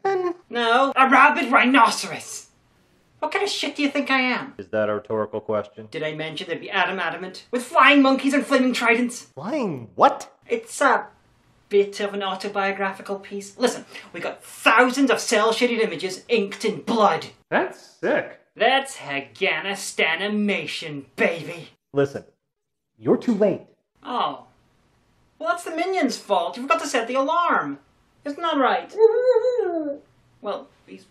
S10: No, a rabid rhinoceros. What kind of shit do you think I am?
S1: Is that a rhetorical question?
S10: Did I mention there'd be adamant with flying monkeys and flaming tridents?
S1: Flying what?
S10: It's a bit of an autobiographical piece. Listen, we got thousands of cel-shaded images inked in blood.
S7: That's sick.
S10: That's Afghanistanimation, baby.
S1: Listen, you're too late.
S10: Oh. Well, that's the minion's fault. You forgot to set the alarm. Isn't that right? Well, he's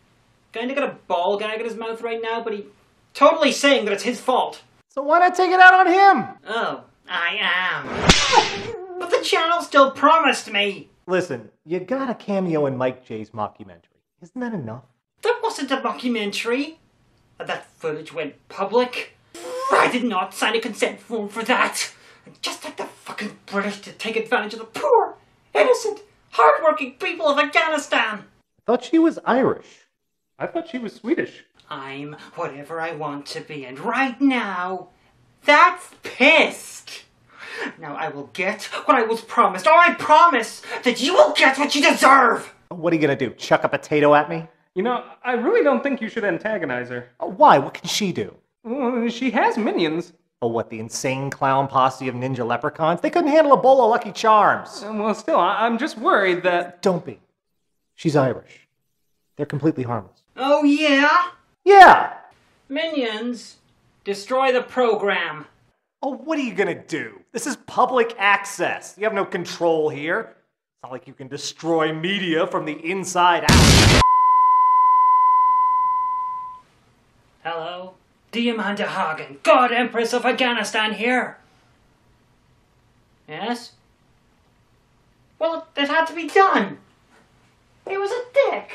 S10: kind of got a ball gag in his mouth right now, but he's totally saying that it's his fault.
S1: So why not take it out on him?
S10: Oh, I am. But the channel still promised me.
S1: Listen, you got a cameo in Mike J's mockumentary. Isn't that enough?
S10: That wasn't a mockumentary. That footage went public. I did not sign a consent form for that. Just like the fucking British to take advantage of the poor, innocent, hard-working people of Afghanistan.
S1: I thought she was Irish.
S7: I thought she was Swedish.
S10: I'm whatever I want to be, and right now, that's pissed. Now I will get what I was promised, or I promise that you will get what you deserve.
S1: What are you gonna do, chuck a potato at me?
S7: You know, I really don't think you should antagonize her.
S1: Why? What can she do?
S7: She has minions.
S1: Oh, what, the insane clown posse of ninja leprechauns? They couldn't handle a bowl of Lucky Charms.
S7: Well, still, I'm just worried that...
S1: Don't be. She's Irish. They're completely harmless.
S10: Oh, yeah?
S1: Yeah!
S10: Minions, destroy the program.
S1: Oh, what are you gonna do? This is public access. You have no control here. It's not like you can destroy media from the inside out.
S10: Hello? Diamanda Hagen, God Empress of Afghanistan here. Yes? Well, it had to be done. He was a dick.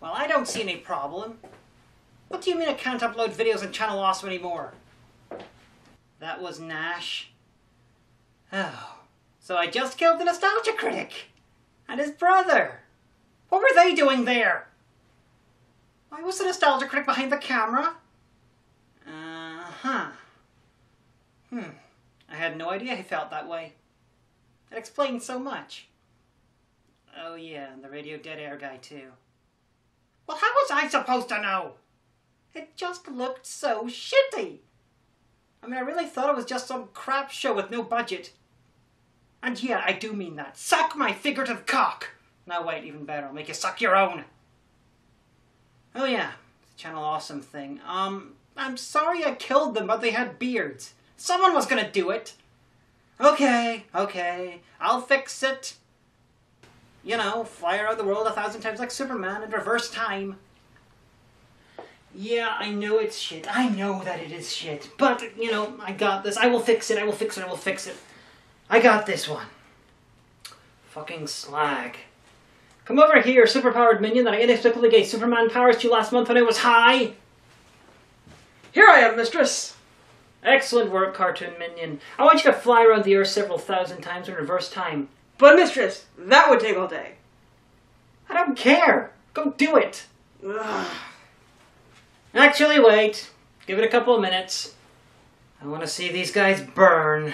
S10: Well, I don't see any problem. What do you mean I can't upload videos on Channel Awesome anymore? That was Nash. Oh, so I just killed the Nostalgia Critic. And his brother. What were they doing there? Why was the Nostalgia Critic behind the camera? I had no idea he felt that way. It explains so much. Oh yeah, and the Radio Dead Air guy too. Well, how was I supposed to know? It just looked so shitty. I mean, I really thought it was just some crap show with no budget. And yeah, I do mean that. Suck my figurative cock! No, wait, even better. I'll make you suck your own. Oh yeah, the Channel Awesome thing. I'm sorry I killed them, but they had beards. Someone was gonna do it. Okay, I'll fix it. You know, fly around the world 1,000 times like Superman in reverse time. Yeah, I know it's shit. I know that it is shit. But, you know, I got this. I will fix it. I will fix it. I will fix it. I got this one. Fucking slag. Come over here, superpowered minion that I inexplicably gave Superman powers to last month when I was high.
S24: Here I am, mistress.
S10: Excellent work, cartoon minion. I want you to fly around the Earth several thousand times in reverse time.
S24: But mistress, that would take all day.
S10: I don't care. Go do it.
S24: Ugh.
S10: Actually, wait. Give it a couple of minutes. I want to see these guys burn.